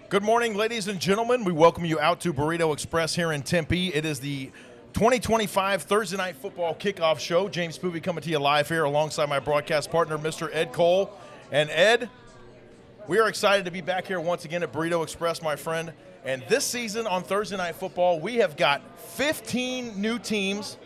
Good morning, ladies and gentlemen. We welcome you out to Burrito Express here in Tempe. It is the 2025 Thursday Night Football Kickoff Show. James Spoovy coming to you live here alongside my broadcast partner, Mr. Ed Cole. And Ed, we are excited to be back here once again at Burrito Express, my friend. And this season on Thursday Night Football, we have got 15 new teams,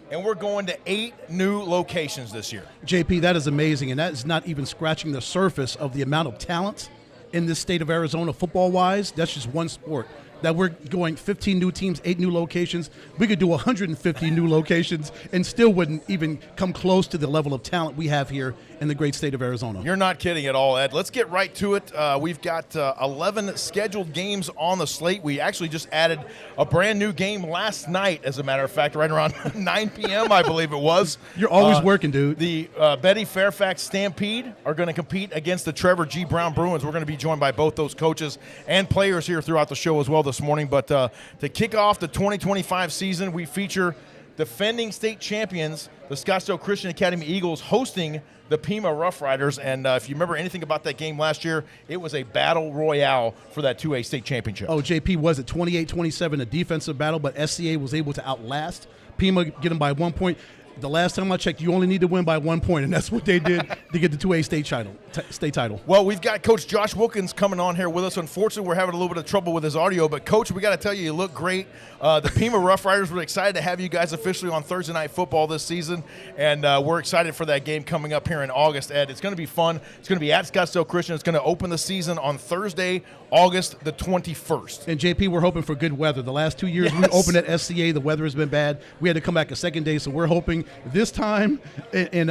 and we're going to 8 new locations this year. JP, that is amazing, and that is not even scratching the surface of the amount of talent in this state of Arizona football-wise. That's just one sport. That we're going 15 new teams, 8 new locations. We could do 150 new locations and still wouldn't even come close to the level of talent we have here in the great state of Arizona. You're not kidding at all, Ed. Let's get right to it. We've got 11 scheduled games on the slate. We actually just added a brand new game last night, as a matter of fact, right around 9 p.m., I believe it was. You're always working, dude. The Betty Fairfax Stampede are going to compete against the Trevor G. Brown Bruins. We're going to be joined by both those coaches and players here throughout the show as well this morning. But to kick off the 2025 season, we feature defending state champions, the Scottsdale Christian Academy Eagles, hosting the Pima Rough Riders. And if you remember anything about that game last year, it was a battle royale for that 2A state championship. Oh, JP, was it 28-27, a defensive battle, but SCA was able to outlast Pima, get them by 1 point. The last time I checked, you only need to win by 1 point, and that's what they did to get the 2A state title. Well, we've got Coach Josh Wilkins coming on here with us. Unfortunately, we're having a little bit of trouble with his audio, but Coach, we got to tell you, you look great. The Pima Rough Riders, we're excited to have you guys officially on Thursday Night Football this season, and we're excited for that game coming up here in August, Ed. It's going to be fun. It's going to be at Scottsdale Christian. It's going to open the season on Thursday, August the 21st. And, JP, we're hoping for good weather. The last 2 years we opened at SCA, the weather has been bad. We had to come back a second day, so we're hoping this time in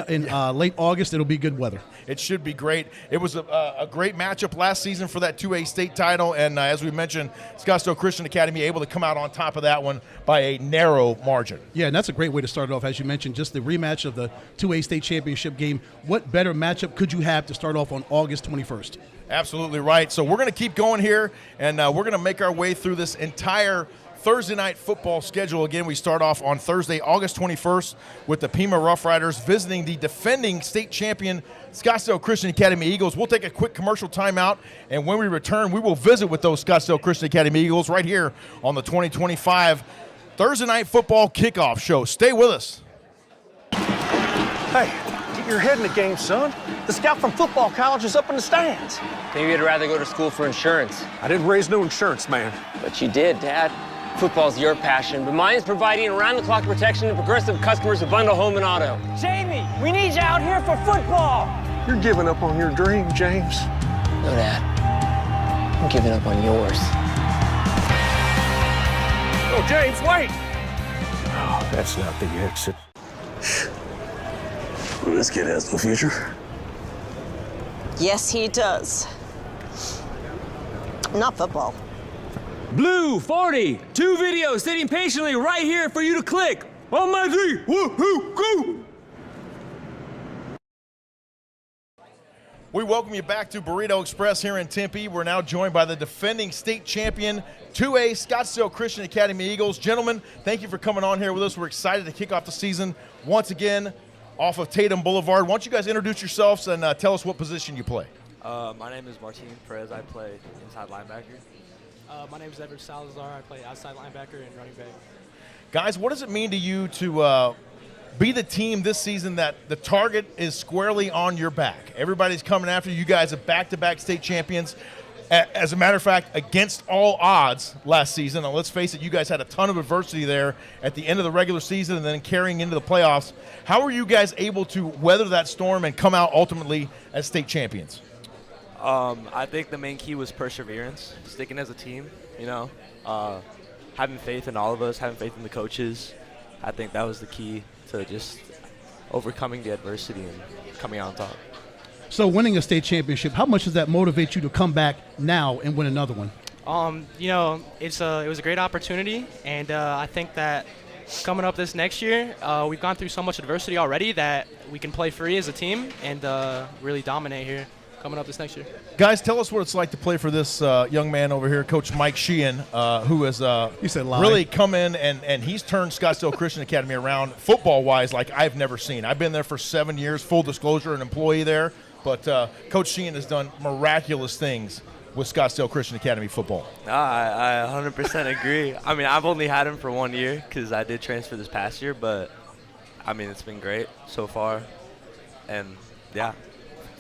late August it'll be good weather. It should be great. It was a great matchup last season for that 2A state title, and as we mentioned, Scottsdale Christian Academy able to come out on top of that one by a narrow margin. Yeah, and that's a great way to start it off. As you mentioned, just the rematch of the 2A state championship game. What better matchup could you have to start off on August 21st? Absolutely right. So we're going to keep going here, and we're going to make our way through this entire Thursday Night Football schedule. Again, we start off on Thursday, August 21st with the Pima Rough Riders visiting the defending state champion Scottsdale Christian Academy Eagles. We'll take a quick commercial timeout, and when we return, we will visit with those Scottsdale Christian Academy Eagles right here on the 2025 Thursday Night Football Kickoff Show. Stay with us. Hey, get your head in the game, son. The scout from football college is up in the stands. Maybe you'd rather go to school for insurance. I didn't raise no insurance, man. But you did, Dad. Football's your passion, but mine is providing around-the-clock protection to progressive customers who bundle home and auto. Jamie, we need you out here for football. You're giving up on your dream, James. No, Dad. I'm giving up on yours. Oh, James, wait! Oh, that's not the exit. Well, this kid has no future. Yes, he does. Not football. Blue 40, 2 videos sitting patiently right here for you to click. On my 3, 1, 2, go! We welcome you back to Burrito Express here in Tempe. We're now joined by the defending state champion 2A Scottsdale Christian Academy Eagles. Gentlemen, thank you for coming on here with us. We're excited to kick off the season once again off of Tatum Boulevard. Why don't you guys introduce yourselves and tell us what position you play? My name is Martin Perez. I play inside linebacker. My name is Edward Salazar. I play outside linebacker and running back. Guys, what does it mean to you to be the team this season that the target is squarely on your back? Everybody's coming after you. You guys are back-to-back state champions. As a matter of fact, against all odds last season. And let's face it, you guys had a ton of adversity there at the end of the regular season and then carrying into the playoffs. How were you guys able to weather that storm and come out ultimately as state champions? I think the main key was perseverance, sticking as a team, having faith in all of us, having faith in the coaches. I think that was the key to just overcoming the adversity and coming out on top. So winning a state championship, how much does that motivate you to come back now and win another one? It was a great opportunity, and I think that coming up this next year, we've gone through so much adversity already that we can play free as a team and really dominate here coming up this next year. Guys, tell us what it's like to play for this young man over here, Coach Mike Sheehan, who has really come in and he's turned Scottsdale Christian Academy around football-wise like I've never seen. I've been there for 7 years, full disclosure, an employee there. But Coach Sheehan has done miraculous things with Scottsdale Christian Academy football? I 100% agree. I mean, I've only had him for 1 year because I did transfer this past year, but, I mean, it's been great so far. And, yeah,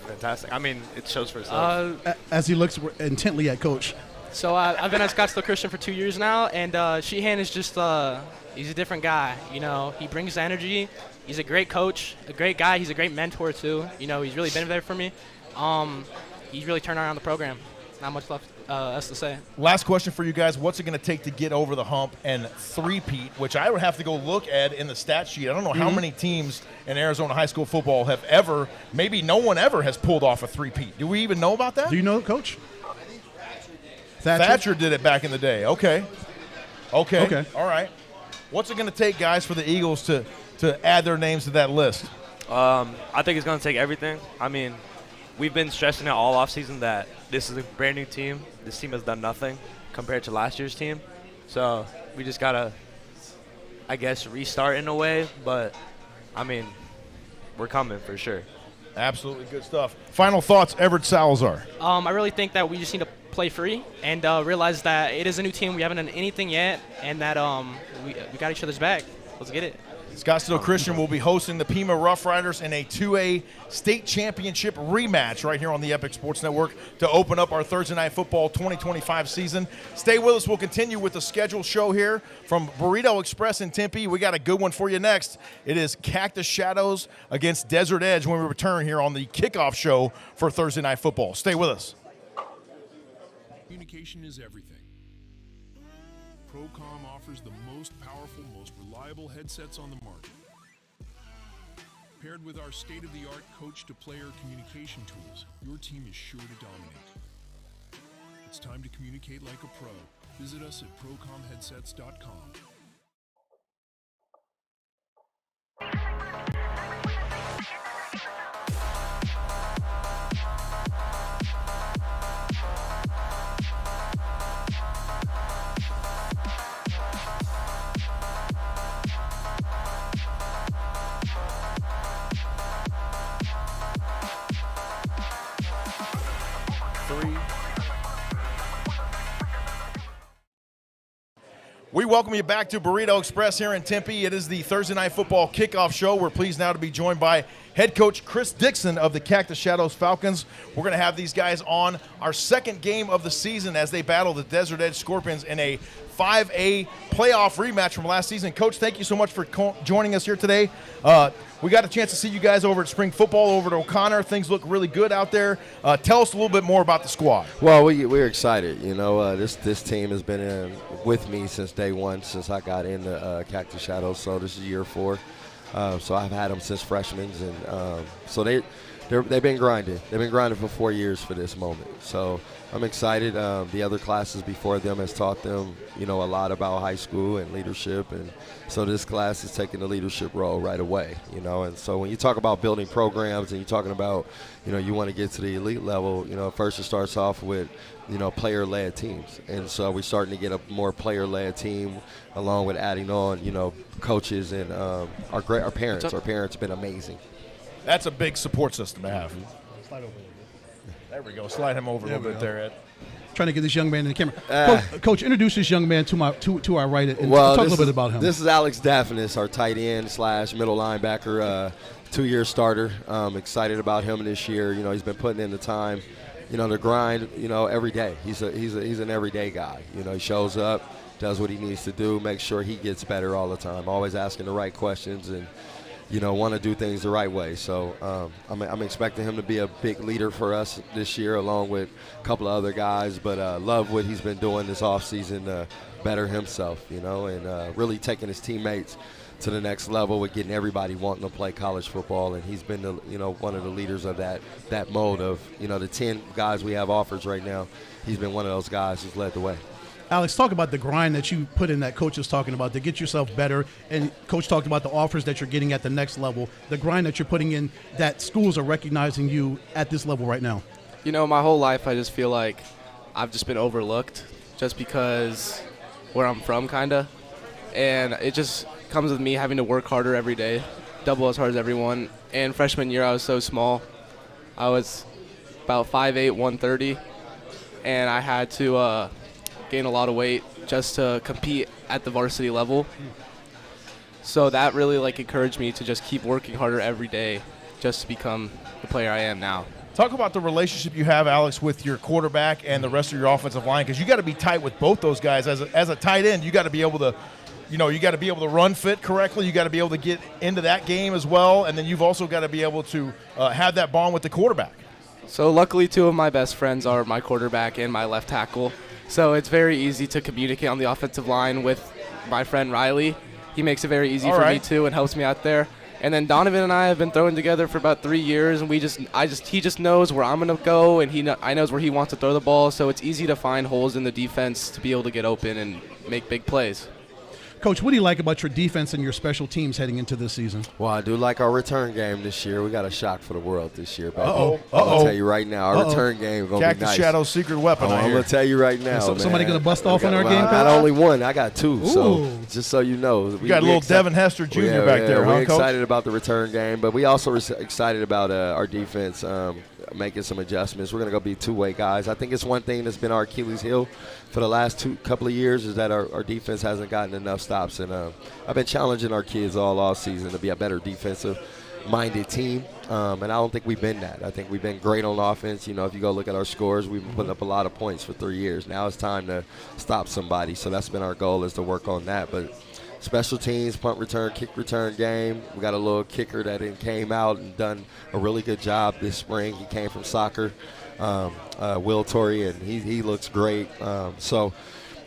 fantastic. I mean, it shows for itself. As he looks intently at Coach. So I've been at Scottsdale Christian for 2 years now, and Sheehan is just he's a different guy. You know, he brings the energy. He's a great coach, a great guy. He's a great mentor too. You know, he's really been there for me. He's really turned around the program. Not much left else to say. Last question for you guys. What's it going to take to get over the hump and three-peat, which I would have to go look at in the stat sheet. I don't know how many teams in Arizona high school football have ever, maybe no one ever has pulled off a three-peat. Do we even know about that? Do you know, Coach? Thatcher did it back in the day. Okay. All right. What's it going to take, guys, for the Eagles to add their names to that list? I think it's going to take everything. I mean, we've been stressing it all offseason that this is a brand new team. This team has done nothing compared to last year's team. So we just got to, I guess, restart in a way. But, I mean, we're coming for sure. Absolutely good stuff. Final thoughts, Everett Salazar. I really think that we just need to play free and realize that it is a new team. We haven't done anything yet, and that we got each other's back. Let's get it. Scottsdale Christian will be hosting the Pima Rough Riders in a 2A state championship rematch right here on the Epic Sports Network to open up our Thursday Night Football 2025 season. Stay with us. We'll continue with the scheduled show here from Burrito Express in Tempe. We got a good one for you next. It is Cactus Shadows against Desert Edge when we return here on the Kickoff Show for Thursday Night Football. Stay with us. Communication is everything. Procom offers the most powerful, most reliable headsets on the market. Paired with our state-of-the-art coach-to-player communication tools, your team is sure to dominate. It's time to communicate like a pro. Visit us at procomheadsets.com. We welcome you back to Burrito Express here in Tempe. It is the Thursday Night Football Kickoff Show. We're pleased now to be joined by head coach Chris Dixon of the Cactus Shadows Falcons. We're going to have these guys on our second game of the season as they battle the Desert Edge Scorpions in a 5A playoff rematch from last season. Coach, thank you so much for joining us here today. We got a chance to see you guys over at spring football over at O'Connor. Things look really good out there. Tell us a little bit more about the squad. Well, we're excited. You know, this team has been with me since day one, since I got into Cactus Shadows. So this is year 4. So I've had them since freshmen, and so they've been grinding. They've been grinding for 4 years for this moment. So I'm excited. The other classes before them has taught them, you know, a lot about high school and leadership, and so this class is taking the leadership role right away, you know. And so when you talk about building programs and you're talking about, you know, you want to get to the elite level, you know, first it starts off with, you know, player-led teams. And so we're starting to get a more player-led team along with adding on, you know, coaches and our parents. Our parents have been amazing. That's a big support system to have. Slide over a little bit. There we go. Slide him over a little bit there, Ed. Trying to get this young man in the camera. Coach, introduce this young man to our right and talk a little bit about him. This is Alex Daphnis, our tight end / middle linebacker, 2-year starter. Excited about him this year. You know, he's been putting in the time, you know, the grind, you know, every day. He's an everyday guy. You know, he shows up, does what he needs to do, makes sure he gets better all the time, always asking the right questions and, you know, want to do things the right way. So I'm expecting him to be a big leader for us this year along with a couple of other guys, but love what he's been doing this offseason to better himself, you know, and really taking his teammates to the next level with getting everybody wanting to play college football. And he's been, one of the leaders of that mode of, you know, the 10 guys we have offers right now. He's been one of those guys who's led the way. Alex, talk about the grind that you put in that Coach is talking about to get yourself better. And Coach talked about the offers that you're getting at the next level, the grind that you're putting in, that schools are recognizing you at this level right now. You know, my whole life I just feel like I've just been overlooked just because where I'm from, kind of. And it just comes with me having to work harder every day, double as hard as everyone. And freshman year I was so small. I was about 5'8", 130. and I had to gain a lot of weight just to compete at the varsity level. So that really encouraged me to just keep working harder every day just to become the player I am now. Talk about the relationship you have, Alex, with your quarterback and the rest of your offensive line, because you got to be tight with both those guys. As a tight end, you got to be able to, you got to be able to run fit correctly. You got to be able to get into that game as well, and then you've also got to be able to have that bond with the quarterback. So luckily, two of my best friends are my quarterback and my left tackle. So it's very easy to communicate on the offensive line with my friend Riley. He makes it very easy for me too and helps me out there. And then Donovan and I have been throwing together for about 3 years, and he just knows where I'm gonna go, and I knows where he wants to throw the ball. So it's easy to find holes in the defense to be able to get open and make big plays. Coach, what do you like about your defense and your special teams heading into this season? Well, I do like our return game this year. We got a shock for the world this year, baby. Uh-oh. I'm going to tell you right now, our return game is going to be Cactus nice. Shadow's secret weapon. I'm going to tell you right now, man. Somebody going to bust off on our game, Coach? Not only one, I got two. Ooh. So just so you know. You got a little Devin Hester Jr. back there, huh, We're Coach? excited about the return game, but we also excited about our defense making some adjustments. We're going to go be two-way guys. I think it's one thing that's been our Achilles heel for the last couple of years is that our defense hasn't gotten enough stops. And I've been challenging our kids all offseason to be a better defensive-minded team, and I don't think we've been that. I think we've been great on offense. If you go look at our scores, we've been putting up a lot of points for 3 years. Now it's time to stop somebody, so that's been our goal, is to work on that. But special teams, punt return, kick return game. We got a little kicker that came out and done a really good job this spring. He came from soccer, Will Torrey, and he looks great.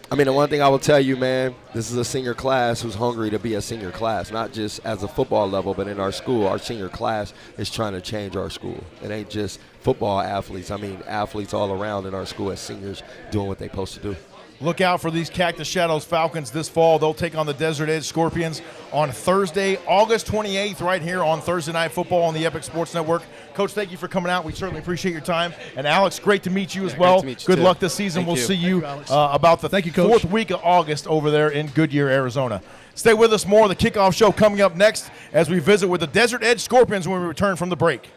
The one thing I will tell you, man, this is a senior class who's hungry to be a senior class, not just as a football level, but in our school. Our senior class is trying to change our school. It ain't just football athletes. Athletes all around in our school as seniors doing what they're supposed to do. Look out for these Cactus Shadows Falcons this fall. They'll take on the Desert Edge Scorpions on Thursday, August 28th, right here on Thursday Night Football on the Epic Sports Network. Coach, thank you for coming out. We certainly appreciate your time. And Alex, great to meet you as well. Good luck this season. We'll see you about the fourth week of August over there in Goodyear, Arizona. Stay with us more. The Kickoff Show coming up next as we visit with the Desert Edge Scorpions when we return from the break.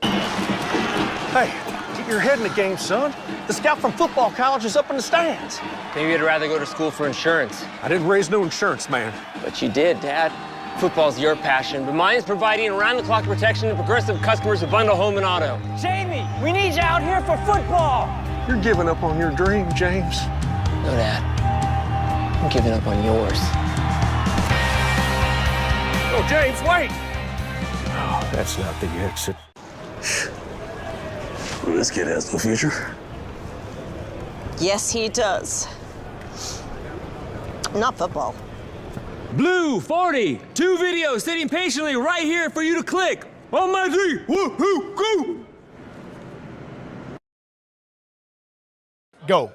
Hey, get your head in the game, son. The scout from football college is up in the stands. Maybe you'd rather go to school for insurance. I didn't raise no insurance, man. But you did, Dad. Football's your passion, but mine is providing around-the-clock protection to progressive customers who bundle home and auto. Jamie, we need you out here for football. You're giving up on your dream, James. No, Dad. I'm giving up on yours. Oh, James, wait! Oh, that's not the exit. Well, this kid has no future. Yes, he does. Not football. Blue 40, 2 videos sitting patiently right here for you to click. On my 3, 1, 2, go! Go.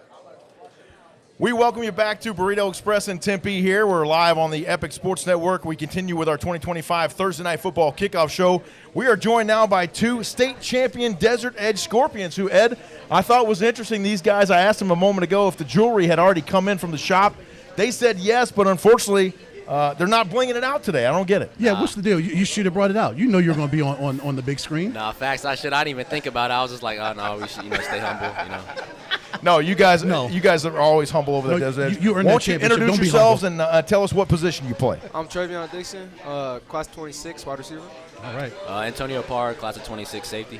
We welcome you back to Burrito Express in Tempe here. We're live on the Epic Sports Network. We continue with our 2025 Thursday Night Football Kickoff Show. We are joined now by two state champion Desert Edge Scorpions who, Ed, I thought was interesting. These guys, I asked them a moment ago if the jewelry had already come in from the shop. They said yes, but unfortunately, they're not blinging it out today. I don't get it. Yeah, what's the deal? You should have brought it out. You know you're going to be on the big screen. Nah, facts. I didn't even think about it. I was just like, oh, no, we should, stay humble, No, you guys are always humble over there, Desert Edge. You earned that championship. Introduce Don't be yourselves and tell us what position you play. I'm Travion Dixon, class 26, wide receiver. All right. Antonio Parr, class of 26, safety.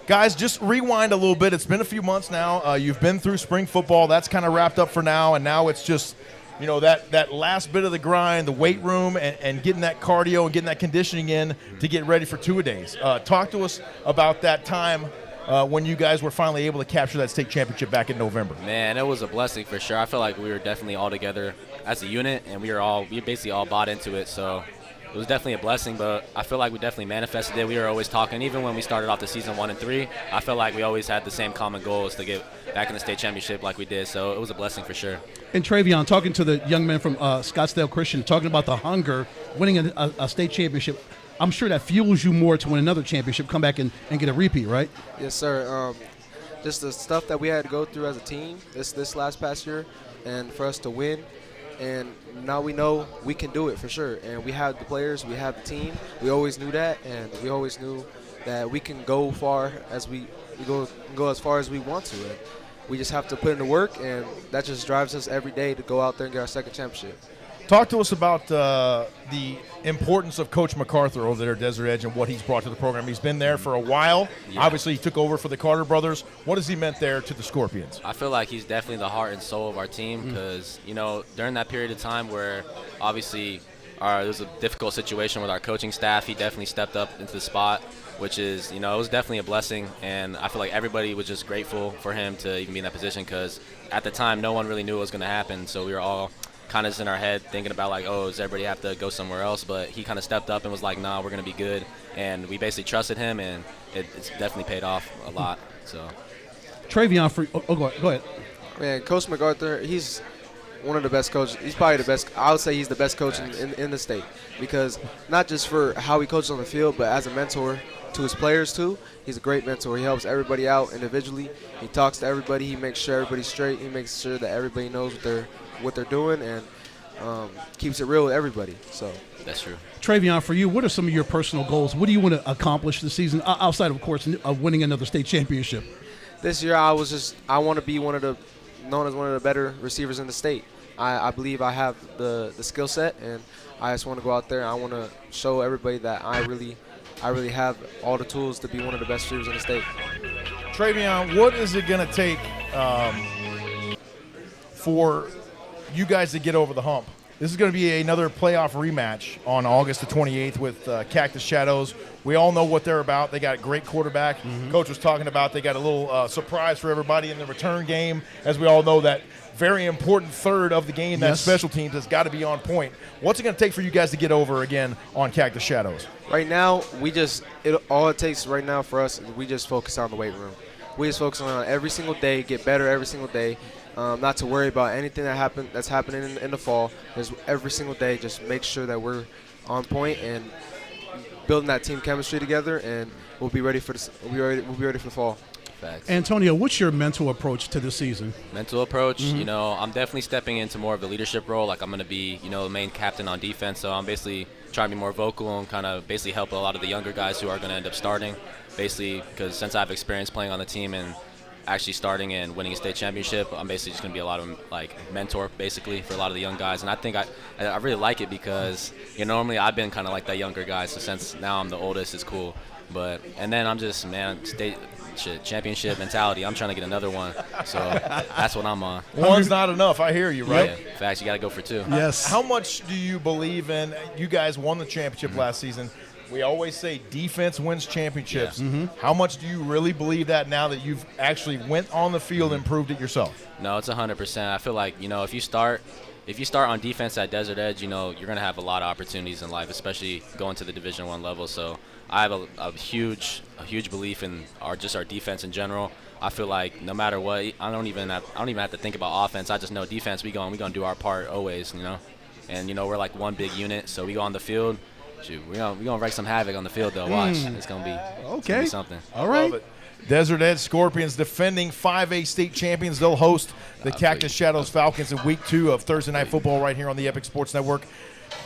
Guys, just rewind a little bit. It's been a few months now. You've been through spring football. That's kind of wrapped up for now, and now it's just that last bit of the grind, the weight room, and getting that cardio and getting that conditioning in to get ready for two-a-days. Talk to us about that time when you guys were finally able to capture that state championship back in November. Man, it was a blessing for sure. I feel like we were definitely all together as a unit, and we basically all bought into it. So it was definitely a blessing, but I feel like we definitely manifested it. We were always talking, even when we started off the season 1 and 3. I feel like we always had the same common goal, is to get back in the state championship like we did. So it was a blessing for sure. And Travion, talking to the young men from Scottsdale Christian, talking about the hunger, winning a state championship, I'm sure that fuels you more to win another championship, come back and get a repeat, right? Yes, sir. Just the stuff that we had to go through as a team this last past year, and for us to win. And now we know we can do it for sure. And we have the players, we have the team. We always knew that, and we always knew that we can go far as we go as far as we want to. And we just have to put in the work, and that just drives us every day to go out there and get our second championship. Talk to us about the importance of Coach MacArthur over there at Desert Edge and what he's brought to the program. He's been there for a while. Yeah. Obviously, he took over for the Carter brothers. What has he meant there to the Scorpions? I feel like he's definitely the heart and soul of our team because, during that period of time where obviously there was a difficult situation with our coaching staff, he definitely stepped up into the spot, which is, it was definitely a blessing. And I feel like everybody was just grateful for him to even be in that position because at the time, no one really knew what was going to happen. So we were all kind of just in our head thinking about like, oh, does everybody have to go somewhere else? But he kind of stepped up and was like, nah, we're going to be good. And we basically trusted him, and it's definitely paid off a lot. So, Travion, go ahead. Man, Coach MacArthur, he's one of the best coaches. He's probably the best. I would say he's the best coach in the state because not just for how he coaches on the field, but as a mentor to his players too. He's a great mentor. He helps everybody out individually. He talks to everybody. He makes sure everybody's straight. He makes sure that everybody knows what they're doing, and keeps it real with everybody. So that's true. Travion, for you, what are some of your personal goals? What do you want to accomplish this season outside, of course, of winning another state championship? This year, I want to be known as one of the better receivers in the state. I believe I have the skill set, and I just want to go out there and I want to show everybody that I really have all the tools to be one of the best receivers in the state. Travion, what is it going to take for you guys to get over the hump? This is going to be another playoff rematch on August the 28th with Cactus Shadows. We all know what they're about. They got a great quarterback. Coach was talking about they got a little surprise for everybody in the return game. As we all know, that very important third of the game, that special teams, has got to be on point. What's it going to take for you guys to get over again on Cactus Shadows? Right now, all it takes right now for us is we just focus on the weight room. We just focus on it every single day, get better every single day. Not to worry about anything that's happening in the fall. Just every single day, just make sure that we're on point and building that team chemistry together, and we'll be ready for we'll be ready for the fall. Facts. Antonio, what's your mental approach to this season? Mental approach, I'm definitely stepping into more of a leadership role. Like I'm going to be, the main captain on defense. So I'm basically trying to be more vocal and kind of basically help a lot of the younger guys who are going to end up starting. Basically, because since I've experienced playing on the team and actually starting and winning a state championship, I'm basically just going to be a lot of mentor basically for a lot of the young guys. And I think I really like it because normally I've been kind of like that younger guy. So since now I'm the oldest, it's cool. And then I'm just state championship mentality. I'm trying to get another one. So that's what I'm on. One's not enough. I hear you, right? Yeah. In fact, you got to go for two. Yes. How much do you believe in? You guys won the championship last season. We always say defense wins championships. Yeah. How much do you really believe that now that you've actually went on the field and proved it yourself? No, it's 100%. I feel like, if you start on defense at Desert Edge, you're going to have a lot of opportunities in life, especially going to the Division I level. So I have a huge belief in our defense in general. I feel like no matter what, I don't even have to think about offense. I just know defense. We gonna do our part always, And we're like one big unit, so we go on the field. Shoot, we're gonna wreak some havoc on the field though. Watch, it's gonna be something. All right. Desert Edge Scorpions, defending 5A state champions. They'll host the Cactus Shadows Falcons in week 2 of Thursday Night Football right here on the Epic Sports Network.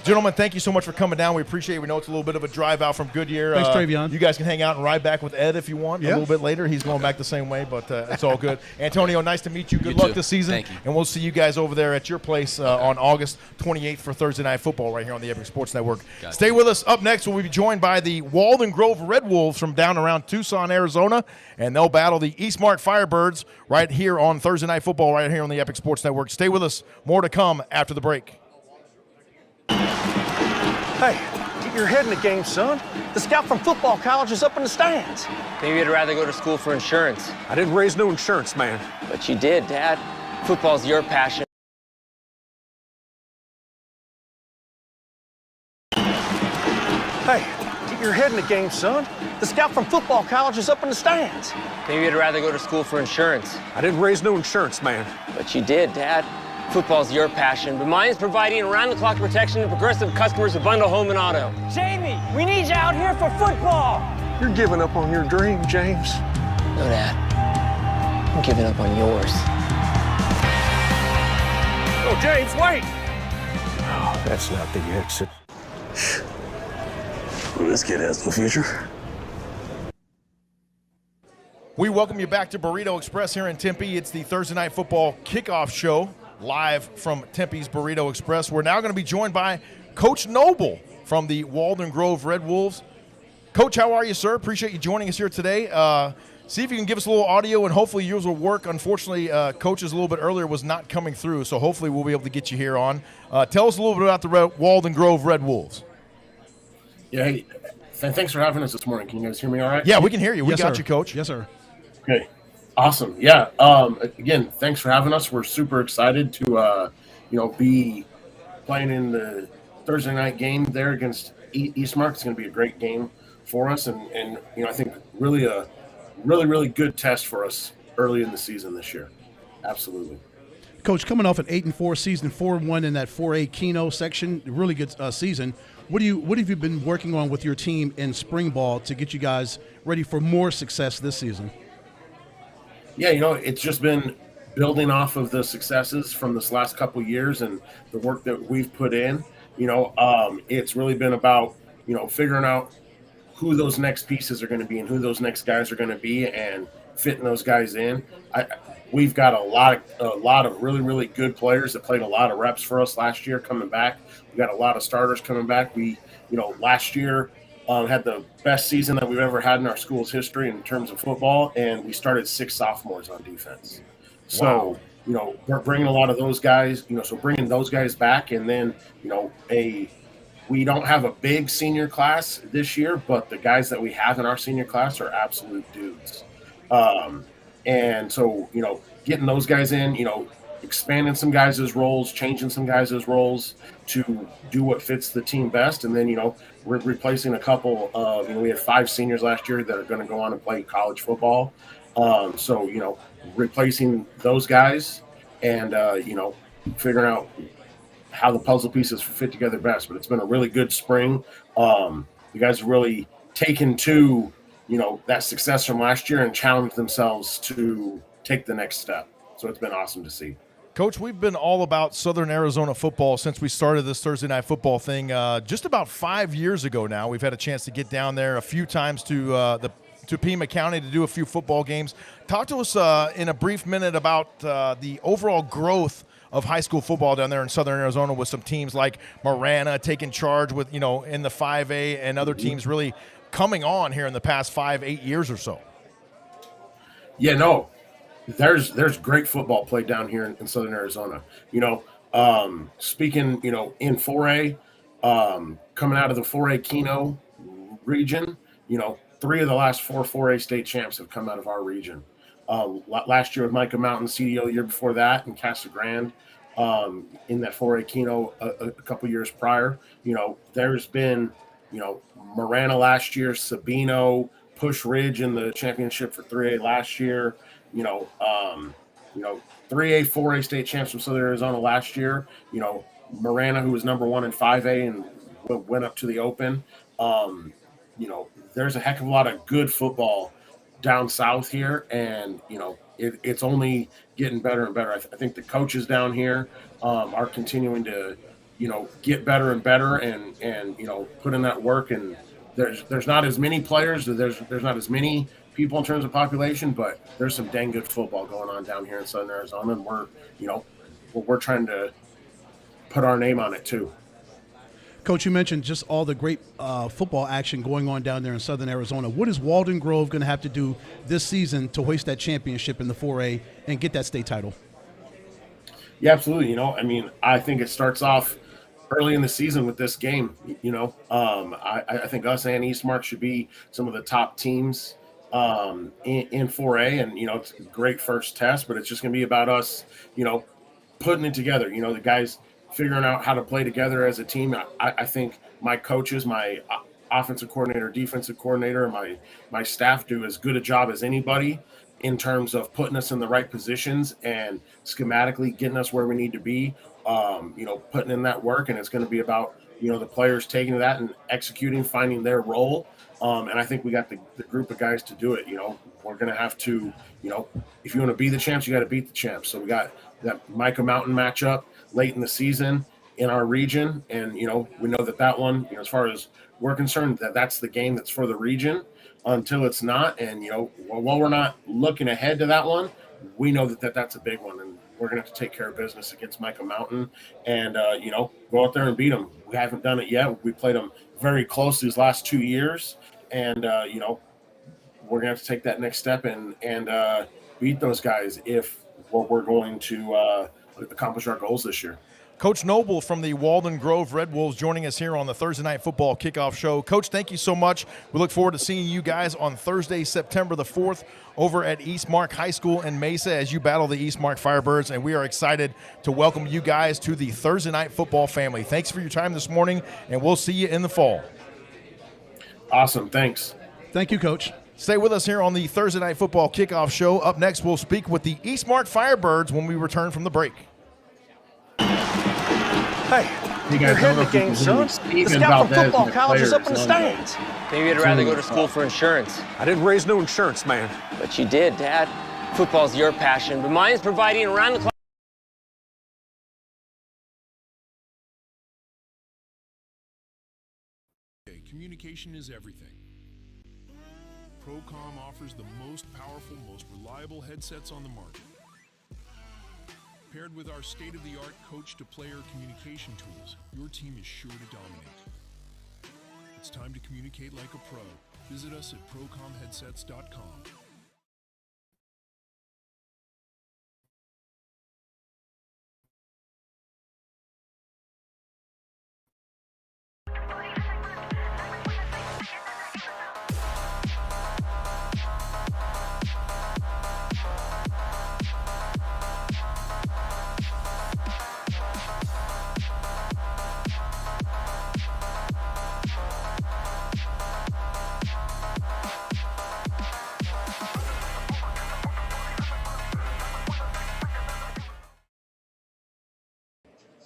Gentlemen, thank you so much for coming down. We appreciate it. We know it's a little bit of a drive out from Goodyear. Thanks, Travion. You guys can hang out and ride back with Ed if you want a little bit later. He's going back the same way, but it's all good. Antonio, nice to meet you. Good luck this season. Thank you. And we'll see you guys over there at your place on August 28th for Thursday Night Football right here on the Epic Sports Network. Stay with us. Up next, we'll be joined by the Walden Grove Red Wolves from down around Tucson, Arizona, and they'll battle the Eastmark Firebirds right here on Thursday Night Football right here on the Epic Sports Network. Stay with us. More to come after the break. Hey, get your head in the game, son. The scout from football college is up in the stands. Maybe you'd rather go to school for insurance. I didn't raise no insurance, man. But you did, Dad. Football's your passion. Hey, get your head in the game, son. The scout from football college is up in the stands. Maybe you'd rather go to school for insurance. I didn't raise no insurance, man. But you did, Dad. Football's your passion, but mine is providing around-the-clock protection to progressive customers of Bundle Home and Auto. Jamie, we need you out here for football. You're giving up on your dream, James. No, Dad. I'm giving up on yours. Oh, James, wait! Oh, that's not the exit. Well, this kid has no future. We welcome you back to Burrito Express here in Tempe. It's the Thursday Night Football Kickoff Show, live from Tempe's Burrito Express. We're now going to be joined by Coach Noble from the Walden Grove Red Wolves. Coach, how are you, sir? Appreciate you joining us here today. See if you can give us a little audio, and hopefully yours will work. Unfortunately, Coach's a little bit earlier was not coming through, so hopefully we'll be able to get you here on. Tell us a little bit about the Walden Grove Red Wolves. Yeah, hey, thanks for having us this morning. Can you guys hear me all right? Yeah, we can hear you. We Yes, got sir. you, Coach. Yes, sir. Okay, awesome. Yeah, again, thanks for having us. We're super excited to, be playing in the Thursday night game there against Eastmark. It's going to be a great game for us, and I think really a really good test for us early in the season this year. Absolutely. Coach, coming off an 8-4 season, 4-1 in that 4A Keno section, really good season. What have you been working on with your team in spring ball to get you guys ready for more success this season? Yeah, it's just been building off of the successes from this last couple of years and the work that we've put in. It's really been about, figuring out who those next pieces are going to be and who those next guys are going to be and fitting those guys in. We've got a lot of really, really good players that played a lot of reps for us last year coming back. We got a lot of starters coming back. We, last year had the best season that we've ever had in our school's history in terms of football, and we started 6 sophomores on defense. So, we're bringing a lot of those guys, so bringing those guys back, and then, we don't have a big senior class this year, but the guys that we have in our senior class are absolute dudes. And so, getting those guys in, expanding some guys' roles, changing some guys' roles to do what fits the team best. And then, we're replacing a couple of, we had 5 seniors last year that are going to go on and play college football. So, replacing those guys and, figuring out how the puzzle pieces fit together best. But it's been a really good spring. You guys have really taken to, that success from last year and challenged themselves to take the next step. So it's been awesome to see. Coach, we've been all about Southern Arizona football since we started this Thursday night football thing just about 5 years ago now. We've had a chance to get down there a few times to Pima County to do a few football games. Talk to us in a brief minute about the overall growth of high school football down there in Southern Arizona with some teams like Marana taking charge with, in the 5A and other teams really coming on here in the past 5-8 years or so. Yeah, no, there's great football played down here in Southern Arizona. Speaking, in 4A, coming out of the 4A Keno region, 3 of the last 4 4A state champs have come out of our region. Last year with Micah Mountain, CDO the year before that, and Casa Grande in that 4A Keno a couple years prior. There's been, Marana last year, Sabino, Push Ridge in the championship for 3A last year. 3A, 4A state champs from Southern Arizona last year. Marana, who was number 1 in 5A and went up to the Open. There's a heck of a lot of good football down south here, and it's only getting better and better. I think the coaches down here are continuing to get better and better, and put in that work. And there's not as many players, there's not as many people in terms of population, but there's some dang good football going on down here in Southern Arizona, and we're trying to put our name on it too. Coach, you mentioned just all the great football action going on down there in Southern Arizona. What is Walden Grove going to have to do this season to hoist that championship in the 4A and get that state title? Yeah, absolutely. I think it starts off early in the season with this game. I think us and Eastmark should be some of the top teams in 4A, and it's a great first test, but it's just going to be about us, putting it together. The guys figuring out how to play together as a team. I think my coaches, my offensive coordinator, defensive coordinator, my staff do as good a job as anybody in terms of putting us in the right positions and schematically getting us where we need to be, putting in that work. And it's going to be about, the players taking to that and executing, finding their role. And I think we got the group of guys to do it. We're going to have to, if you want to be the champs, you got to beat the champs. So we got that Micah Mountain matchup late in the season in our region. And, we know that one, as far as we're concerned, that's the game that's for the region. until it's not. And, while we're not looking ahead to that one, we know that's a big one. And we're going to have to take care of business against Micah Mountain and, go out there and beat them. We haven't done it yet. We played them very close these last 2 years. And, we're going to have to take that next step and beat those guys if we're going to accomplish our goals this year. Coach Noble from the Walden Grove Red Wolves joining us here on the Thursday Night Football Kickoff Show. Coach, thank you so much. We look forward to seeing you guys on Thursday, September the 4th over at Eastmark High School in Mesa as you battle the Eastmark Firebirds, and we are excited to welcome you guys to the Thursday Night Football family. Thanks for your time this morning, and we'll see you in the fall. Awesome. Thanks. Thank you, Coach. Stay with us here on the Thursday Night Football Kickoff Show. Up next, we'll speak with the Eastmark Firebirds when we return from the break. Hey, you're heading the game, son. The scout from football college is up in the stands. Maybe you'd rather go to school for insurance. I didn't raise no insurance, man. But you did, Dad. Football's your passion, but mine's providing around-the-clock. Communication is everything. Procom offers the most powerful, most reliable headsets on the market. Paired with our state-of-the-art coach-to-player communication tools, your team is sure to dominate. It's time to communicate like a pro. Visit us at procomheadsets.com.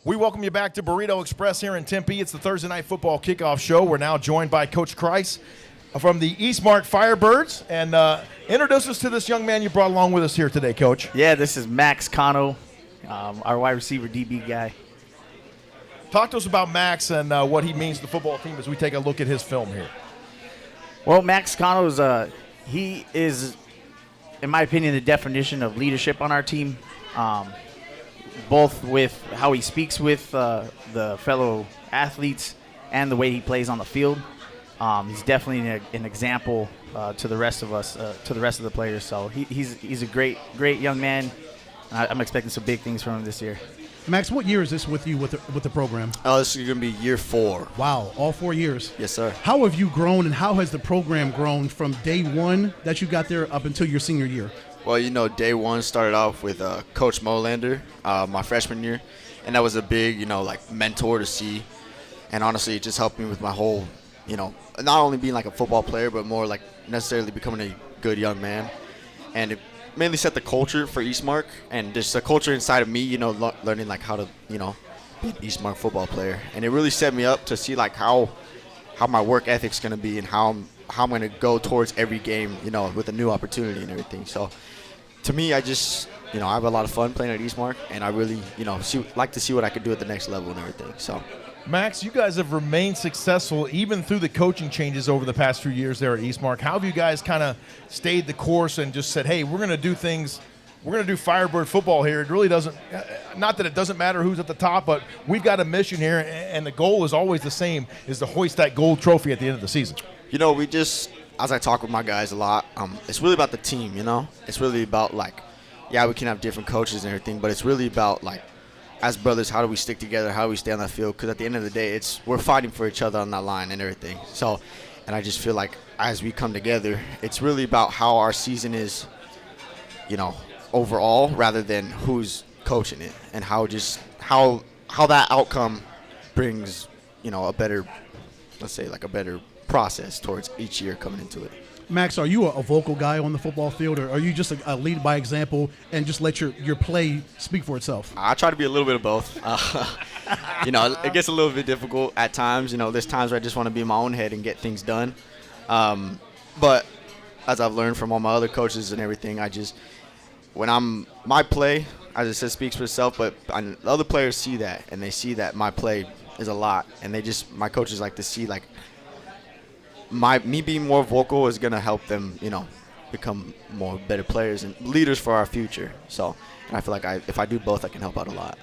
We welcome you back to Burrito Express here in Tempe. It's the Thursday Night Football Kickoff Show. We're now joined by Coach Kreis from the Eastmark Firebirds. And introduce us to this young man you brought along with us here today, Coach. Yeah, this is Max Cano, our wide receiver DB guy. Talk to us about Max and what he means to the football team as we take a look at his film here. Well, Max Cano he is, in my opinion, the definition of leadership on our team. Both with how he speaks with the fellow athletes and the way he plays on the field. He's definitely an example to the rest of us, to the rest of the players. So he's a great young man. I'm expecting some big things from him this year. Max, what year is this with you with the program? Oh, this is going to be year 4. Wow, all 4 years. Yes, sir. How have you grown, and how has the program grown from day one that you got there up until your senior year? Well, day one started off with Coach Molander, my freshman year, and that was a big, mentor to see. And honestly, it just helped me with my whole, not only being like a football player, but more like necessarily becoming a good young man. And it mainly set the culture for Eastmark and just the culture inside of me, learning like how to, be an Eastmark football player. And it really set me up to see like how my work ethic's going to be and how I'm going to go towards every game, with a new opportunity and everything. So to me, I just, I have a lot of fun playing at Eastmark, and I really, like to see what I can do at the next level and everything. So, Max, you guys have remained successful even through the coaching changes over the past few years there at Eastmark. How have you guys kind of stayed the course and just said, hey, we're going to do things, we're going to do Firebird football here. It really doesn't, not that it doesn't matter who's at the top, but we've got a mission here, and the goal is always the same, is to hoist that gold trophy at the end of the season. We just, as I talk with my guys a lot, it's really about the team, It's really about, we can have different coaches and everything, but it's really about, as brothers, how do we stick together? How do we stay on that field? Because at the end of the day, we're fighting for each other on that line and everything. So, and I just feel like as we come together, it's really about how our season is, overall, rather than who's coaching it, and how that outcome brings, a better, let's say, a better process towards each year coming into it. Max, are you a vocal guy on the football field, or are you just a lead by example and just let your play speak for itself? I try to be a little bit of both. It gets a little bit difficult at times. There's times where I just want to be in my own head and get things done. But as I've learned from all my other coaches and everything, my play, as I said, speaks for itself, but the other players see that, and they see that my play is a lot, and my coaches like to see, me being more vocal is gonna help them, become more better players and leaders for our future. So, and I feel like if I do both, I can help out a lot.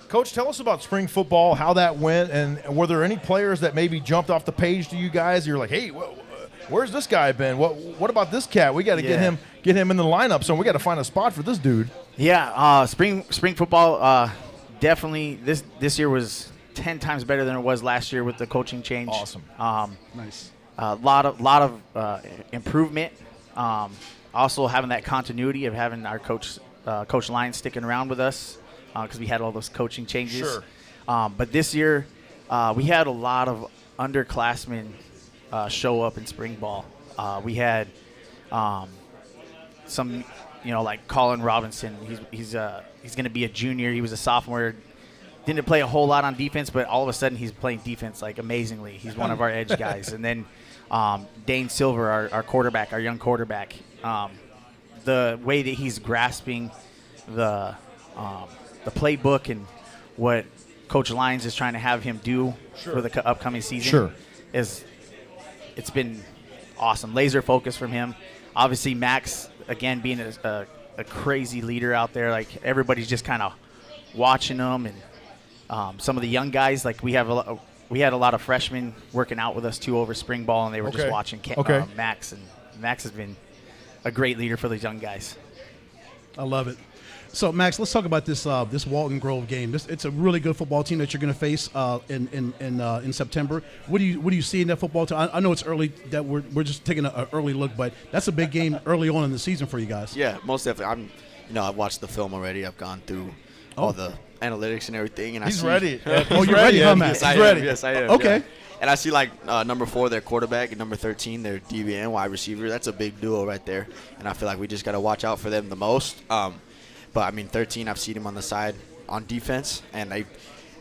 Coach, tell us about spring football, how that went, and were there any players that maybe jumped off the page to you guys? You're like, hey, where's this guy been? What about this cat? We got to get him in the lineup. So we got to find a spot for this dude. Yeah, spring football definitely this year was 10 times better than it was last year with the coaching change. Awesome. Nice. A lot of improvement. Also having that continuity of having our Coach Lyons sticking around with us because we had all those coaching changes. Sure. But this year we had a lot of underclassmen show up in spring ball. We had some, like Colin Robinson. He's going to be a junior. He was a sophomore. Didn't play a whole lot on defense, but all of a sudden he's playing defense like amazingly. He's one of our edge guys. And then Dane Silver, our quarterback, our young quarterback. The way that he's grasping the playbook and what Coach Lyons is trying to have him do for the upcoming season it's been awesome. Laser focus from him. Obviously, Max, again, being a crazy leader out there. Like, everybody's just kind of watching him. And some of the young guys, like we had a lot of freshmen working out with us, too, over spring ball, and they were just watching Max. And Max has been a great leader for these young guys. I love it. So, Max, let's talk about this Walton Grove game. It's a really good football team that you're going to face in September. What do you see in that football team? I know it's early that we're just taking an early look, but that's a big game early on in the season for you guys. Yeah, most definitely. I've watched the film already. I've gone through all the analytics and everything, and he's ready. Oh, you're ready, huh, Max? Yes, he's ready. Yes, I am. Okay. Yeah. And I see number 4, their quarterback, and number 13, their DB and wide receiver. That's a big duo right there, and I feel like we just got to watch out for them the most. But 13, I've seen him on the side on defense, and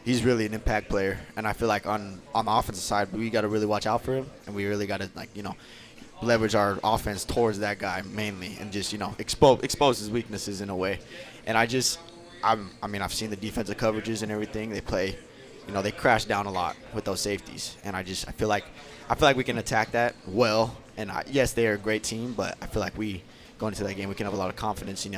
he's really an impact player. And I feel like on the offensive side, we got to really watch out for him, and we really got to leverage our offense towards that guy mainly, and just expose his weaknesses in a way. And I've seen the defensive coverages and everything. They play, they crash down a lot with those safeties, and I feel like we can attack that well. And yes, they are a great team, but I feel like we going into that game, we can have a lot of confidence.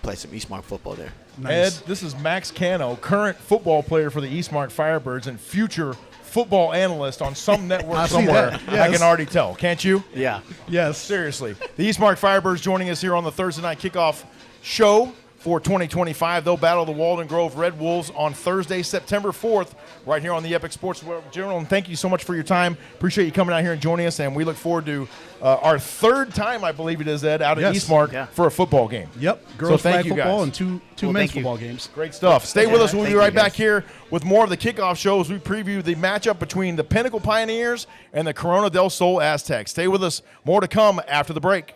Play some Eastmark football there. Nice. Ed, this is Max Cano, current football player for the Eastmark Firebirds and future football analyst on some network somewhere. Yes. I can already tell. Can't you? Yeah. Yes. Seriously. The Eastmark Firebirds joining us here on the Thursday night kickoff show for 2025. They'll battle the Walden Grove Red Wolves on Thursday, September 4th, right here on the Epic Sports Journal. And thank you so much for your time. Appreciate you coming out here and joining us. And we look forward to our third time, I believe it is, Ed, out at Eastmark for a football game. Yep. Girls flag football guys. and two men's football games. Great stuff. Stay with us. We'll be right back here with more of the kickoff show as we preview the matchup between the Pinnacle Pioneers and the Corona del Sol Aztecs. Stay with us. More to come after the break.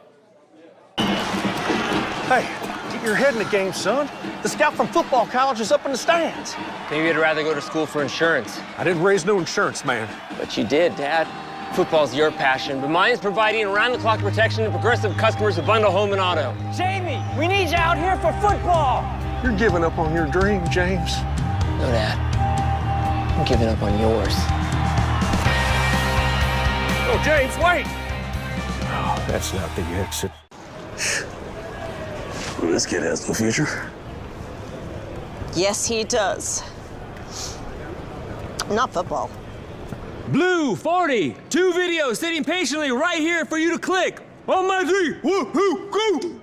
Hey, get your head in the game, son. The scout from football college is up in the stands. Maybe you'd rather go to school for insurance. I didn't raise no insurance, man. But you did, Dad. Football's your passion, but mine's providing around-the-clock protection to progressive customers of Bundle Home and Auto. Jamie, we need you out here for football. You're giving up on your dream, James. No, Dad. I'm giving up on yours. Oh, James, wait! Oh, that's not the exit. This kid has no future. Yes, he does. Not football. Blue 40, 2 videos sitting patiently right here for you to click. On my 3, 1, 2, go!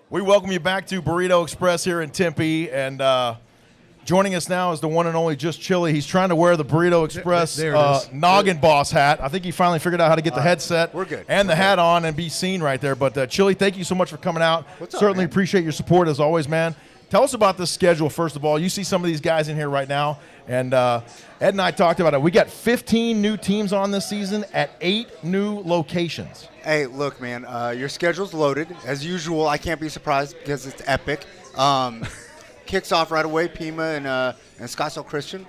We welcome you back to Burrito Express here in Tempe, and joining us now is the one and only Just Chili. He's trying to wear the Burrito Express noggin boss hat. I think he finally figured out how to get the headset and the hat on and be seen right there. But Chili, thank you so much for coming out. What's up, Certainly man? appreciate your support as always, man. Tell us about this schedule, first of all. You see some of these guys in here right now, and Ed and I talked about it. We got 15 new teams on this season at 8 new locations. Hey, look, man, your schedule's loaded. As usual, I can't be surprised because it's epic. Kicks off right away, Pima and Scottsdale Christian.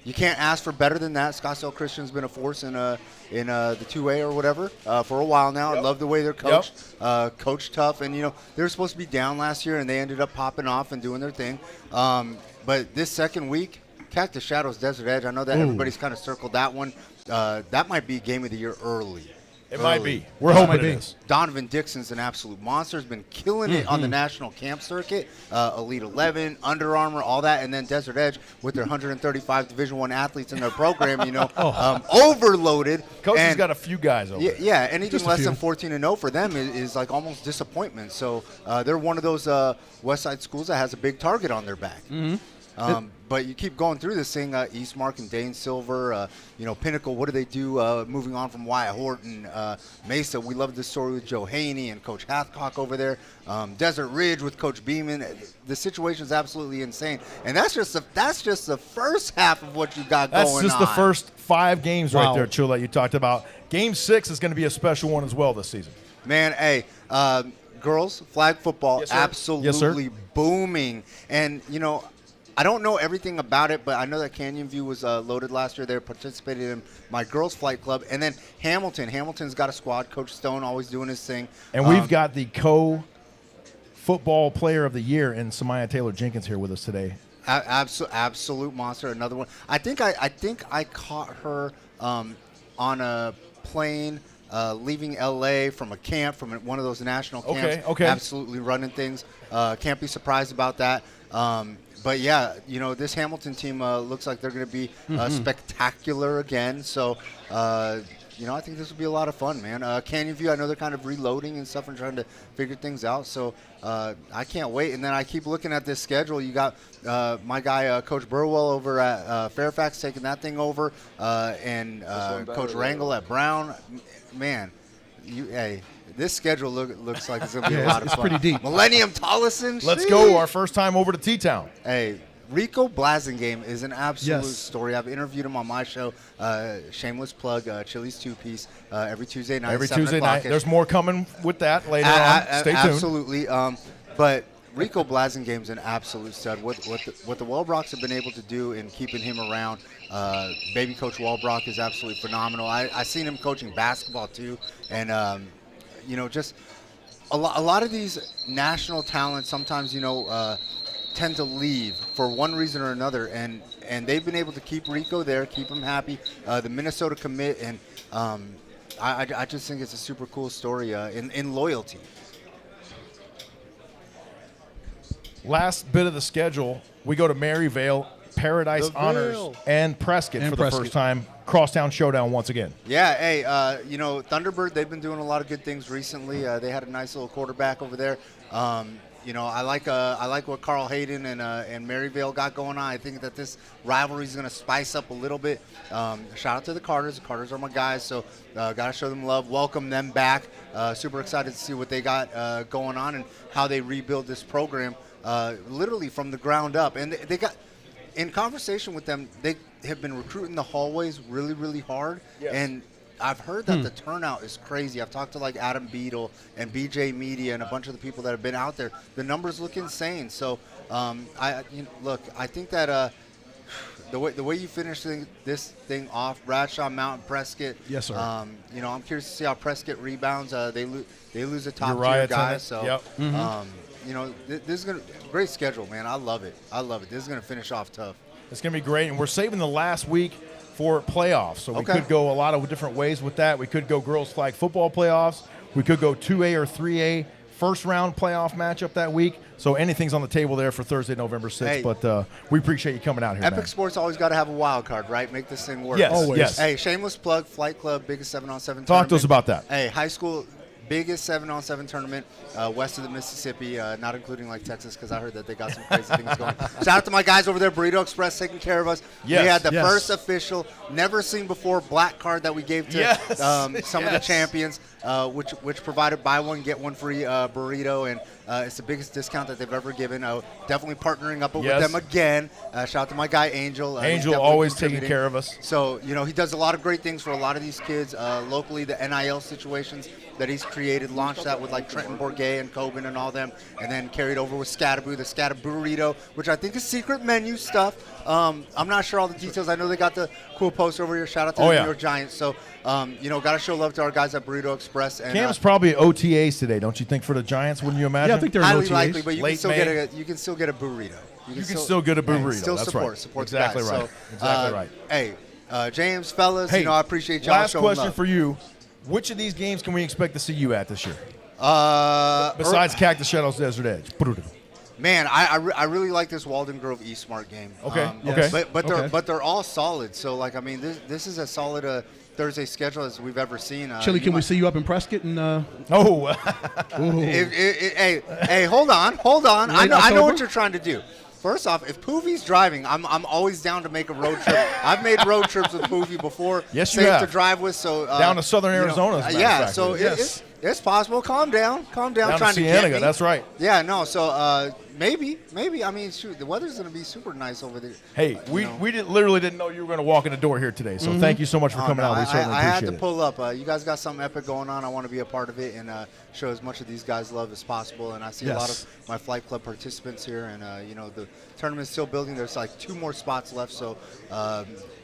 You can't ask for better than that. Scottsdale Christian's been a force in the 2A or whatever for a while now. I love the way they're coached. Coached tough, and they were supposed to be down last year, and they ended up popping off and doing their thing. But this second week, Cactus Shadows Desert Edge. I know that everybody's kind of circled that one. That might be game of the year early. It might be. We're hoping it is. Donovan Dixon's an absolute monster. Has been killing it on the national camp circuit. Elite 11, Under Armour, all that, and then Desert Edge with their 135 Division I athletes in their program. Overloaded. Coach has got a few guys over there. Yeah, anything less than 14-0 for them is like almost disappointment. So they're one of those West Side schools that has a big target on their back. But you keep going through this thing, Eastmark and Dane Silver, Pinnacle, what do they do moving on from Wyatt Horton? Mesa, we love this story with Joe Haney and Coach Hathcock over there. Desert Ridge with Coach Beeman. The situation is absolutely insane. And that's just the first half of what you got going on. That's just the first 5 games right there, Chula, you talked about. Game 6 is going to be a special one as well this season. Man, hey, girls, flag football, absolutely booming. And, I don't know everything about it, but I know that Canyon View was loaded last year. They participated in my girls' flight club. And then Hamilton. Hamilton's got a squad. Coach Stone always doing his thing. And we've got the co-football player of the year in Samaya Taylor-Jenkins here with us today. Absolute monster. Another one. I think I caught her on a plane leaving L.A. from a camp, from one of those national camps. Okay. Absolutely running things. Can't be surprised about that. But, yeah, this Hamilton team looks like they're going to be spectacular again. So, I think this will be a lot of fun, man. Canyon View, I know they're kind of reloading and stuff and trying to figure things out. So, I can't wait. And then I keep looking at this schedule. You got my guy, Coach Burwell over at Fairfax taking that thing over, and Coach Rangel at Brown. Man, this schedule looks like it's going to be a lot of fun. It's pretty deep. Millennium Tollison. Let's go. Our first time over to T-Town. Hey, Rico Blasingame is an absolute story. I've interviewed him on my show, shameless plug, Chili's Two-Piece, every Tuesday night. Every Tuesday night. There's more coming with that later on. Stay tuned. Absolutely. But Rico Blasingame's an absolute stud. What the Wellbrocks have been able to do in keeping him around, baby Coach Wellbrock is absolutely phenomenal. I seen him coaching basketball too, and just a lot of these national talents sometimes tend to leave for one reason or another, and they've been able to keep Rico there, keep him happy. The Minnesota commit, and I just think it's a super cool story in loyalty. Last bit of the schedule, we go to Maryvale, Paradise Honors, and Prescott for the first time. Crosstown Showdown once again. Yeah, hey, Thunderbird, they've been doing a lot of good things recently. They had a nice little quarterback over there. I like what Carl Hayden and Maryvale got going on. I think that this rivalry is going to spice up a little bit. Shout out to the Carters. The Carters are my guys, so got to show them love, welcome them back. Super excited to see what they got going on and how they rebuild this program literally from the ground up. And they got, in conversation with them, they have been recruiting the hallways really, really hard. Yes. And I've heard that the turnout is crazy. I've talked to like Adam Beadle and BJ Media and a bunch of the people that have been out there. The numbers look insane. So, I think that the way you finish this thing off, Bradshaw, Mountain, Prescott. Yes, sir. I'm curious to see how Prescott rebounds. They lose a top tier guy. So, this is gonna great schedule, man. I love it. This is gonna finish off tough. It's gonna be great, and we're saving the last week for playoffs. So we could go a lot of different ways with that. We could go girls flag football playoffs. We could go 2A or 3A first round playoff matchup that week. So anything's on the table there for Thursday, November 6th. Hey, but we appreciate you coming out here, Epic man. Sports always got to have a wild card, right? Make this thing work. Yes, always. Yes. Hey, shameless plug, Flight Club, biggest 7-on-7 Talk to us about that. Hey, high school biggest 7-on-7 tournament west of the Mississippi, not including like Texas, because I heard that they got some crazy things going. Shout out to my guys over there, Burrito Express, taking care of us. Yes, we had the yes. first official, never seen before black card that we gave to some of the champions, which provided buy one get one free burrito, and it's the biggest discount that they've ever given. Definitely partnering up with them again. Shout out to my guy Angel. Angel always taking care of us. So he does a lot of great things for a lot of these kids locally. The NIL situations that he's created, launched that with like Trenton Bourget and Coben and all them, and then carried over with Scataboo, the Scataboo Burrito, which I think is secret menu stuff. I'm not sure all the details. I know they got the cool post over here. Shout out to the New York Giants. So, got to show love to our guys at Burrito Express. And, Cam's probably OTAs today, don't you think, for the Giants? Wouldn't you imagine? Yeah, I think they're highly OTAs. likely, but you can Late still get a burrito. You can still get a burrito. Still That's support right. the guys. Exactly right. So, Exactly right. Hey, James, fellas, Hey, I appreciate y'all last showing question love. for you. Which of these games can we expect to see you at this year? Besides Cactus Shadows Desert Edge. Man, I really like this Walden Grove East Smart game. Okay, okay. But they're all solid. So like this is as solid Thursday schedule as we've ever seen. Chili, can we see you up in Prescott? And Hey, hold on. I know what you're trying to do. First off, if Poovy's driving, I'm always down to make a road trip. I've made road trips with Poovy before. Yes, you Safe have. to drive with. So down to Southern Arizona. As a matter of fact. So it's possible. Calm down. Down trying to to get Cienega, me. that's right. Yeah, no. So maybe. I mean, shoot, the weather's going to be super nice over there. Hey, we literally didn't know you were going to walk in the door here today. So thank you so much for coming out. We certainly I appreciate had to it. pull up. You guys got something epic going on. I want to be a part of it and show as much of these guys' love as possible. And I see a lot of my flight club participants here. And, the tournament's still building. There's like 2 more spots left. So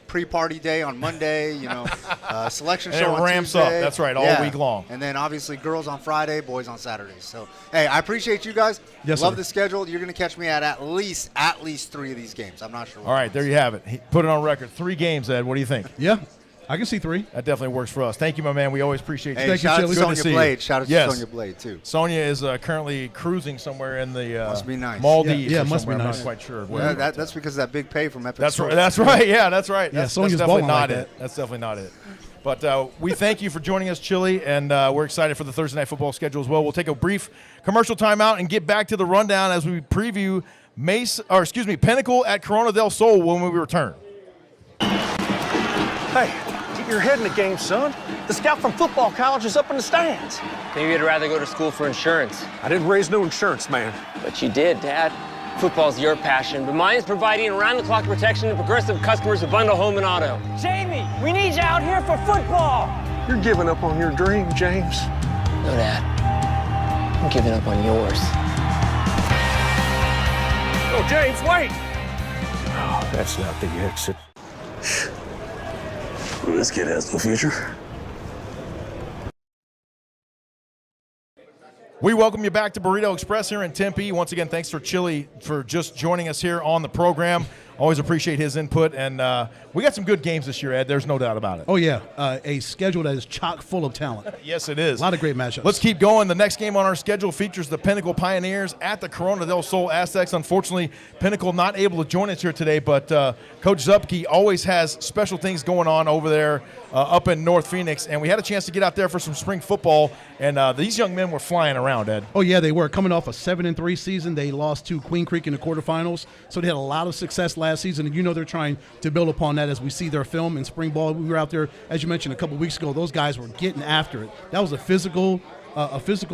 pre-party day on Monday, selection And show it on ramps Tuesday. up. That's right, all week long. And then obviously girls on Friday, boys on Saturdays. So, hey, I appreciate you guys. Yes, Love sir. the schedule. You're going to catch me at least 3 of these games. I'm not sure. All right, there you have it. Put it on record. 3 games, Ed. What do you think? Yeah, I can see 3. That definitely works for us. Thank you, my man. We always appreciate you. Hey, Thank you, shout out Chili. to Good to Sonya see you. Blade. Shout out to Yes. Sonya Blade, too. Sonia is currently cruising somewhere in the Must be nice. Maldives. Yeah, or must be somewhere. nice. I'm not quite sure. Yeah, that's because of that big pay from Epic That's Store. right. That's right. Yeah, that's right. Yeah, That's Sonya's definitely balling not like it. that. That's definitely not it. But we thank you for joining us, Chili, and we're excited for the Thursday Night Football schedule as well. We'll take a brief commercial timeout and get back to the rundown as we preview Pinnacle at Corona del Sol when we return. Hey, get your head in the game, son. The scout from football college is up in the stands. Maybe you'd rather go to school for insurance. I didn't raise no insurance, man. But you did, Dad. Football's your passion, but mine is providing around-the-clock protection to progressive customers of Bundle Home and Auto. Jamie, we need you out here for football. You're giving up on your dream, James. No, Dad. I'm giving up on yours. Oh, James, wait! Oh, that's not the exit. This kid has no future. We welcome you back to Burrito Express here in Tempe. Once again, thanks for Chili for just joining us here on the program. Always appreciate his input. And we got some good games this year, Ed. There's no doubt about it. Oh, yeah. A schedule that is chock full of talent. Yes, it is. A lot of great matchups. Let's keep going. The next game on our schedule features the Pinnacle Pioneers at the Corona del Sol Aztecs. Unfortunately, Pinnacle not able to join us here today, but Coach Zupke always has special things going on over there up in North Phoenix. And we had a chance to get out there for some spring football, and these young men were flying around, Ed. Oh, yeah, they were. Coming off a 7-3 season, they lost to Queen Creek in the quarterfinals. So they had a lot of success last season, and they're trying to build upon that as we see their film in spring ball. We were out there, as you mentioned, a couple weeks ago. Those guys were getting after it. That was a physical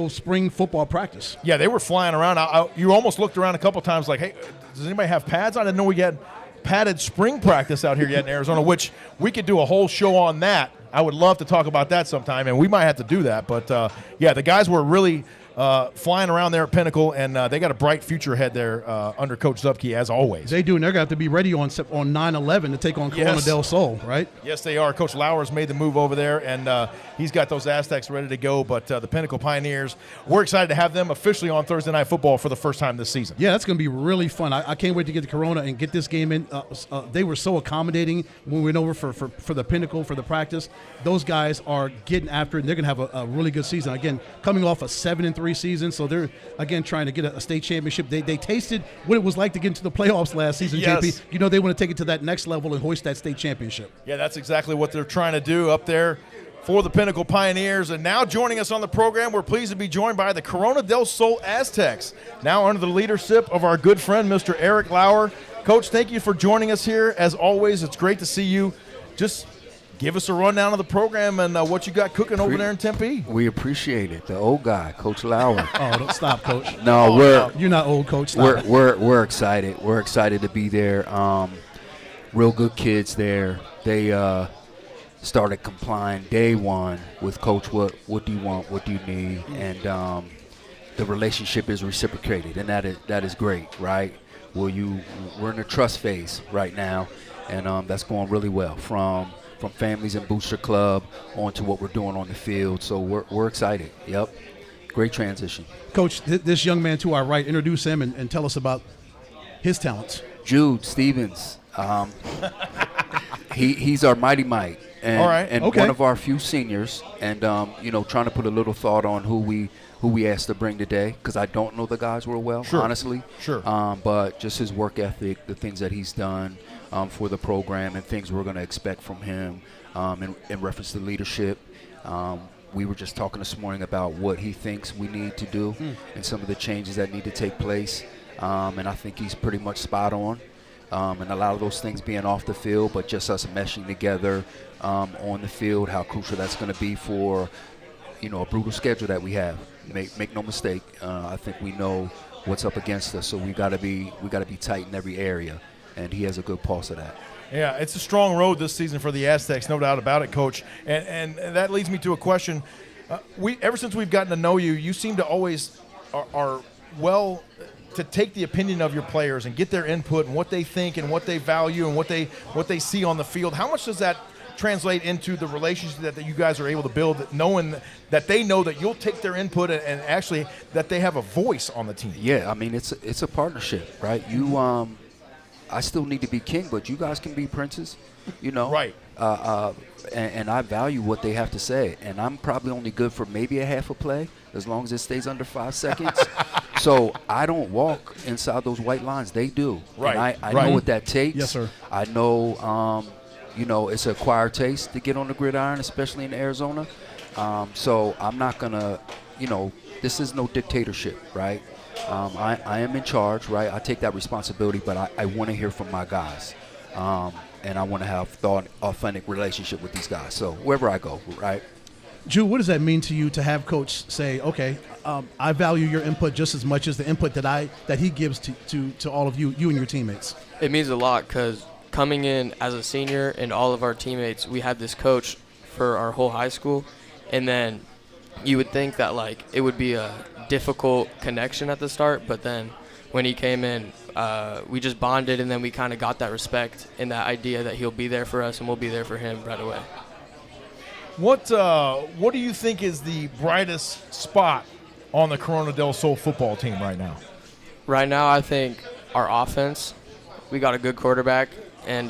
spring football practice. Yeah, they were flying around. You almost looked around a couple times like, hey, does anybody have pads? I didn't know we had padded spring practice out here yet in Arizona, which we could do a whole show on that. I would love to talk about that sometime, and we might have to do that. But, yeah, the guys were really flying around there at Pinnacle, and they got a bright future ahead there under Coach Zupke, as always. They do, and they're going to have to be ready on 9/11 to take on Corona del Sol, right? Yes, they are. Coach Lauer's made the move over there, and he's got those Aztecs ready to go. But the Pinnacle Pioneers, we're excited to have them officially on Thursday Night Football for the first time this season. Yeah, that's going to be really fun. I can't wait to get to Corona and get this game in. They were so accommodating when we went over for the Pinnacle, for the practice. Those guys are getting after it, and they're going to have a really good season. Again, coming off a 7-3 season, so they're, again, trying to get a state championship. They tasted what it was like to get into the playoffs last season, Yes. JP. They want to take it to that next level and hoist that state championship. Yeah, that's exactly what they're trying to do up there. for the Pinnacle Pioneers. And now joining us on the program, we're pleased to be joined by the Corona del Sol Aztecs, now under the leadership of our good friend, Mr. Eric Lauer. Coach, thank you for joining us here. As always, it's great to see you. Just give us a rundown of the program and what you got cooking over there in Tempe. We appreciate it. The old guy, Coach Lauer. Oh, don't stop, Coach. No, you're not old, Coach. Stop. We're excited. We're excited to be there. Real good kids there. They started complying day one with Coach. What do you want? What do you need? And the relationship is reciprocated, and that is great, right? We're in the trust phase right now, and that's going really well. From families and Booster Club on to what we're doing on the field. So we're excited. Yep. Great transition. Coach, this young man to our right, introduce him and tell us about his talents. Jude Stevens. He's our mighty might. And, all right. And okay. One of our few seniors. And, trying to put a little thought on who we asked to bring today, because I don't know the guys real well, honestly. Sure. But just his work ethic, the things that he's done for the program, and things we're going to expect from him in reference to leadership. We were just talking this morning about what he thinks we need to do and some of the changes that need to take place. And I think he's pretty much spot on. And a lot of those things being off the field, but just us meshing together on the field, how crucial that's going to be for, a brutal schedule that we have. Make no mistake. I think we know what's up against us, so we got to be tight in every area, and he has a good pulse of that. Yeah, it's a strong road this season for the Aztecs, no doubt about it, Coach. And that leads me to a question. Ever since we've gotten to know you, you seem to always are well to take the opinion of your players and get their input and what they think and what they value and what they see on the field. How much does that translate into the relationship that you guys are able to build, knowing that they know that you'll take their input and actually that they have a voice on the team? Yeah, I mean, it's a partnership, right? I still need to be king, but you guys can be princes, Right. And I value what they have to say, and I'm probably only good for maybe a half a play as long as it stays under 5 seconds. So I don't walk inside those white lines. They do. Right. And I know what that takes. Yes, sir. I know, it's an acquired taste to get on the gridiron, especially in Arizona. So I'm not going to, this is no dictatorship, right? I am in charge, right? I take that responsibility, but I want to hear from my guys. And I want to have authentic relationship with these guys. So wherever I go, right? Jude, what does that mean to you to have Coach say, okay, I value your input just as much as the input that he gives to all of you and your teammates? It means a lot because coming in as a senior and all of our teammates, we had this coach for our whole high school. And then you would think that, it would be a difficult connection at the start, but then when he came in, we just bonded, and then we kind of got that respect and that idea that he'll be there for us and we'll be there for him right away. What do you think is the brightest spot on the Corona del Sol football team right now? Right now, I think our offense. We got a good quarterback, and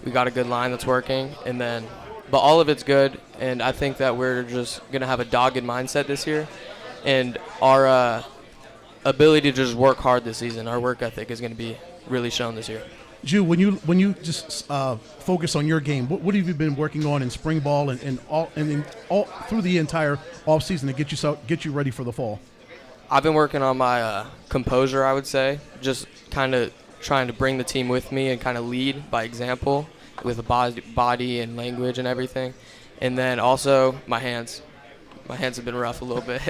we got a good line that's working, but all of it's good, and I think that we're just going to have a dogged mindset this year, and our ability to just work hard this season, our work ethic is going to be really shown this year. Jude, when you just focus on your game, what have you been working on in spring ball and all through the entire off season to get you ready for the fall? I've been working on my composure, I would say, just kind of trying to bring the team with me and kind of lead by example with the body and language and everything. And then also my hands. My hands have been rough a little bit.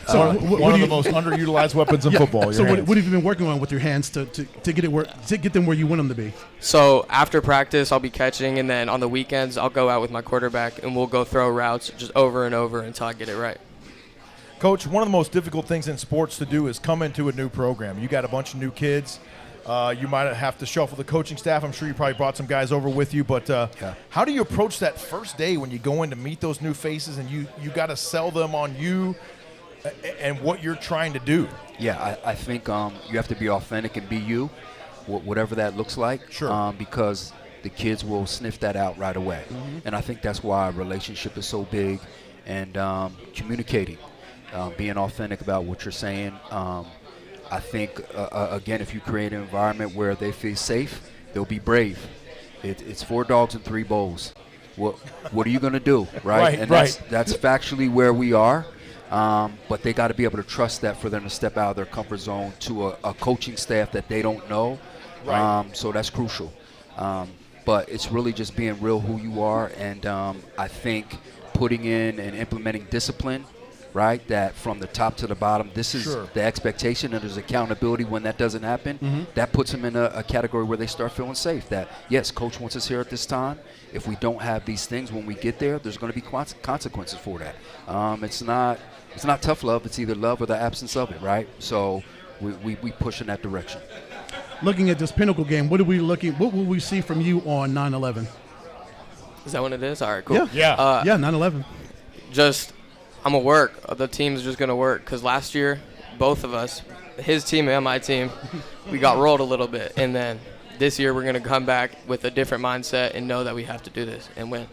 So one of the most underutilized weapons in football. So what have you been working on with your hands to get them where you want them to be? So after practice, I'll be catching, and then on the weekends, I'll go out with my quarterback, and we'll go throw routes just over and over until I get it right. Coach, one of the most difficult things in sports to do is come into a new program. You got a bunch of new kids. You might have to shuffle the coaching staff. I'm sure you probably brought some guys over with you, but how do you approach that first day when you go in to meet those new faces and you got to sell them on you and what you're trying to do? Yeah, I think you have to be authentic and be you, whatever that looks like. Sure. Because the kids will sniff that out right away. Mm-hmm. And I think that's why relationship is so big, and communicating, being authentic about what you're saying. I think, again, if you create an environment where they feel safe, they'll be brave. It's 4 dogs and 3 bowls. what are you going to do, right? And that's factually where we are. But they got to be able to trust that for them to step out of their comfort zone to a coaching staff that they don't know. So that's crucial. But it's really just being real who you are, and I think putting in and implementing discipline, right, that from the top to the bottom, this is the expectation, and there's accountability when that doesn't happen. That puts them in a category where they start feeling safe, that, yes, coach wants us here at this time. If we don't have these things when we get there, there's going to be consequences for that. It's not tough love. It's either love or the absence of it, right? So we push in that direction. Looking at this Pinnacle game, what will we see from you on 9/11? Is that what it is? All right, cool. Yeah, 9/11. Just, I'm going to work. The team's just going to work. Because last year, both of us, his team and my team, we got rolled a little bit. And then this year we're going to come back with a different mindset and know that we have to do this and win.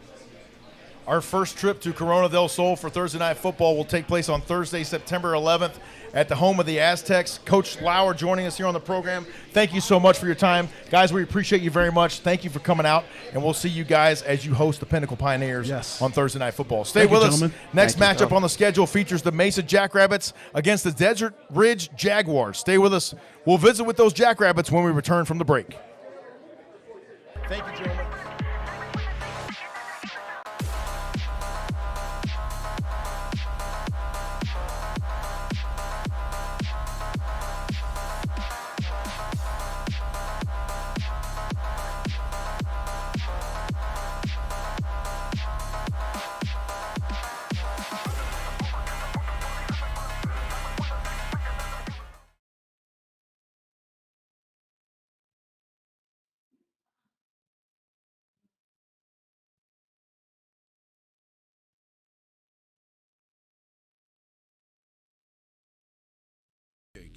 Our first trip to Corona del Sol for Thursday Night Football will take place on Thursday, September 11th at the home of the Aztecs. Coach Lauer joining us here on the program. Thank you so much for your time. Guys, we appreciate you very much. Thank you for coming out, and we'll see you guys as you host the Pinnacle Pioneers on Thursday Night Football. Stay with us. Next matchup on the schedule features the Mesa Jackrabbits against the Desert Ridge Jaguars. Stay with us. We'll visit with those Jackrabbits when we return from the break. Thank you, gentlemen.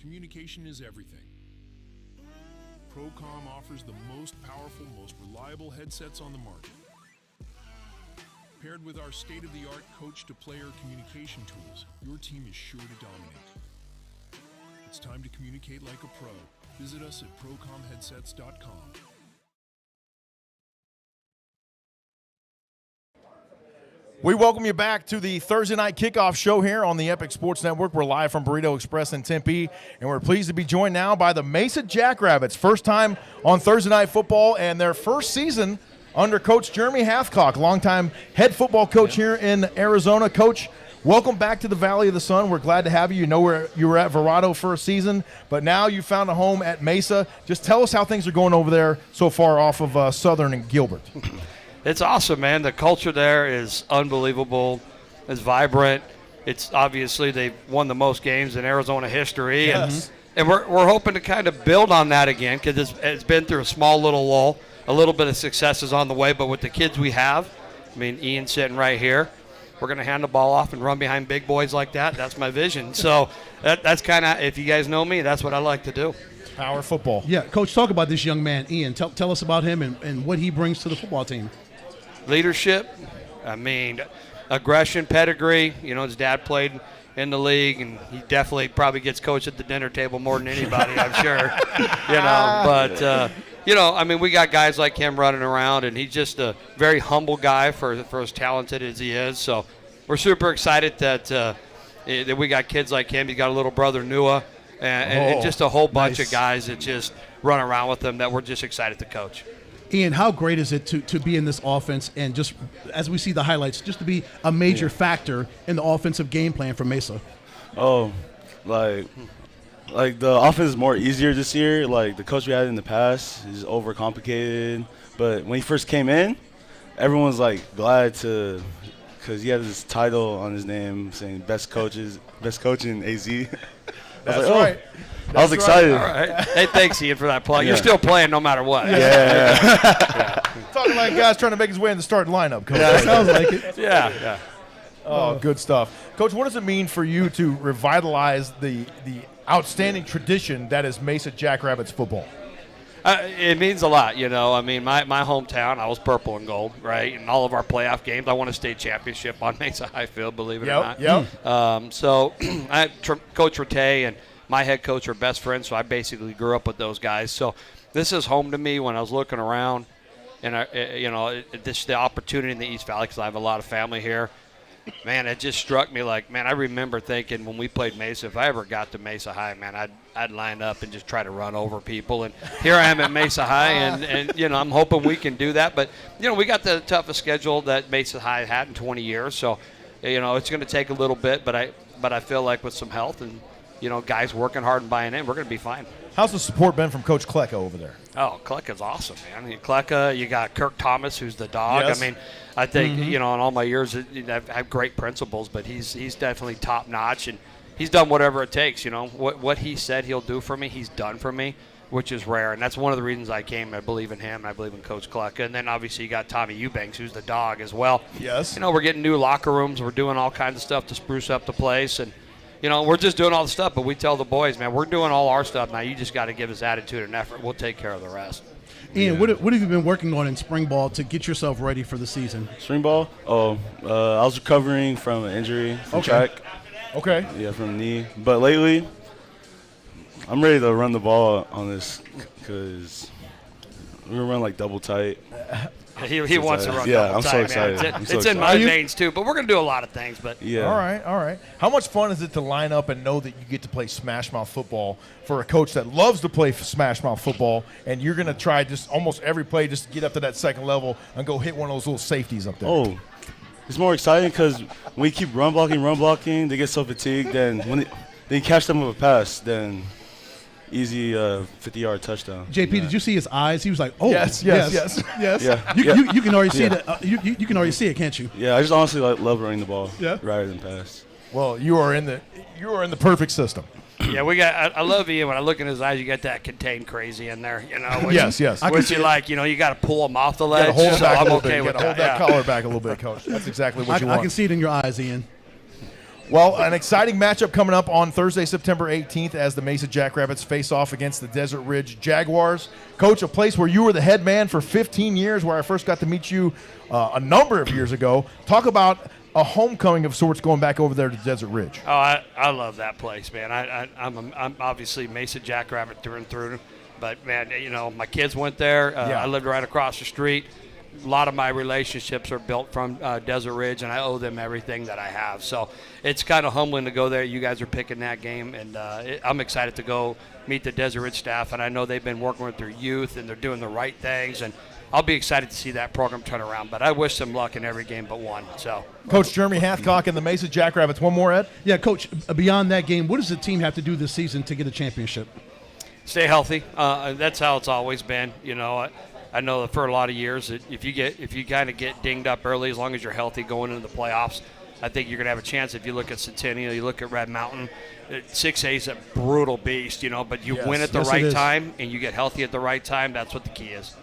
Communication is everything. Procom offers the most powerful, most reliable headsets on the market. Paired with our state-of-the-art coach-to-player communication tools, your team is sure to dominate. It's time to communicate like a pro. Visit us at procomheadsets.com. We welcome you back to the Thursday Night Kickoff Show here on the Epic Sports Network. We're live from Burrito Express in Tempe, and we're pleased to be joined now by the Mesa Jackrabbits. First time on Thursday Night Football, and their first season under Coach Jeremy Hathcock, longtime head football coach here in Arizona. Coach, welcome back to the Valley of the Sun. We're glad to have you. You know you were at Verrado for a season, but now you found a home at Mesa. Just tell us how things are going over there so far off of Southern and Gilbert. It's awesome, man. The culture there is unbelievable. It's vibrant. It's obviously they've won the most games in Arizona history. Yes. And we're hoping to kind of build on that again because it's been through a small little lull. A little bit of success is on the way, but with the kids we have, I mean, Ian sitting right here, we're going to hand the ball off and run behind big boys like that. That's my vision. So that's kind of, if you guys know me, that's what I like to do. Power football. Yeah, Coach, talk about this young man, Ian. Tell us about him and what he brings to the football team. Leadership, I mean, aggression, pedigree. You know, his dad played in the league, and he definitely probably gets coached at the dinner table more than anybody, I'm sure. You know, but, you know, I mean, we got guys like him running around, and he's just a very humble guy for as talented as he is. So we're super excited that we got kids like him. He's got a little brother, Nua, and just a whole bunch of guys that just run around with him that we're just excited to coach. Ian, how great is it to be in this offense and just, as we see the highlights, just to be a major factor in the offensive game plan for Mesa? Oh, like the offense is more easier this year. Like the coach we had in the past is overcomplicated. But when he first came in, everyone's like glad to, because he had this title on his name saying best coach in AZ. That's right. I was excited. All right. Hey, thanks, Ian, for that plug. You're still playing no matter what. Yeah. Talking like guys trying to make his way in the starting lineup, Coach. Yeah, sounds like it. Yeah. Oh, good stuff. Coach, what does it mean for you to revitalize the outstanding tradition that is Mesa Jackrabbits football? It means a lot, you know. I mean, my hometown, I was purple and gold, right? In all of our playoff games, I won a state championship on Mesa Highfield, believe it or not. Yep. So Coach Rattay and my head coach are best friends, so I basically grew up with those guys. So this is home to me. When I was looking around, and the opportunity in the East Valley, because I have a lot of family here. Man, it just struck me like, man, I remember thinking when we played Mesa, if I ever got to Mesa High, man, I'd line up and just try to run over people. And here I am at Mesa High, and I'm hoping we can do that. But, we got the toughest schedule that Mesa High had in 20 years. So, it's going to take a little bit, but I feel like with some health and, guys working hard and buying in, we're going to be fine. How's the support been from Coach Klecka over there? Oh, Klecka's awesome, man. Klecka, you got Kirk Thomas, who's the dog. Yes. I mean, I think, in all my years, I've had great principals, but he's definitely top-notch, and he's done whatever it takes. What he said he'll do for me, he's done for me, which is rare, and that's one of the reasons I came. I believe in him. I believe in Coach Klecka. And then, obviously, you got Tommy Eubanks, who's the dog as well. Yes. We're getting new locker rooms. We're doing all kinds of stuff to spruce up the place, and we're just doing all the stuff, but we tell the boys, man, we're doing all our stuff. Now you just got to give us attitude and effort. We'll take care of the rest. Ian, what have you been working on in spring ball to get yourself ready for the season? Spring ball? I was recovering from an injury from track. Okay. Yeah, from knee. But lately, I'm ready to run the ball on this because we're going to run like double tight. He wants to run I'm double so tight, excited. man. I'm so It's in my excited. veins, too, but we're going to do a lot of things. But Yeah. All right. How much fun is it to line up and know that you get to play smash mouth football for a coach that loves to play smash mouth football, and you're going to try just almost every play just to get up to that second level and go hit one of those little safeties up there? Oh, it's more exciting because when we keep run blocking, they get so fatigued. Then when they catch them with a pass, then easy 50-yard touchdown. JP, did you see his eyes? He was like, "Oh, yes." Yeah. You can already see that. You can already see it, can't you? Yeah, I just honestly love running the ball Yeah. rather than pass. Well, you are in the perfect system. Yeah, I love Ian. When I look in his eyes, you got that contained crazy in there, Which, Yes. Which you like, you got to pull him off the ledge. You got to hold so back a I'm little okay bit. You with got to hold that yeah. collar back a little bit, Coach. That's exactly what you want. I can see it in your eyes, Ian. Well, an exciting matchup coming up on Thursday, September 18th, as the Mesa Jackrabbits face off against the Desert Ridge Jaguars. Coach, a place where you were the head man for 15 years, where I first got to meet you a number of years ago. Talk about a homecoming of sorts going back over there to Desert Ridge. Oh, I love that place, man. I'm obviously Mesa Jackrabbit through and through, but man, my kids went there. I lived right across the street. A lot of my relationships are built from Desert Ridge, and I owe them everything that I have. So it's kind of humbling to go there. You guys are picking that game, and I'm excited to go meet the Desert Ridge staff. And I know they've been working with their youth, and they're doing the right things. And I'll be excited to see that program turn around. But I wish them luck in every game but one. So, Coach Jeremy Hathcock and the Mesa Jackrabbits. One more, Ed? Yeah, Coach, beyond that game, what does the team have to do this season to get a championship? Stay healthy. That's how it's always been. I know that for a lot of years that if you kind of get dinged up early, as long as you're healthy going into the playoffs, I think you're going to have a chance. If you look at Centennial, you look at Red Mountain, 6A is a brutal beast, but you win at the right time and you get healthy at the right time. That's what the key is.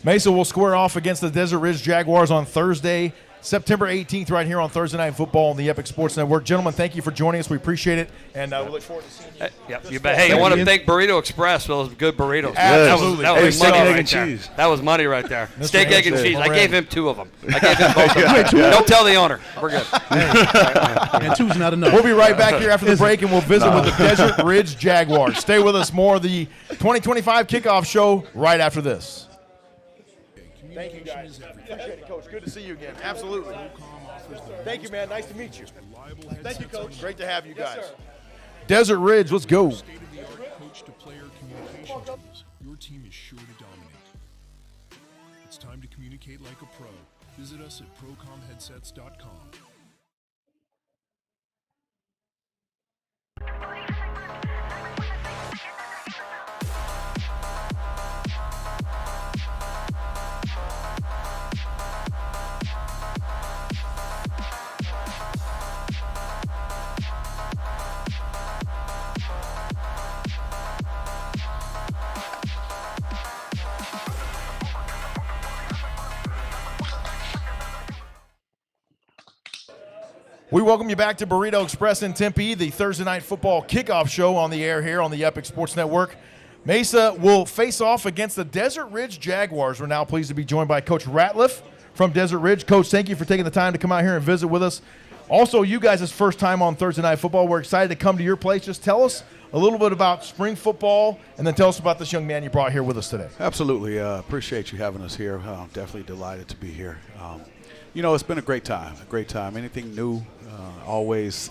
Mesa will square off against the Desert Ridge Jaguars on Thursday, September 18th, right here on Thursday Night Football on the Epic Sports Network. Gentlemen, thank you for joining us. We appreciate it, and we look forward to seeing you. Yep, you bet. Hey, I want to thank Burrito Express for those good burritos. Absolutely. That was Hey, money steak, right egg, there. and cheese. That was money right there. Steak, egg, and cheese. I All gave right. him 2 of them. I gave him both of them. Don't tell the owner. We're good. And 2's not enough. We'll be right back here after the break, and we'll visit with the Desert Ridge Jaguars. Stay with us. More of the 2025 Kickoff Show right after this. Thank you, guys. Appreciate it, Coach. Good to see you again. Absolutely. Thank you, man. Nice to meet you. Thank you, Coach. Great to have you guys. Desert Ridge, let's go. State-of-the-art coach-to-player communication tools. Your team is sure to dominate. It's time to communicate like a pro. Visit us at procomheadsets.com. We welcome you back to Burrito Express in Tempe, the Thursday Night Football Kickoff Show on the air here on the Epic Sports Network. Mesa will face off against the Desert Ridge Jaguars. We're now pleased to be joined by Coach Ratliff from Desert Ridge. Coach, thank you for taking the time to come out here and visit with us. Also, you guys' first time on Thursday Night Football. We're excited to come to your place. Just tell us a little bit about spring football, and then tell us about this young man you brought here with us today. Absolutely. Appreciate you having us here. Definitely delighted to be here. It's been a great time, Anything new always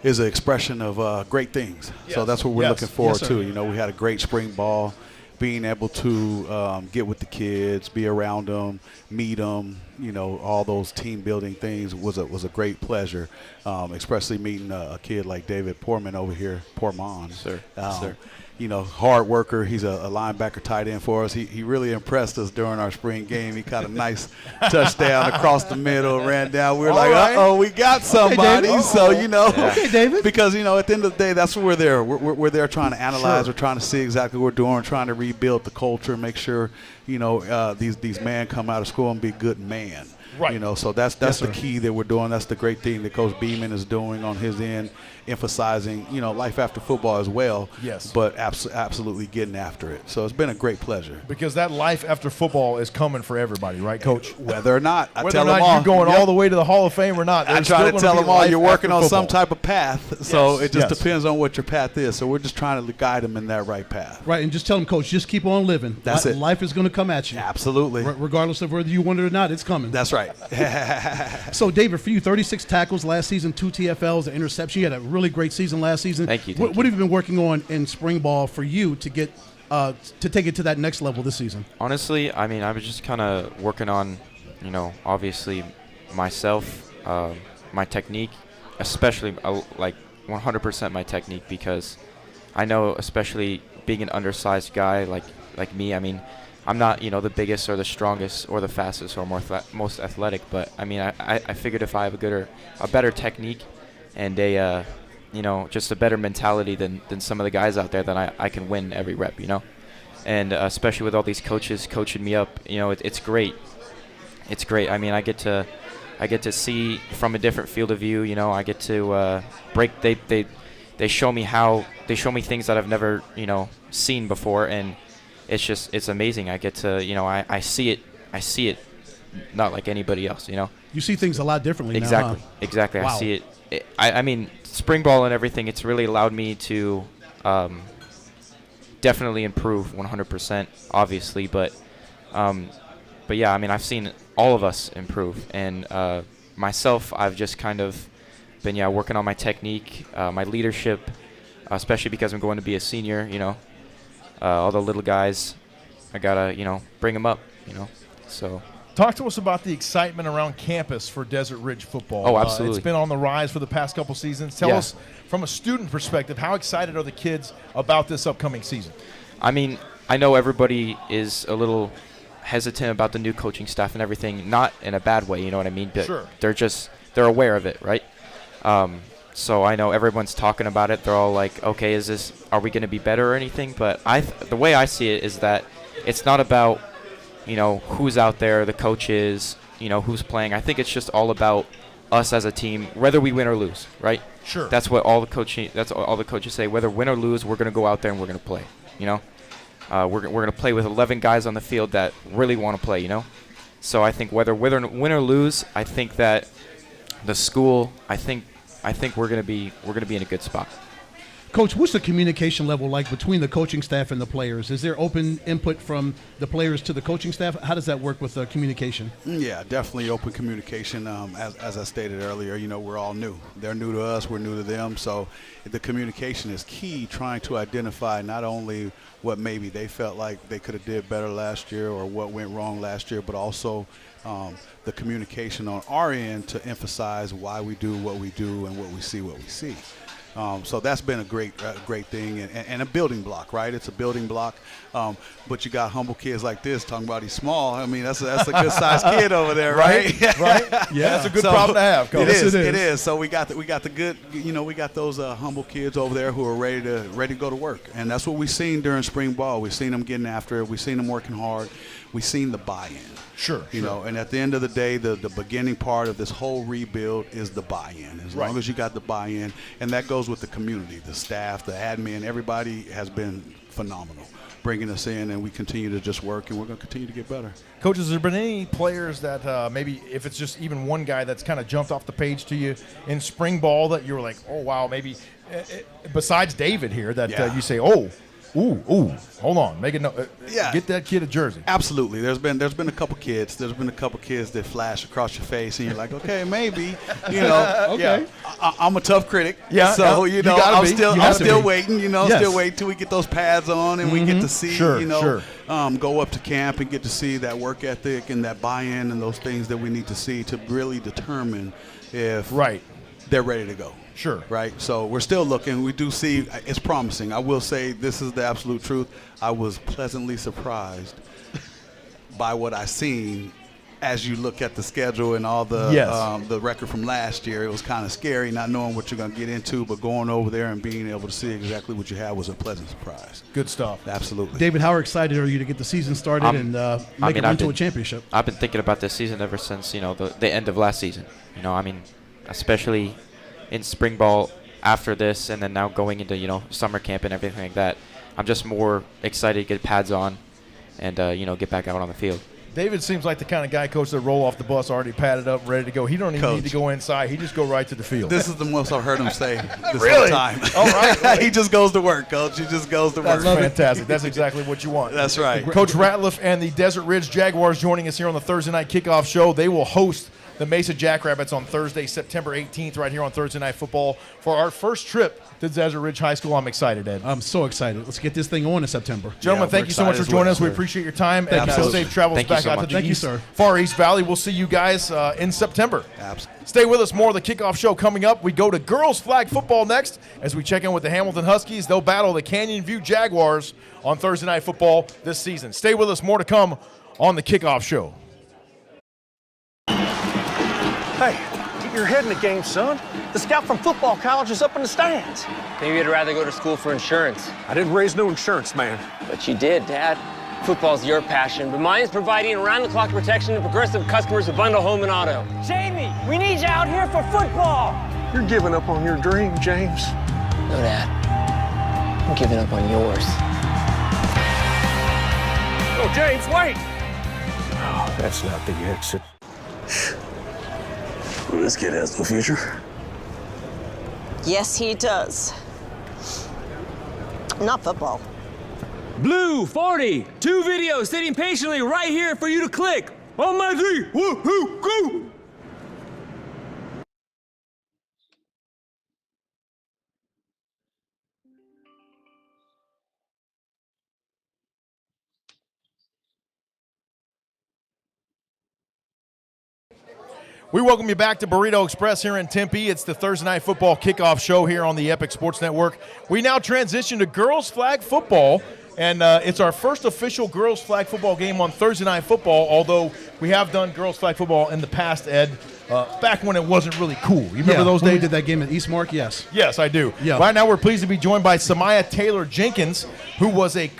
is an expression of great things. Yes. So that's what we're looking forward Yes, to. sir. We had a great spring ball. Being able to get with the kids, be around them, meet them, all those team building things was a great pleasure. Especially meeting a kid like David Poorman over here, Poorman. Sir. Hard worker. He's a linebacker tight end for us. He really impressed us during our spring game. He caught a nice touchdown across the middle, ran down. We were like, uh-oh, we got somebody. Okay, so, Okay, David. because, at the end of the day, that's what we're there. We're there trying to analyze. We're trying to see exactly what we're doing, trying to rebuild the culture, make sure, these men come out of school and be good men. Right. So that's the key that we're doing. That's the great thing that Coach Beeman is doing on his end, emphasizing, life after football as well. Yes. But absolutely getting after it. So it's been a great pleasure. Because that life after football is coming for everybody, right, Coach? Whether or not, I Whether tell or not them all. you're going all the way to the Hall of Fame or not, I there's try still to gonna tell be them all life you're working after on some football. type of path. So it just Yes. depends on what your path is. So we're just trying to guide them in that right path. Right, and just tell them, Coach, just keep on living. That's it. Life is going to come at you. Absolutely. Regardless of whether you want it or not, it's coming. That's right. So, David, for you, 36 tackles last season, 2 TFLs, an interception. You had a really great season last season. Thank you. What have you been working on in spring ball for you to get to take it to that next level this season? Honestly, I was just kind of working on, obviously myself, my technique, especially like 100% my technique, because I know, especially being an undersized guy like me, I'm not, the biggest or the strongest or the fastest or most athletic, but I figured if I have a better technique and just a better mentality than some of the guys out there, then I can win every rep, and especially with all these coaches coaching me up, it's great. It's great. I get to see from a different field of view, I get to break. They show me things that I've never, seen before, and it's amazing. I get to, I see it not like anybody else, You see things a lot differently Exactly. now, huh? Exactly. Wow. I see it. Spring ball and everything, it's really allowed me to definitely improve 100%, obviously, but yeah, I've seen all of us improve, and myself, I've just kind of been working on my technique, my leadership, especially because I'm going to be a senior, all the little guys, I gotta, bring them up, so. Talk to us about the excitement around campus for Desert Ridge football. Oh, absolutely. It's been on the rise for the past couple seasons. Tell us, from a student perspective, how excited are the kids about this upcoming season? I know everybody is a little hesitant about the new coaching staff and everything, not in a bad way, you know what I mean? But sure. They're aware of it, right? So I know everyone's talking about it. They're all like, okay, are we going to be better or anything? But the way I see it is that it's not about, who's out there, the coaches, who's playing. I think it's just all about us as a team, whether we win or lose, right? Sure. That's what all the coaches say. Whether win or lose, we're going to go out there and we're going to play, We're going to play with 11 guys on the field that really want to play, So I think whether win or lose, I think that the school, I think we're going to be in a good spot. Coach, what's the communication level like between the coaching staff and the players? Is there open input from the players to the coaching staff? How does that work with communication? Yeah, definitely open communication. As I stated earlier, we're all new. They're new to us. We're new to them. So the communication is key, trying to identify not only what maybe they felt like they could have did better last year or what went wrong last year, but also the communication on our end to emphasize why we do what we do and what we see. So that's been a great thing and a building block, right? It's a building block. But you got humble kids like this talking about he's small. That's a good sized kid over there, right? Right. Yeah, that's a good problem to have, Coach. It is. So we got the good, we got those humble kids over there who are ready to go to work, and that's what we've seen during spring ball. We've seen them getting after it. We've seen them working hard. we've seen the buy-in. Sure. You know, and at the end of the day, the beginning part of this whole rebuild is the buy-in. As long as you got the buy-in, and that goes with the community, the staff, the admin, everybody has been phenomenal bringing us in, and we continue to just work, and we're going to continue to get better. Coach, has there been any players that maybe if it's just even one guy that's kind of jumped off the page to you in spring ball that you were like, oh, wow, maybe besides David here that you say, oh, ooh, hold on, make it get that kid a jersey. Absolutely. There's been a couple kids. There's been a couple kids that flash across your face, and you're like, okay, maybe, you know. Okay. I'm a tough critic. Yeah. So you know, gotta I'm be. still waiting. You know, Yes. still waiting till we get those pads on and we get to see, go up to camp and get to see that work ethic and that buy-in and those things that we need to see to really determine if they're ready to go. Sure. Right? So we're still looking. We do see it's promising. I will say this is the absolute truth. I was pleasantly surprised by what I seen as you look at the schedule and all the record from last year. It was kind of scary not knowing what you're going to get into, but going over there and being able to see exactly what you have was a pleasant surprise. Good stuff. Absolutely. David, how excited are you to get the season started and make it into a championship? I've been thinking about this season ever since, the end of last season. Especially in spring ball after this and then now going into, summer camp and everything like that. I'm just more excited to get pads on and, get back out on the field. David seems like the kind of guy, Coach, that roll off the bus already padded up, ready to go. He don't even need to go inside. He just go right to the field. This is the most I've heard him say this Really? whole time. All right. He just goes to work, Coach. He just goes to work. That's fantastic. That's exactly what you want. That's right. Coach Ratliff and the Desert Ridge Jaguars joining us here on the Thursday Night Kickoff Show. They will host the Mesa Jackrabbits on Thursday, September 18th, right here on Thursday Night Football for our first trip to Desert Ridge High School. I'm excited, Ed. I'm so excited. Let's get this thing on in September. Gentlemen, thank you so much for joining us. We appreciate your time and safe travels back out to the Far East Valley. We'll see you guys in September. Absolutely. Stay with us. More of the Kickoff Show coming up. We go to girls flag football next as we check in with the Hamilton Huskies. They'll battle the Canyon View Jaguars on Thursday Night Football this season. Stay with us. More to come on the Kickoff Show. Hey, get your head in the game, son. The scout from football college is up in the stands. Maybe you'd rather go to school for insurance. I didn't raise no insurance, man. But you did, Dad. Football's your passion, but mine's providing around-the-clock protection to progressive customers who bundle home and auto. Jamie, we need you out here for football. You're giving up on your dream, James. No, Dad. I'm giving up on yours. Oh, James, wait! Oh, that's not the exit. Well, this kid has no future. Yes, he does. Not football. Blue 40, 2 videos sitting patiently right here for you to click. On my 3, 1, 2, go! We welcome you back to Burrito Express here in Tempe. It's the Thursday Night Football Kickoff Show here on the Epic Sports Network. We now transition to girls flag football, and it's our first official girls flag football game on Thursday Night Football, although we have done girls flag football in the past, Ed, back when it wasn't really cool. You remember those days? We did that game at Eastmark? Yes. Yes, I do. Yeah. Right now we're pleased to be joined by Samaya Taylor-Jenkins, who was a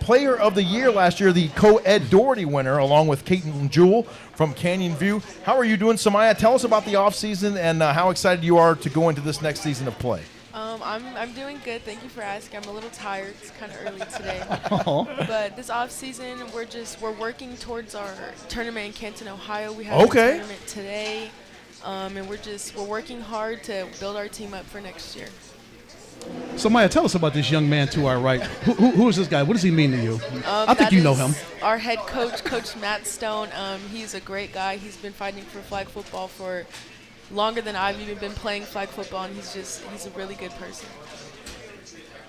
Player of the Year last year, the co-Ed Doherty winner, along with Caitlin Jewell from Canyon View. How are you doing, Samaya? Tell us about the offseason and how excited you are to go into this next season of play. I'm doing good. Thank you for asking. I'm a little tired. It's kind of early today. But this off season, we're working towards our tournament in Canton, Ohio. We have a tournament today, and we're working hard to build our team up for next year. So, Maya, tell us about this young man to our right. Who is this guy? What does he mean to you? I think you know him. Our head coach, Coach Matt Stone. He's a great guy. He's been fighting for flag football for longer than I've even been playing flag football, and he's a really good person.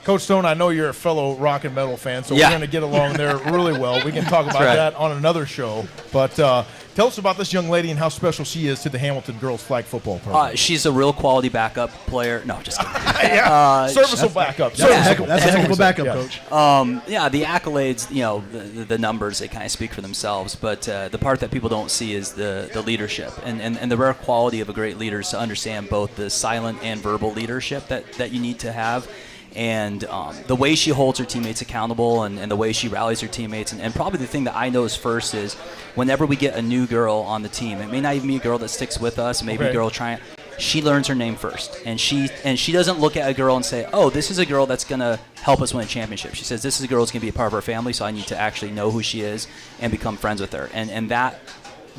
Coach Stone, I know you're a fellow rock and metal fan, so we're going to get along there really well. We can talk about that on another show. But tell us about this young lady and how special she is to the Hamilton girls flag football program. She's a real quality backup player. No, just kidding. Serviceable backup. That's a heck of a backup, Coach. The accolades, the numbers, they kind of speak for themselves. But the part that people don't see is the leadership. And the rare quality of a great leader is to understand both the silent and verbal leadership that you need to have. And the way she holds her teammates accountable and the way she rallies her teammates, and probably the thing that I notice first is whenever we get a new girl on the team, it may not even be a girl that sticks with us, maybe a girl trying, she learns her name first. And she doesn't look at a girl and say, oh, this is a girl that's going to help us win a championship. She says, this is a girl that's going to be a part of our family, so I need to actually know who she is and become friends with her. And that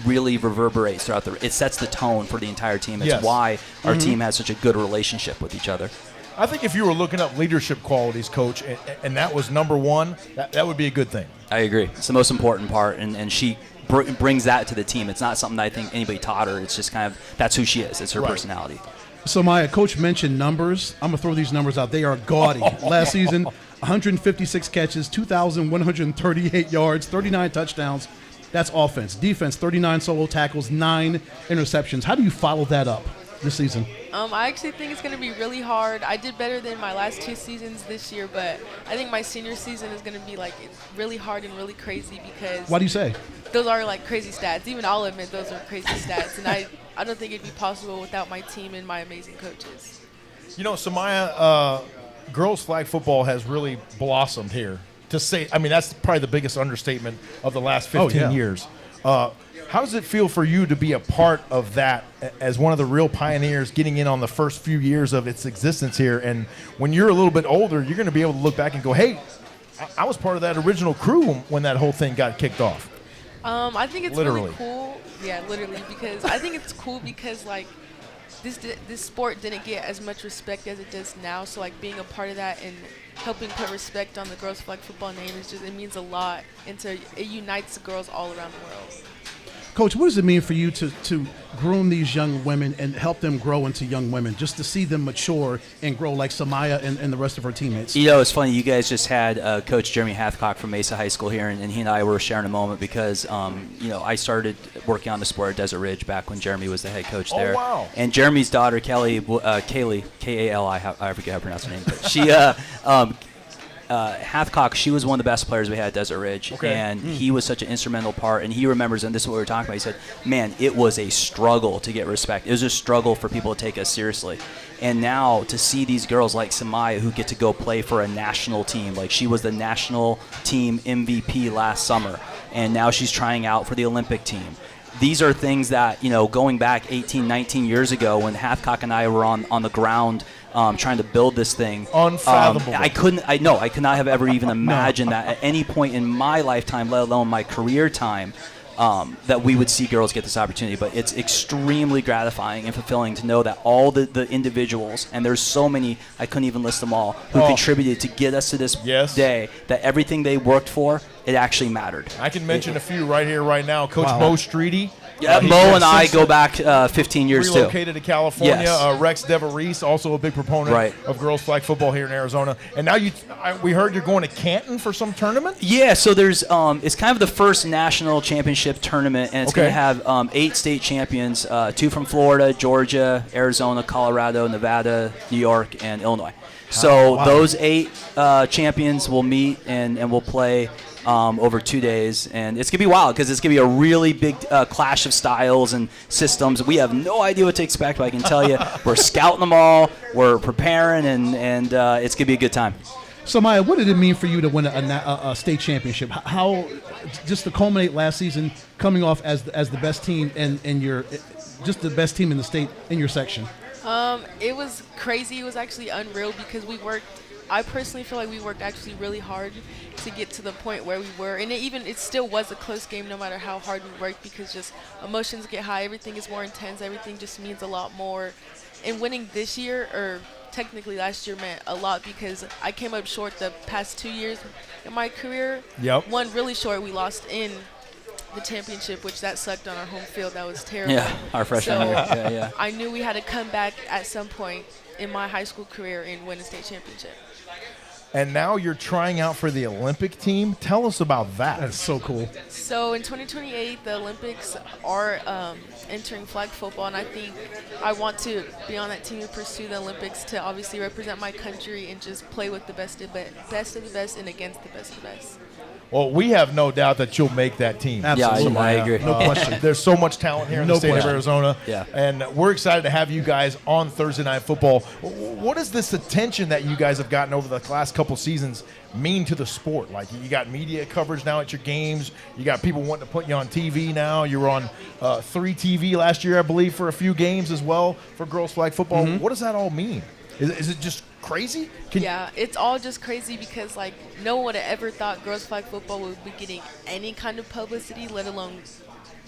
really reverberates throughout it sets the tone for the entire team. It's why our team has such a good relationship with each other. I think if you were looking up leadership qualities, Coach, and that was number one, that would be a good thing. I agree. It's the most important part, and she brings that to the team. It's not something that I think anybody taught her. It's just kind of, that's who she is. It's her personality. So, Maya, Coach mentioned numbers. I'm going to throw these numbers out. They are gaudy. Last season, 156 catches, 2,138 yards, 39 touchdowns. That's offense. Defense, 39 solo tackles, 9 interceptions. How do you follow that up this season? I actually think it's going to be really hard. I did better than my last 2 seasons this year, but I think my senior season is going to be really hard and really crazy because. Why do you say? Those are crazy stats. Even I'll admit those are crazy stats, and I don't think it'd be possible without my team and my amazing coaches. You know, Samaya, girls flag football has really blossomed here. That's probably the biggest understatement of the last 15 years. How does it feel for you to be a part of that as one of the real pioneers getting in on the first few years of its existence here? And when you're a little bit older, you're going to be able to look back and go, hey, I was part of that original crew when that whole thing got kicked off. I think it's really cool. Yeah, literally, because I think it's cool because, this sport didn't get as much respect as it does now. So, being a part of that and helping put respect on the girls flag football name it means a lot, and it unites the girls all around the world. Coach, what does it mean for you to groom these young women and help them grow into young women, just to see them mature and grow like Samaya and the rest of her teammates? You know, it's funny. You guys just had Coach Jeremy Hathcock from Mesa High School here, and he and I were sharing a moment because, I started working on the sport at Desert Ridge back when Jeremy was the head coach there. Oh, wow. And Jeremy's daughter, Kaylee, K-A-L-I, I forget how to pronounce her name, but she Hathcock, she was one of the best players we had at Desert Ridge, and he was such an instrumental part, and he remembers, and this is what we were talking about, he said, man, it was a struggle to get respect. It was a struggle for people to take us seriously. And now to see these girls like Samaya who get to go play for a national team, she was the national team MVP last summer, and now she's trying out for the Olympic team. These are things that, going back 18, 19 years ago when Hathcock and I were on the ground trying to build this thing. Unfathomable. I could not have ever even imagined that at any point in my lifetime, let alone my career time, that we would see girls get this opportunity. But it's extremely gratifying and fulfilling to know that all the individuals, and there's so many, I couldn't even list them all, who contributed to get us to this day, that everything they worked for, it actually mattered. I can mention a few right here, right now. Coach Mo Streety. Yeah, Mo and I go back 15 years relocated too. to California. Yes. Rex DeVries, also a big proponent of girls flag football here in Arizona. And now we heard you're going to Canton for some tournament? Yeah, so there's it's kind of the first national championship tournament, and it's going to have 8 state champions, 2 from Florida, Georgia, Arizona, Colorado, Nevada, New York, and Illinois. So those 8 champions will meet and will play over 2 days, and it's gonna be wild because it's gonna be a really big clash of styles and systems. We have no idea what to expect, but I can tell you we're scouting them all, we're preparing, and it's gonna be a good time. So, Maya, what did it mean for you to win a state championship? How, just to culminate last season, coming off as the best team in your, just the best team in the state in your section? It was crazy. It was actually unreal because I personally feel like we worked actually really hard to get to the point where we were, and it still was a close game no matter how hard we worked, because just emotions get high, everything is more intense, everything just means a lot more. And winning this year, or technically last year, meant a lot because I came up short the past 2 years in my career. One really short, we lost in the championship, which that sucked on our home field. That was terrible. Yeah, our freshman year. Yeah. I knew we had to come back at some point in my high school career and win a state championship. And now you're trying out for the Olympic team. Tell us about that. That's so cool. So in 2028, the Olympics are entering flag football, and I think I want to be on that team and pursue the Olympics to obviously represent my country and just play with the best of the best and against the best of the best. Well, we have no doubt that you'll make that team. Absolutely. Yeah, I agree. No question. There's so much talent here in the state of Arizona. Yeah. And we're excited to have you guys on Thursday Night Football. What does this attention that you guys have gotten over the last couple seasons mean to the sport? Like, you got media coverage now at your games. You got people wanting to put you on TV now. You were on 3 TV last year, I believe, for a few games as well for girls flag football. What does that all mean? Is it just crazy? Yeah, it's all just crazy because, like, no one would have ever thought girls flag football would be getting any kind of publicity, let alone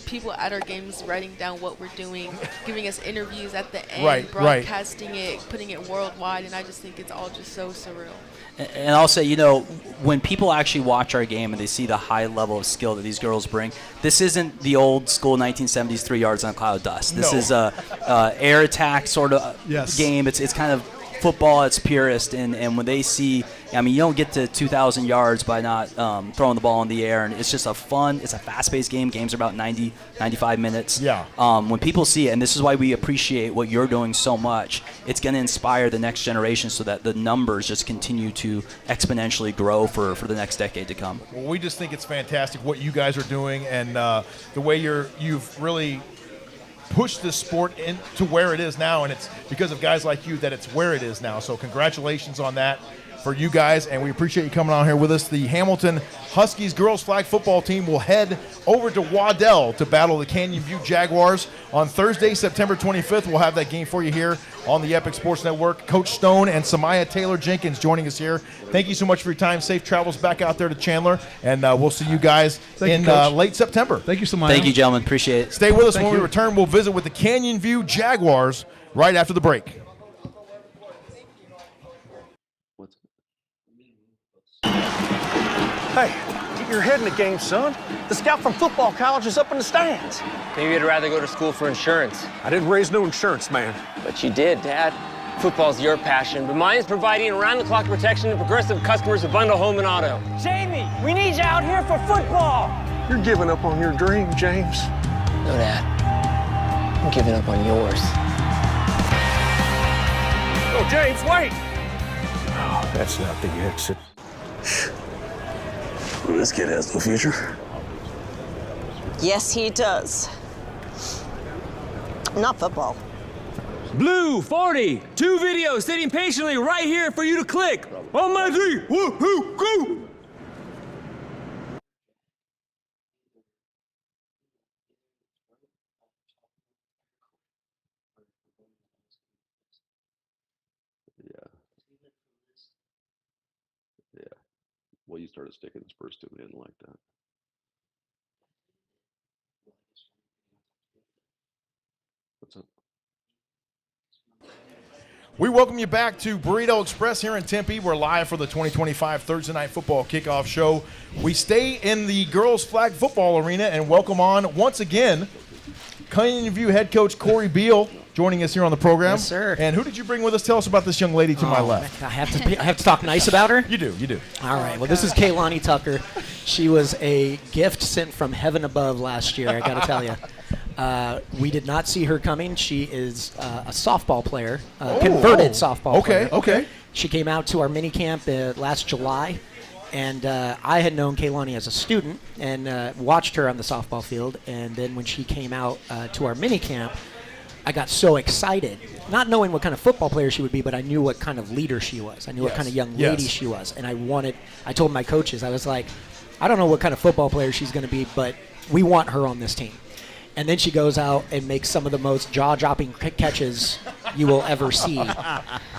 people at our games writing down what we're doing, giving us interviews at the end, broadcasting it, putting it worldwide, and I just think it's all just so surreal. And I'll say, you know, when people actually watch our game and they see the high level of skill that these girls bring, this isn't the old school 1970s 3 yards on a cloud of dust. This is a air attack sort of game. It's kind of football at its purest, and when they see, I mean, you don't get to 2,000 yards by not throwing the ball in the air, and it's just it's a fast-paced game. Games are about 90, 95 minutes. Yeah. When people see it, and this is why we appreciate what you're doing so much, it's going to inspire the next generation so that the numbers just continue to exponentially grow for the next decade to come. Well, we just think it's fantastic what you guys are doing, and the way you've really push this sport into where it is now, and it's because of guys like you that it's where it is now. So congratulations on that for you guys, and we appreciate you coming on here with us. The Hamilton Huskies girls flag football team will head over to Waddell to battle the Canyon View Jaguars on Thursday, September 25th. We'll have that game for you here on the Epic Sports Network. Coach Stone and Samaya Taylor-Jenkins joining us here. Thank you so much for your time. Safe travels back out there to Chandler, and we'll see you guys in late September. Thank you, Samaya. Thank you, gentlemen. Appreciate it. Stay with us. When we return, we'll visit with the Canyon View Jaguars right after the break. Hey, get your head in the game, son. The scout from football college is up in the stands. Maybe you'd rather go to school for insurance. I didn't raise no insurance, man. But you did, Dad. Football's your passion, but mine is providing around-the-clock protection to progressive customers of Bundle Home and Auto. Jamie, we need you out here for football. You're giving up on your dream, James. No, Dad. I'm giving up on yours. Oh, James, wait! Oh, that's not the exit. Well, this kid has no future. Yes, he does. Not football. Blue 40, 2 videos sitting patiently right here for you to click. On my 3, 1, 2, go! Yeah. Well, you started sticking his first to him. He didn't like that. What's up? We welcome you back to Burrito Express here in Tempe. We're live for the 2025 Thursday Night Football Kickoff Show. We stay in the girls flag football arena and welcome on, once again, Canyon View head coach Corey Beal joining us here on the program. Yes, sir. And who did you bring with us? Tell us about this young lady to my left. I have to talk nice about her? You do. All right. Well, this is Kaylani Tucker. She was a gift sent from heaven above last year, I got to tell you. We did not see her coming. She is a softball player, converted softball player. Okay. She came out to our mini camp last July, and I had known Kaylani as a student and watched her on the softball field. And then when she came out to our mini camp, I got so excited, not knowing what kind of football player she would be, but I knew what kind of leader she was. I knew what kind of young lady she was. And I told my coaches, I was like, I don't know what kind of football player she's going to be, but we want her on this team. And then she goes out and makes some of the most jaw-dropping catches you will ever see.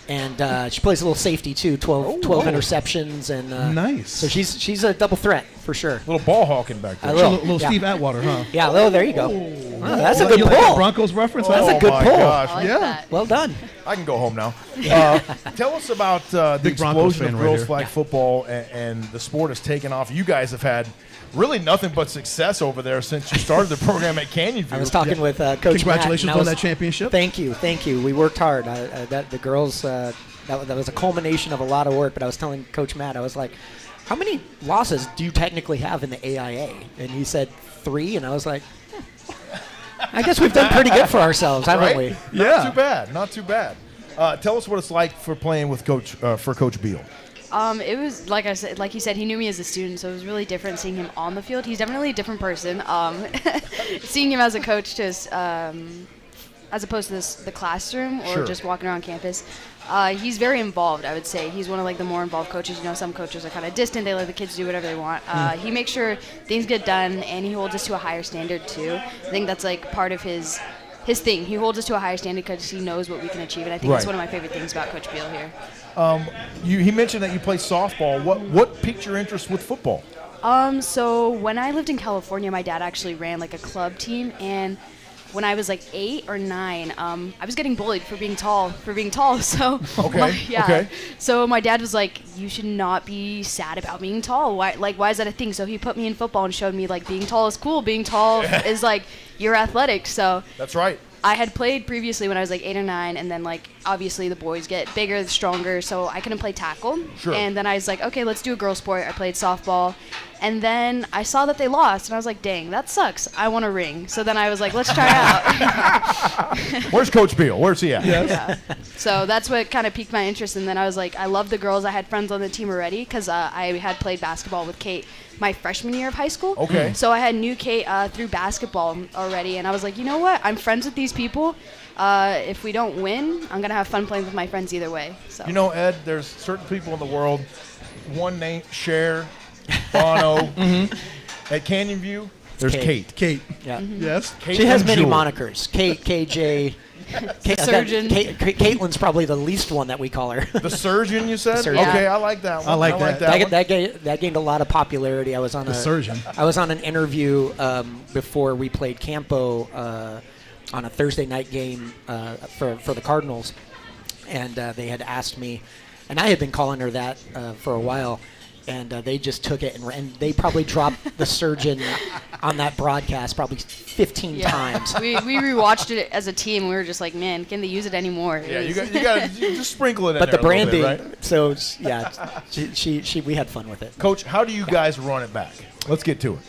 And she plays a little safety, too, 12 interceptions. And nice. So she's a double threat, for sure. Little ball hawking back there. A little Steve Atwater, huh? Yeah, there you go. Oh, that's a good you pull. Like Broncos reference? That's a good pull. Gosh. I like that. Well done. I can go home now. Tell us about the explosion of girls flag football, and the sport has taken off. You guys have had really nothing but success over there since you started the program at Canyon View. I was talking with Coach Congratulations Matt, on that championship. Thank you. We worked hard. The girls, that was a culmination of a lot of work, but I was telling Coach Matt, I was like, how many losses do you technically have in the AIA? And he said 3, and I was like, I guess we've done pretty good for ourselves, haven't we? Not too bad. Tell us what it's like for playing with Coach Beal. It was like I said, like you said, he knew me as a student, so it was really different seeing him on the field. He's definitely a different person. Seeing him as a coach, just as opposed to the classroom or just walking around campus, he's very involved. I would say he's one of like the more involved coaches. You know, some coaches are kind of distant; they let the kids do whatever they want. He makes sure things get done, and he holds us to a higher standard too. I think that's like part of his thing. He holds us to a higher standard because he knows what we can achieve, and I think that's one of my favorite things about Coach Beal here. He mentioned that you play softball. What piqued your interest with football? So when I lived in California, my dad actually ran like a club team, and when I was like 8 or 9, I was getting bullied for being tall. So So my dad was like, "You should not be sad about being tall. Why is that a thing?" So he put me in football and showed me like being tall is cool. Being tall is like you're athletic. So that's right. I had played previously when I was like 8 or 9, and then like obviously the boys get bigger, stronger, so I couldn't play tackle. Sure. And then I was like, okay, let's do a girl sport. I played softball, and then I saw that they lost, and I was like, dang, that sucks. I want a ring. So then I was like, let's try out. Where's Coach Beal? Where's he at? Yes. Yeah. So that's what kind of piqued my interest, and then I was like, I love the girls. I had friends on the team already because I had played basketball with Kate my freshman year of high school. Okay. So I had knew Kate through basketball already, and I was like, you know what? I'm friends with these people. If we don't win, I'm going to have fun playing with my friends either way. So. You know, Ed, there's certain people in the world, one name, Cher, Bono. At Canyon View, there's Kate. Kate. Yeah. Yes. Kate she has many Jewel. monikers. Kate, KJ. Surgeon. Caitlin's probably the least one that we call her. The surgeon, you said? Surgeon. Okay, I like that one. I like that. That gained a lot of popularity. I was on surgeon. I was on an interview before we played Campo on a Thursday night game for the Cardinals, and they had asked me, and I had been calling her that for a while. And they just took it and they probably dropped the surgeon on that broadcast probably 15 times. we rewatched it as a team. We were just like, man, can they use it anymore? Yeah, you got to just sprinkle it in but there the branding, a little bit, right? so she we had fun with it. Coach, how do you guys run it back? Let's get to it.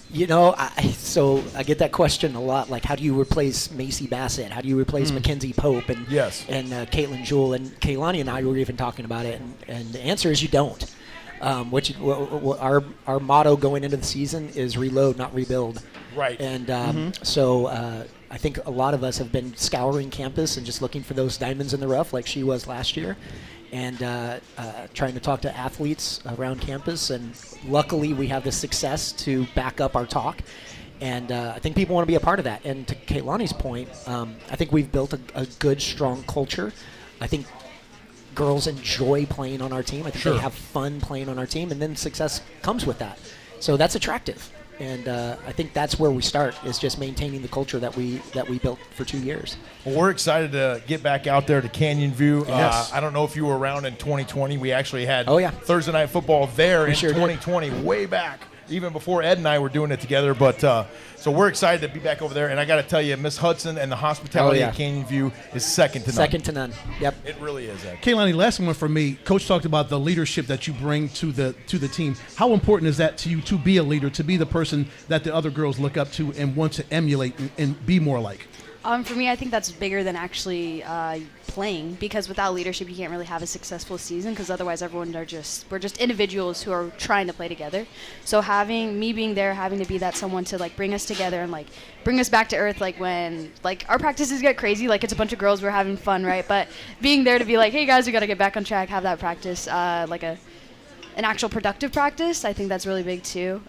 You know, I get that question a lot. Like, how do you replace Macy Bassett? How do you replace Mackenzie Pope and Caitlin Jewell? And Kaylani and I were even talking about it, and the answer is you don't. Our motto going into the season is reload, not rebuild. Right. And so I think a lot of us have been scouring campus and just looking for those diamonds in the rough like she was last year, and trying to talk to athletes around campus. And luckily we have the success to back up our talk. And I think people want to be a part of that. And to Kaylani's point, I think we've built a good, strong culture. I think girls enjoy playing on our team. I think they have fun playing on our team, and then success comes with that. So that's attractive, and I think that's where we start, is just maintaining the culture that we built for 2 years. Well, we're excited to get back out there to Canyon View. Yes. I don't know if you were around in 2020. We actually had Thursday night football there in sure 2020, way back, even before Ed and I were doing it together. But so we're excited to be back over there. And I got to tell you, Miss Hudson and the hospitality at Canyon View is second to none. Second to none. Yep. It really is, Ed. Kaylani, last one for me. Coach talked about the leadership that you bring to the team. How important is that to you to be a leader, to be the person that the other girls look up to and want to emulate and be more like? For me, I think that's bigger than actually playing, because without leadership, you can't really have a successful season, because otherwise we're just individuals who are trying to play together. So having me being there, having to be that someone to like bring us together and like bring us back to earth, like when like our practices get crazy, like it's a bunch of girls, we're having fun, right? But being there to be like, hey guys, we got to get back on track, have that practice, like an actual productive practice, I think that's really big too.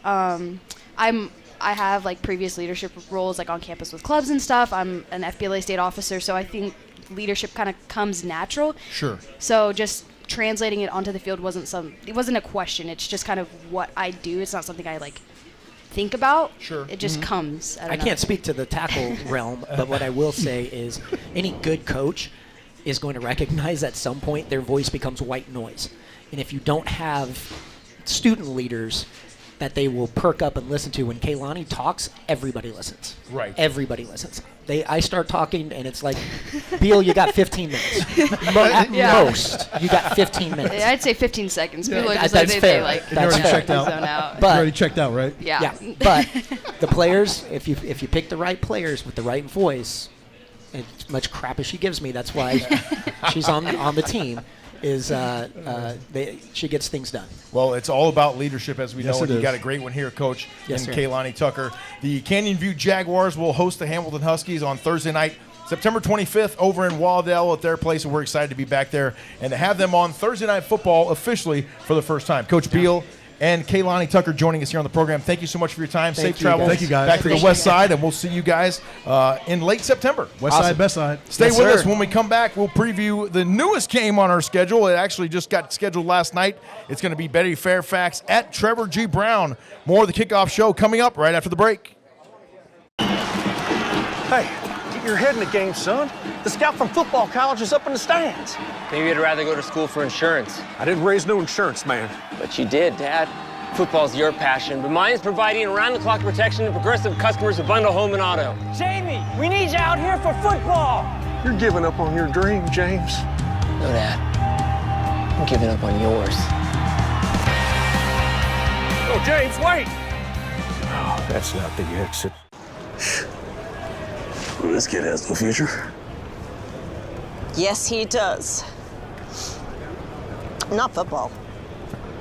I have like previous leadership roles like on campus with clubs and stuff. I'm an FBLA state officer, so I think leadership kind of comes natural. Sure. So just translating it onto the field wasn't a question. It's just kind of what I do. It's not something I like think about. Sure. It just comes. I can't speak to the tackle realm, but what I will say is any good coach is going to recognize at some point their voice becomes white noise. And if you don't have student leaders that they will perk up and listen to, when Kaylani talks, everybody listens. Right. Everybody listens. I start talking, and it's like, Beal, you got 15 minutes. At most, you got 15 minutes. I'd say 15 seconds. People are just That's like, fair. they like That's fair. checked out. But already checked out, right? Yeah. But the players, if you pick the right players with the right voice, as much crap as she gives me, that's why she's on the team. is she gets things done. Well, it's all about leadership, as we Yes, know, it and you is. got a great one here, Coach, Yes, and sir. Kaylani Tucker. The Canyon View Jaguars will host the Hamilton Huskies on Thursday night, September 25th, over in Waldale at their place, and we're excited to be back there and to have them on Thursday Night Football officially for the first time. Coach Beal and Kaylani Tucker joining us here on the program. Thank you so much for your time. Thank Safe you, travels guys. Thank you, guys. back to the Appreciate west it. side, and we'll see you guys in late September. West side, best side. Stay Yes, with sir. us. When we come back, we'll preview the newest game on our schedule. It actually just got scheduled last night. It's going to be Betty Fairfax at Trevor G. Brown. More of the Kickoff Show coming up right after the break. Hey, get your head in the game, son. The scout from football college is up in the stands. Maybe you'd rather go to school for insurance. I didn't raise no insurance, man. But you did, Dad. Football's your passion, but mine's providing around-the-clock protection to progressive customers who bundle home and auto. Jamie, we need you out here for football. You're giving up on your dream, James. No, Dad. I'm giving up on yours. Oh, James, wait! Oh, that's not the exit. This kid has no future. Yes, he does. Not football.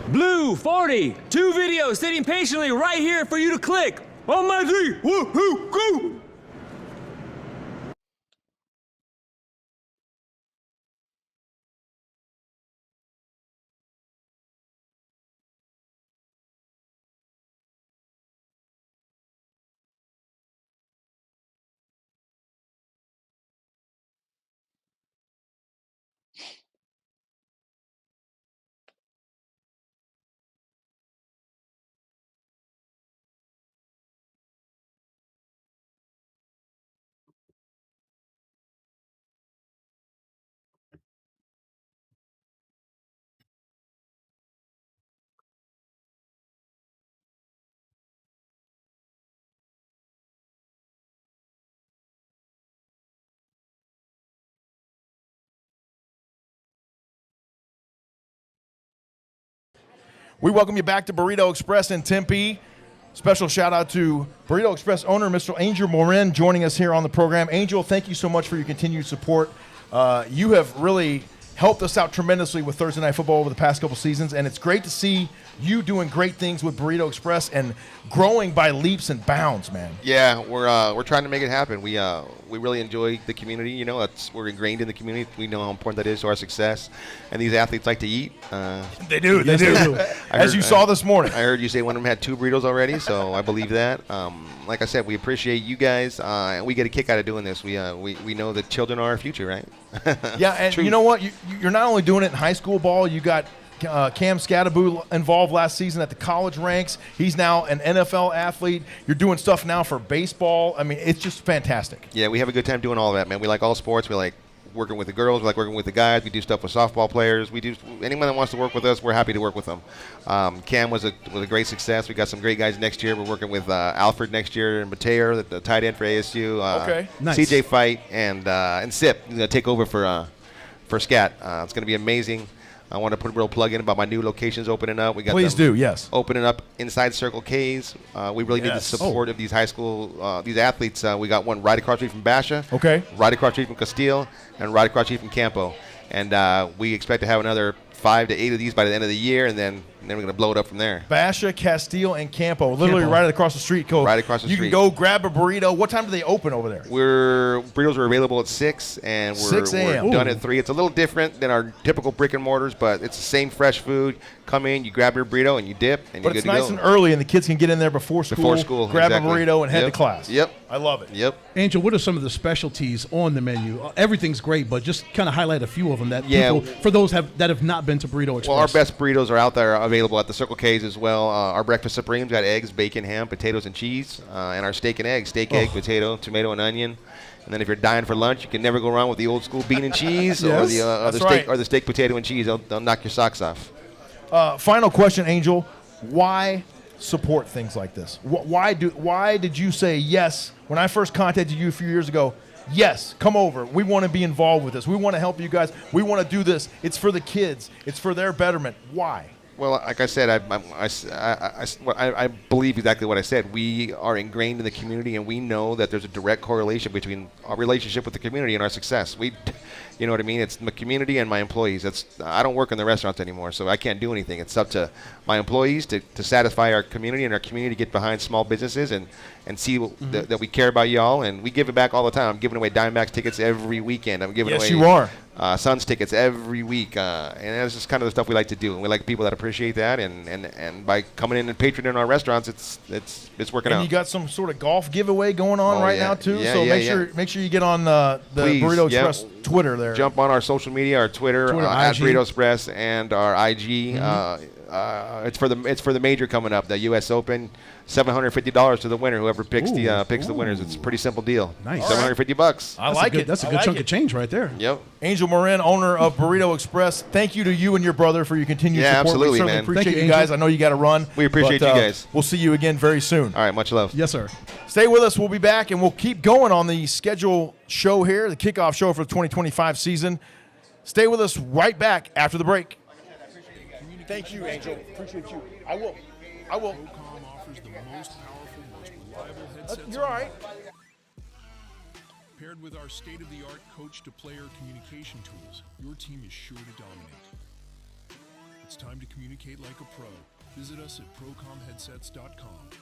Blue 40, 2 videos sitting patiently right here for you to click. On my 3, 1, 2, go! We welcome you back to Burrito Express in Tempe. Special shout out to Burrito Express owner, Mr. Angel Morin, joining us here on the program. Angel, thank you so much for your continued support. You have really helped us out tremendously with Thursday Night Football over the past couple seasons, and it's great to see you doing great things with Burrito Express and growing by leaps and bounds, man. Yeah, we're trying to make it happen. We really enjoy the community. You know, we're ingrained in the community. We know how important that is to our success. And these athletes like to eat. They do. They do. As you saw this morning. I heard you say one of them had 2 burritos already, so I believe that. Like I said, we appreciate you guys, and we get a kick out of doing this. We know that children are our future, right? Yeah, and you know what? You're not only doing it in high school ball. You got Cam Scadaboo involved last season at the college ranks. He's now an NFL athlete. You're doing stuff now for baseball. I mean, it's just fantastic. Yeah, we have a good time doing all that, man. We like all sports. We like working with the girls. We like working with the guys. We do stuff with softball players. We do anyone that wants to work with us. We're happy to work with them. Cam was a great success. We got some great guys next year. We're working with Alfred next year and Mateo, the tight end for ASU. Okay, nice. CJ Fight and Sip is going to take over for Scat. It's going to be amazing. I want to put a real plug in about my new locations opening up. We got Please do, yes. Opening up inside Circle K's. We really need the support of these high school, these athletes. We got one right across the street from Basha. Okay. Right across the street from Castile, and right across the street from Campo. And we expect to have another 5 to 8 of these by the end of the year, and then we're going to blow it up from there. Basha, Castile, and Campo, literally right across the street. Right across the street. You can go grab a burrito. What time do they open over there? Burritos are available at 6, and 6 a.m. we're done at 3. It's a little different than our typical brick and mortars, but it's the same fresh food. Come in, you grab your burrito, and you dip, and But you're it's good to nice go. and early, and the kids can get in there before school. Grab exactly. a burrito and head to Yep. class. Yep. I love it. Yep. Angel, what are some of the specialties on the menu? Everything's great, but just kind of highlight a few of them that Yeah. people, for those that have not been to Burrito Express. Well, our best burritos are out there available at the Circle K's as well. Our breakfast supremes got eggs, bacon, ham, potatoes, and cheese. And our steak and eggs, egg, potato, tomato, and onion. And then if you're dying for lunch, you can never go wrong with the old school bean and cheese or the steak, potato, and cheese. They'll knock your socks off. Final question, Angel. Why support things like this? Why did you say yes when I first contacted you a few years ago? Yes, come over. We want to be involved with this. We want to help you guys. We want to do this. It's for the kids. It's for their betterment. Why? Well, like I said, I believe exactly what I said. We are ingrained in the community, and we know that there's a direct correlation between our relationship with the community and our success. You know what I mean? It's my community and my employees. I don't work in the restaurants anymore, so I can't do anything. It's up to my employees to satisfy our community, and our community to get behind small businesses and see that we care about y'all, and we give it back all the time. I'm giving away Diamondbacks tickets every weekend. I'm giving away you are. Suns tickets every week, and that's just kind of the stuff we like to do. And we like people that appreciate that, and by coming in and patroning our restaurants, it's working out. And you got some sort of golf giveaway going on now too. Yeah, so make sure you get on the Burrito Express Twitter there. Jump on our social media, our Twitter at Burrito Express, and our IG. It's for the major coming up, the U.S. Open. $750 to the winner. Whoever picks the winners. It's a pretty simple deal. Nice. $750. I like it. That's a good chunk of change right there. Yep. Angel Marin, owner of Burrito Express. Thank you to you and your brother for your continued support. Absolutely, we certainly man. appreciate you guys. I know you got to run. We appreciate you guys. We'll see you again very soon. All right. Much love. Yes, sir. Stay with us. We'll be back, and we'll keep going on the schedule show here, the kickoff show for the 2025 season. Stay with us right back after the break. Thank you, Angel. Appreciate you. I will. Procom offers the most powerful, most reliable headsets. You're all right. Paired with our state-of-the-art coach-to-player communication tools, your team is sure to dominate. It's time to communicate like a pro. Visit us at procomheadsets.com.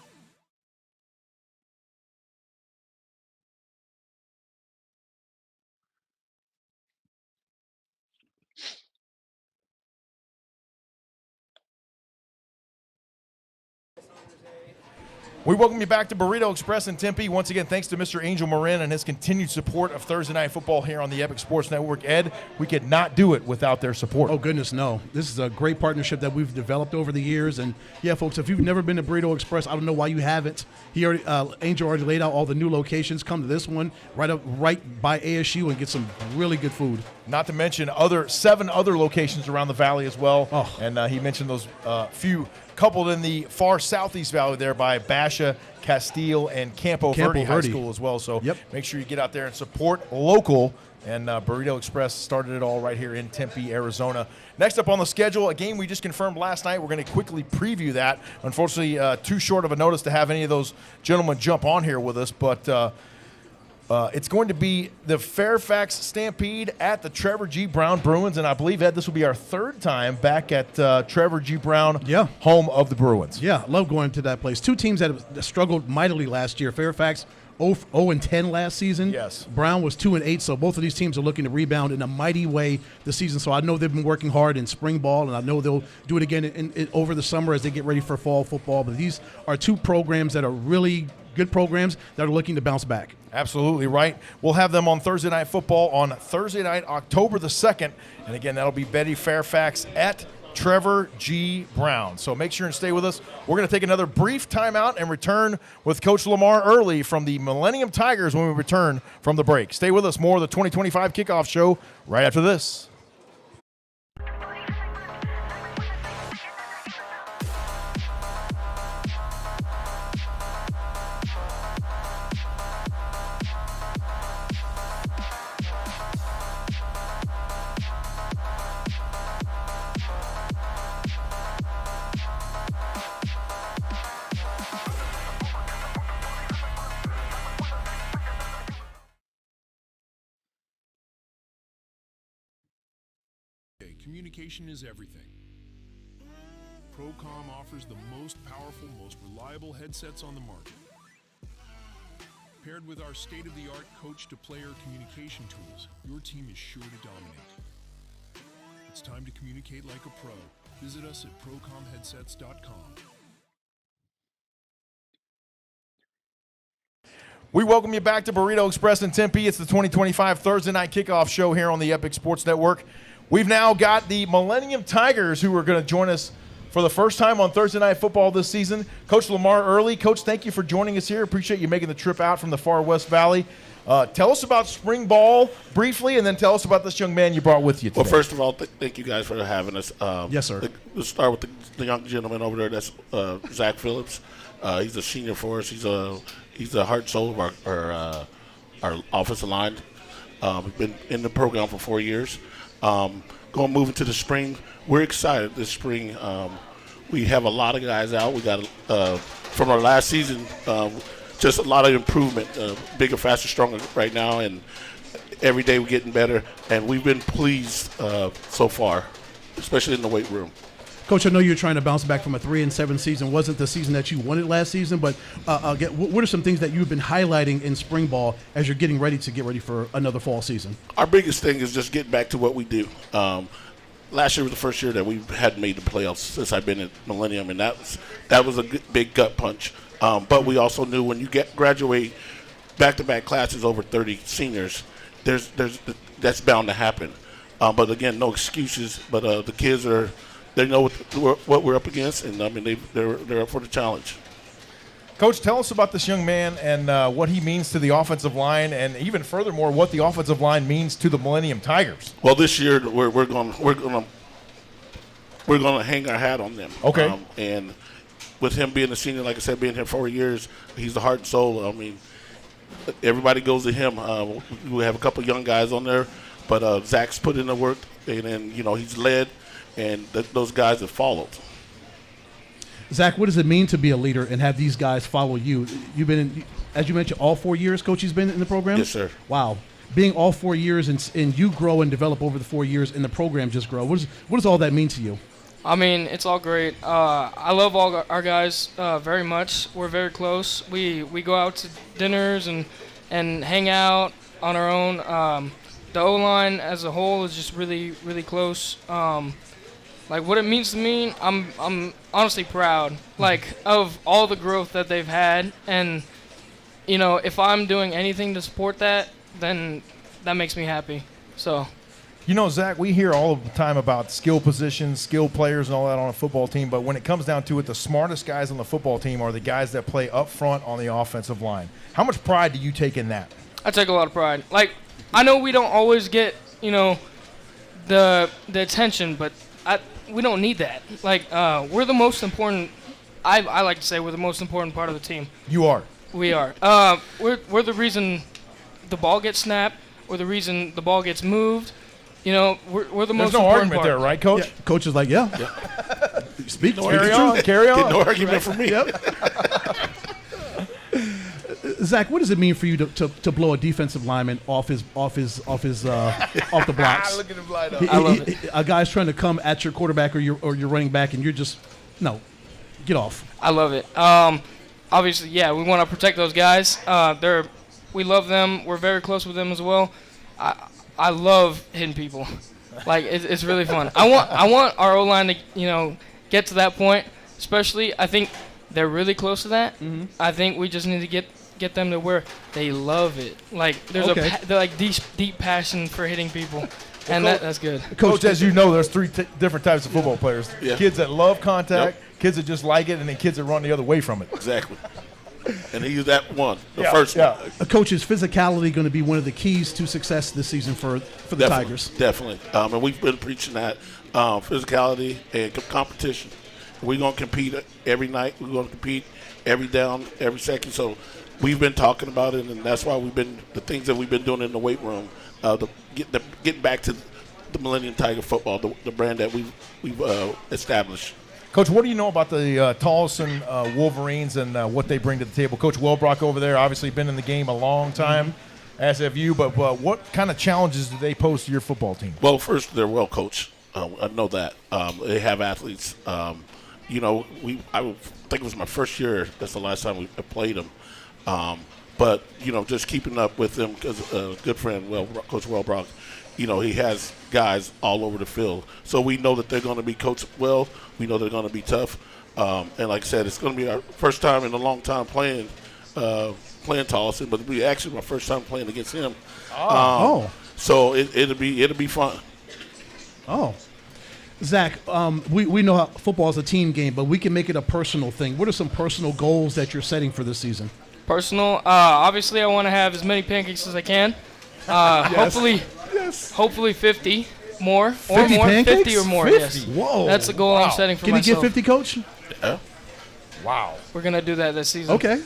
We welcome you back to Burrito Express in Tempe. Once again, thanks to Mr. Angel Marin and his continued support of Thursday Night Football here on the Epic Sports Network. Ed, we could not do it without their support. Oh, goodness, no. This is a great partnership that we've developed over the years. And, yeah, folks, if you've never been to Burrito Express, I don't know why you haven't. Angel already laid out all the new locations. Come to this one right by ASU and get some really good food. Not to mention 7 other locations around the valley as well. Oh. And he mentioned those few coupled in the far southeast valley there by Basha, Castile, and Campo Verde High School as well. So make sure you get out there and support local. And Burrito Express started it all right here in Tempe, Arizona. Next up on the schedule, a game we just confirmed last night. We're going to quickly preview that. Unfortunately, too short of a notice to have any of those gentlemen jump on here with us. But it's going to be the Fairfax Stampede at the Trevor G. Brown Bruins. And I believe, Ed, this will be our third time back at Trevor G. Brown, home of the Bruins. Yeah, love going to that place. Two teams that have struggled mightily last year. Fairfax 0-10 last season. Yes. Brown was 2-8, so both of these teams are looking to rebound in a mighty way this season. So I know they've been working hard in spring ball, and I know they'll do it again over the summer as they get ready for fall football. But these are two programs that are really good programs that are looking to bounce back. Absolutely right. We'll have them on Thursday Night Football on Thursday night, October the 2nd. And again, that'll be Betty Fairfax at Trevor G. Brown. So make sure and stay with us. We're going to take another brief timeout and return with Coach Lamar Early from the Millennium Tigers when we return from the break. Stay with us. More of the 2025 Kickoff Show right after this. Communication is everything. Procom offers the most powerful, most reliable headsets on the market. Paired with our state-of-the-art coach-to-player communication tools, your team is sure to dominate. It's time to communicate like a pro. Visit us at procomheadsets.com. We welcome you back to Burrito Express in Tempe. It's the 2025 Thursday Night Kickoff Show here on the Epic Sports Network. We've now got the Millennium Tigers who are going to join us for the first time on Thursday Night Football this season. Coach Lamar Early. Coach, thank you for joining us here. Appreciate you making the trip out from the far West Valley. Tell us about spring ball briefly, and then tell us about this young man you brought with you today. Well, first of all, thank you guys for having us. Yes, sir. Let's start with the young gentleman over there. That's Zach Phillips. He's a senior for us. He's the heart and soul of our offensive line. We've been in the program for 4 years. Moving to the spring, we're excited this spring. We have a lot of guys out. We got from our last season, just a lot of improvement. Bigger, faster, stronger right now, and every day we're getting better. And we've been pleased so far, especially in the weight room. Coach, I know you're trying to bounce back from a 3-7 season. Wasn't the season that you wanted last season, but what are some things that you've been highlighting in spring ball as you're getting ready for another fall season? Our biggest thing is just getting back to what we do. Last year was the first year that we hadn't made the playoffs since I've been at Millennium, and that was a big gut punch. But we also knew when you graduate back-to-back classes over 30 seniors, that's bound to happen. But again, no excuses. But the kids they know what we're up against, and I mean they're up for the challenge. Coach, tell us about this young man and what he means to the offensive line, and even furthermore, what the offensive line means to the Millennium Tigers. Well, this year we're going to hang our hat on them. Okay. And with him being a senior, like I said, being here 4 years, he's the heart and soul. I mean, everybody goes to him. We have a couple young guys on there, but Zach's put in the work, and then he's led, and those guys have followed. Zach, what does it mean to be a leader and have these guys follow you? You've been, as you mentioned, all 4 years Coach has been in the program? Yes, sir. Wow. Being all 4 years and you grow and develop over the 4 years and the program just grow, what does all that mean to you? I mean, it's all great. I love all our guys very much. We're very close. We go out to dinners and hang out on our own. The O-line as a whole is just really, really close. Like what it means to me, I'm honestly proud, like of all the growth that they've had, and if I'm doing anything to support that, then that makes me happy. So, Zach, we hear all of the time about skill positions, skill players, and all that on a football team, but when it comes down to it, the smartest guys on the football team are the guys that play up front on the offensive line. How much pride do you take in that? I take a lot of pride. Like I know we don't always get the attention, but we don't need that. Like, we're the most important. I like to say we're the most important part of the team. You are. We are. We're the reason the ball gets snapped. We're the reason the ball gets moved. We're the most important part. There's no argument there, right, Coach? Yeah. Coach is like, yeah. Speak the truth. Carry on. Get no argument from me. Zach, what does it mean for you to blow a defensive lineman off the blocks? Look at him line up. I love it. A guy's trying to come at your quarterback or your running back, and you're just get off. I love it. Obviously, yeah, we want to protect those guys. We love them. We're very close with them as well. I love hitting people. Like it's really fun. I want our O-line to get to that point. Especially, I think they're really close to that. Mm-hmm. I think we just need to get them to where they love it. Like there's they're like deep passion for hitting people, and that's good. Coach, as you know, there's three different types of football players: kids that love contact, Yep. kids that just like it, and then kids that run the other way from it. Exactly. And he used that one, the first one. Coach, is physicality going to be one of the keys to success this season for the Tigers? Definitely. And we've been preaching that physicality and competition. We're going to compete every night. We're going to compete every down, every second. So we've been talking about it, and that's why the things that we've been doing in the weight room, get back to the Millennium Tiger football, the brand that we've established. Coach, what do you know about the Tolleson Wolverines and what they bring to the table? Coach Welbrock over there, obviously been in the game a long time, as have you, but what kind of challenges do they pose to your football team? Well, first, they're well coached. I know that. They have athletes. I think it was my first year. That's the last time we played them. But, just keeping up with them because a good friend, Coach Welbrock, he has guys all over the field. So we know that they're going to be coached well. We know they're going to be tough. And like I said, it's going to be our first time in a long time playing Tolleson, but it'll be actually my first time playing against him. So it'll be fun. Oh. Zach, we know how football is a team game, but we can make it a personal thing. What are some personal goals that you're setting for this season? Personal, obviously I want to have as many pancakes as I can. Hopefully 50 more 50 or more. Pancakes? 50 or more, 50? yes. Whoa. That's the goal I'm setting for myself. Can you get 50, Coach? Yeah. Wow. We're going to do that this season. Okay.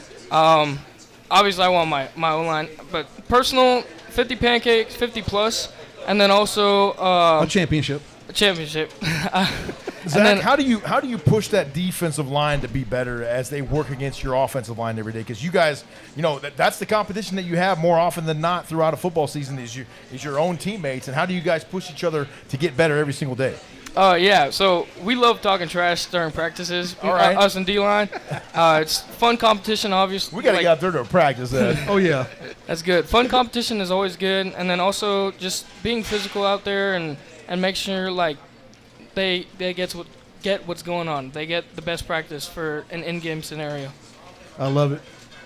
Obviously I want my O-line, but personal, 50 pancakes, 50 plus, and then also a championship. A championship. Zach, how do you push that defensive line to be better as they work against your offensive line every day? Because you guys, that's the competition that you have more often than not throughout a football season is your own teammates. And how do you guys push each other to get better every single day? Yeah, so we love talking trash during practices. All right. Us and D-line. It's fun competition, obviously. We got to get out there to practice that. Oh, yeah. That's good. Fun competition is always good. And then also just being physical out there and make sure, like, they get what's going on. They get the best practice for an in-game scenario. I love it.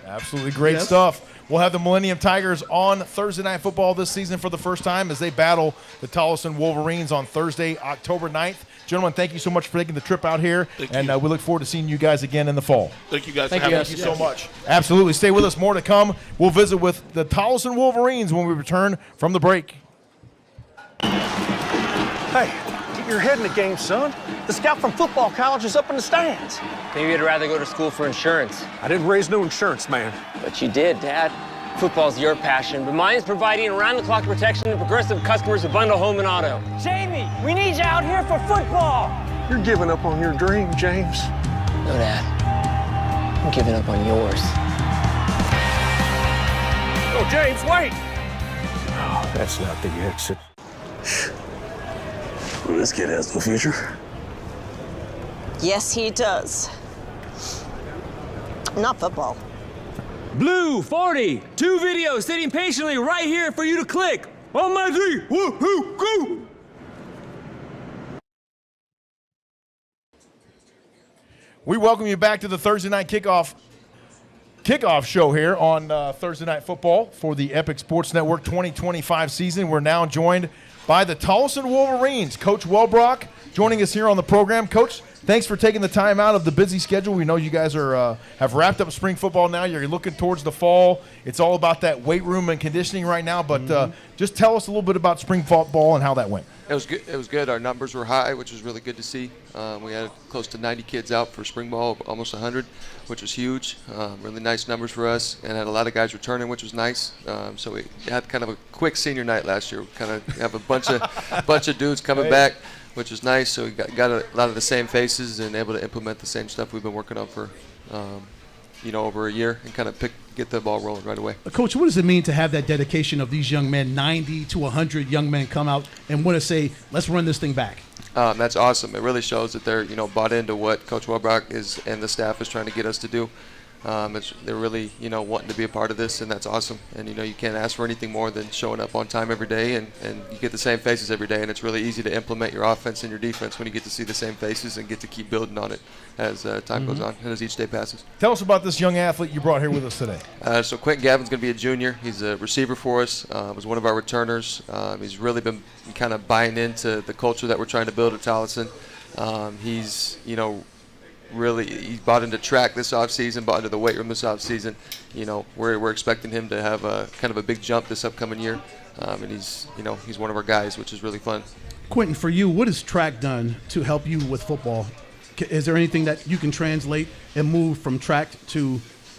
Absolutely great stuff. We'll have the Millennium Tigers on Thursday Night Football this season for the first time as they battle the Tolleson Wolverines on Thursday, October 9th. Gentlemen, thank you so much for taking the trip out here, and we look forward to seeing you guys again in the fall. Thank you guys. Thank you so much. Absolutely. Stay with us. More to come. We'll visit with the Tolleson Wolverines when we return from the break. Hey, get your head in the game, son. The scout from football college is up in the stands. Maybe you'd rather go to school for insurance. I didn't raise no insurance, man. But you did, Dad. Football's your passion, but mine's providing around-the-clock protection to progressive customers who bundle home and auto. Jamie, we need you out here for football. You're giving up on your dream, James. No, Dad. I'm giving up on yours. Oh, James, wait! Oh, that's not the exit. Well, this kid has no future. Yes, he does. Not football. Blue 40, 2 videos sitting patiently right here for you to click. On my 3, 1, 2, go! We welcome you back to the Thursday Night Kickoff Show here on Thursday Night Football for the Epic Sports Network 2025 season. We're now joined by the Tolleson Wolverines. Coach Welbrock joining us here on the program. Coach, thanks for taking the time out of the busy schedule. We know you guys have wrapped up spring football now. You're looking towards the fall. It's all about that weight room and conditioning right now. But just tell us a little bit about spring football and how that went. It was good. It was good. Our numbers were high, which was really good to see. We had close to 90 kids out for spring ball, almost 100, which was huge. Really nice numbers for us, and had a lot of guys returning, which was nice. So we had kind of a quick senior night last year. We kind of have a bunch of dudes coming back, which is nice. So we got a lot of the same faces and able to implement the same stuff we've been working on for over a year and kind of get the ball rolling right away. Coach, what does it mean to have that dedication of these young men, 90 to 100 young men come out and want to say, let's run this thing back? That's awesome. It really shows that they're bought into what Coach Welbrock is and the staff is trying to get us to do. They're really wanting to be a part of this, and that's awesome. And you can't ask for anything more than showing up on time every day, and you get the same faces every day, and it's really easy to implement your offense and your defense when you get to see the same faces and get to keep building on it as time goes on and as each day passes. Tell us about this young athlete you brought here with us today. So Quentin Gavin's going to be a junior. He's a receiver for us. Was one of our returners. He's really been kind of buying into the culture that we're trying to build at Tolleson. He's he bought into track this offseason, bought into the weight room this offseason. We're expecting him to have a kind of a big jump this upcoming year, and he's one of our guys, which is really fun. Quentin, for you, what has track done to help you with football? Is there anything that you can translate and move from track to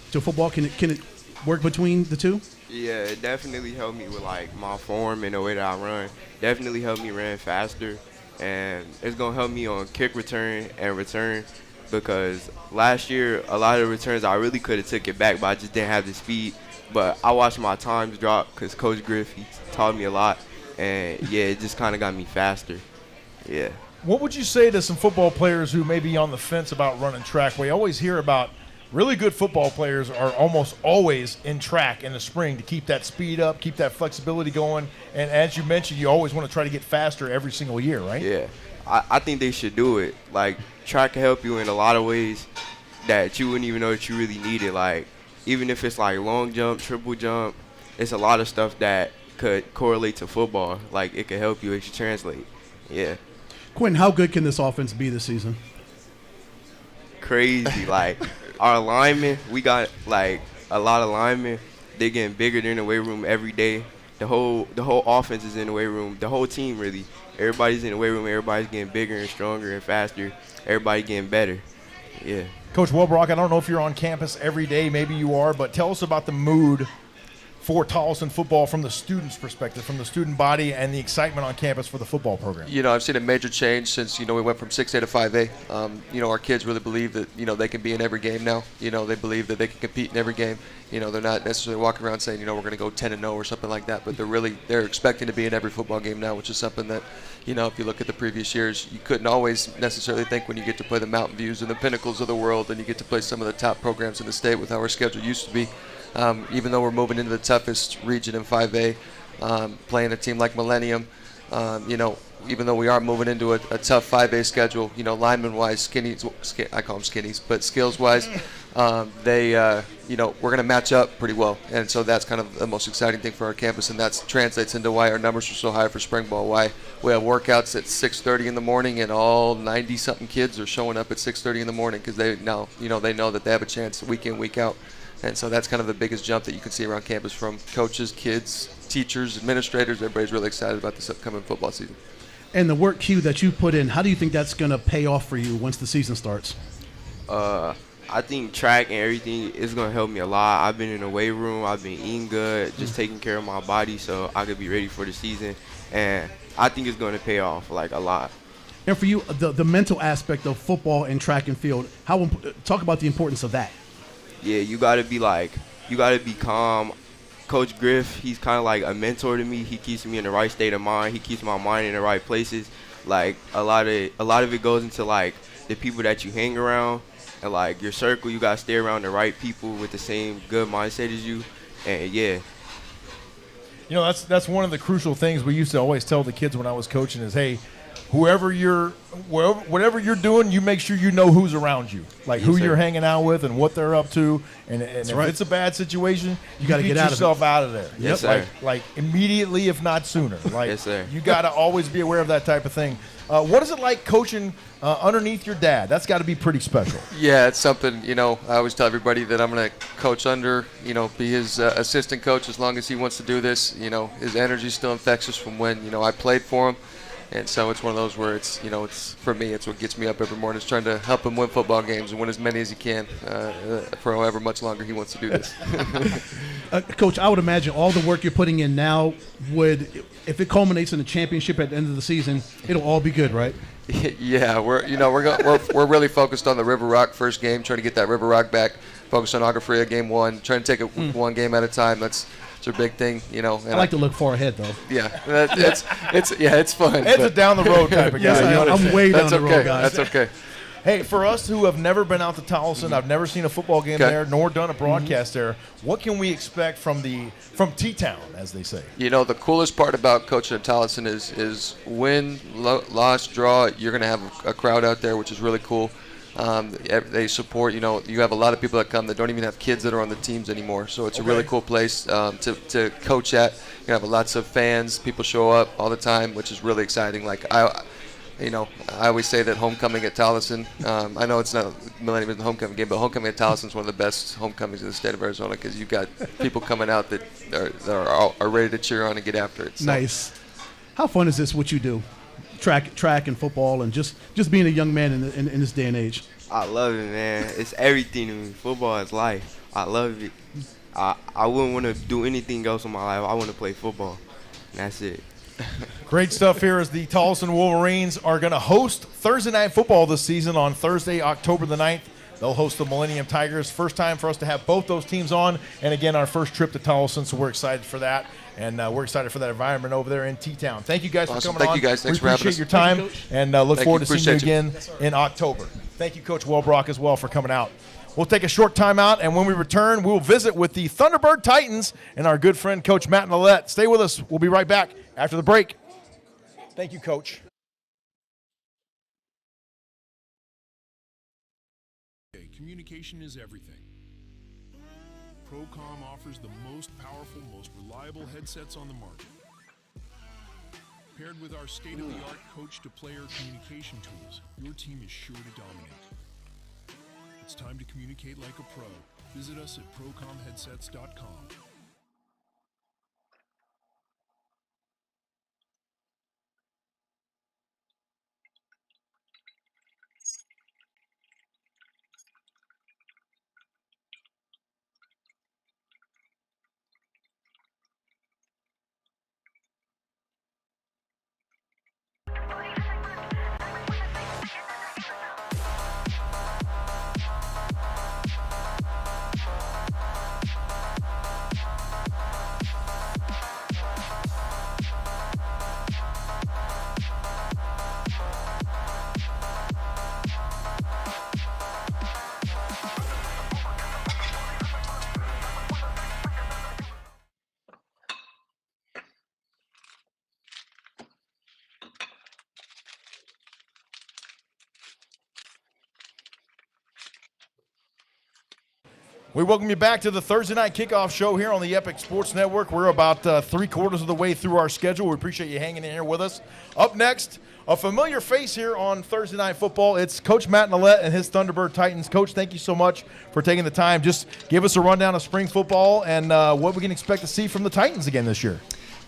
football? Can it work between the two? Yeah, it definitely helped me with like my form and the way that I run. Definitely helped me run faster, and it's gonna help me on kick return and return. Because last year, a lot of the returns, I really could have took it back, but I just didn't have the speed. But I watched my times drop because Coach Griff, he taught me a lot. And, yeah, it just kind of got me faster. Yeah. What would you say to some football players who may be on the fence about running track? We always hear about really good football players are almost always in track in the spring to keep that speed up, keep that flexibility going. And as you mentioned, you always want to try to get faster every single year, right? Yeah. I think they should do it. Like, track can help you in a lot of ways that you wouldn't even know that you really needed. Like, even if it's like long jump, triple jump, it's a lot of stuff that could correlate to football. Like, it could help you if you translate. Yeah. Quentin, how good can this offense be this season? Crazy. Like, our linemen, we got, like, a lot of linemen. They're getting bigger in the weight room every day. The whole offense is in the weight room. The whole team, really. Everybody's in the weight room. Everybody's getting bigger and stronger and faster. Everybody getting better. Yeah. Coach Welbrock, I don't know if you're on campus every day. Maybe you are, but tell us about the mood for Tolleson football from the students' perspective, from the student body and the excitement on campus for the football program? I've seen a major change since, we went from 6A to 5A. Our kids really believe that, they can be in every game now. They believe that they can compete in every game. They're not necessarily walking around saying, we're going to go 10-0 or something like that, but they're expecting to be in every football game now, which is something that, if you look at the previous years, you couldn't always necessarily think when you get to play the Mountain Views and the Pinnacles of the world, and you get to play some of the top programs in the state with how our schedule used to be. Even though we're moving into the toughest region in 5A, playing a team like Millennium, even though we are moving into a tough 5A schedule, lineman-wise, I call them skinnies, but skills-wise, we're going to match up pretty well. And so that's kind of the most exciting thing for our campus, and that translates into why our numbers are so high for spring ball, why we have workouts at 6:30 in the morning, and all 90-something kids are showing up at 6:30 in the morning because they know that they have a chance week in, week out. And so that's kind of the biggest jump that you can see around campus from coaches, kids, teachers, administrators. Everybody's really excited about this upcoming football season. And the work queue that you put in, how do you think that's going to pay off for you once the season starts? I think track and everything is going to help me a lot. I've been in the weight room. I've been eating good, just taking care of my body so I could be ready for the season. And I think it's going to pay off, like, a lot. And for you, the mental aspect of football and track and field, talk about the importance of that. Yeah, you got to be calm. Coach Griff, he's kind of like a mentor to me. He keeps me in the right state of mind. He keeps my mind in the right places. Like, a lot of it goes into, like, the people that you hang around. And, like, your circle, you got to stay around the right people with the same good mindset as you. And, yeah. That's one of the crucial things we used to always tell the kids when I was coaching is, hey, whatever you're doing, you make sure you know who's around you, like who you're hanging out with and what they're up to. And if it's a bad situation, you got to get yourself out of there. Yes, sir. Like immediately, if not sooner. Like, yes, sir. You got to always be aware of that type of thing. What is it like coaching underneath your dad? That's got to be pretty special. Yeah, it's something, I always tell everybody that I'm going to coach under, be his assistant coach as long as he wants to do this. His energy's still infectious from when, I played for him. And so it's one of those where it's for me, it's what gets me up every morning, is trying to help him win football games and win as many as he can for however much longer he wants to do this. Coach, I would imagine all the work you're putting in now if it culminates in a championship at the end of the season, it'll all be good, right? Yeah, we're really focused on the River Rock first game, trying to get that River Rock back. Focused on Agua Fria game 1, trying to take it one game at a time. It's a big thing, And I like to look far ahead, though. Yeah, it's fun. It's a down the road type of guy. I'm way down the road, guys. That's okay. Hey, for us who have never been out to Tolleson, I've never seen a football game there, nor done a broadcast there. What can we expect from T-Town, as they say? The coolest part about coaching at Tolleson is win, loss, draw. You're going to have a crowd out there, which is really cool. They support, you have a lot of people that come that don't even have kids that are on the teams anymore. So it's a really cool place to coach at. You have lots of fans. People show up all the time, which is really exciting. Like I always say that homecoming at Tolleson, I know it's not Millennium isn't the homecoming game, but homecoming at Tolleson is one of the best homecomings in the state of Arizona because you've got people coming out that are ready to cheer on and get after it. So. Nice. How fun is this, what you do? Track and football and just being a young man in this day and age. I love it, man. It's everything to me. Football is life. I love it. I wouldn't want to do anything else in my life. I want to play football. And that's it. Great stuff here as the Tolleson Wolverines are going to host Thursday Night Football this season on Thursday, October the 9th. They'll host the Millennium Tigers. First time for us to have both those teams on. And, again, our first trip to Tolleson, so we're excited for that. And we're excited for that environment over there in T-Town. Thank you guys for coming on. Thank you guys. Thanks for having us. We appreciate your time and look forward to seeing you again in October. Thank you, Coach Welbrock, as well, for coming out. We'll take a short time out, and when we return, we'll visit with the Thunderbird Titans and our good friend, Coach Matt Nollette. Stay with us. We'll be right back after the break. Thank you, Coach. Communication is everything. Procom offers the most powerful, most reliable headsets on the market. Paired with our state-of-the-art coach-to-player communication tools, your team is sure to dominate. It's time to communicate like a pro. Visit us at procomheadsets.com. We welcome you back to the Thursday Night Kickoff Show here on the Epic Sports Network. We're about 3/4 of the way through our schedule. We appreciate you hanging in here with us. Up next, a familiar face here on Thursday Night Football. It's Coach Matt Nollette and his Thunderbird Titans. Coach, thank you so much for taking the time. Just give us a rundown of spring football and what we can expect to see from the Titans again this year.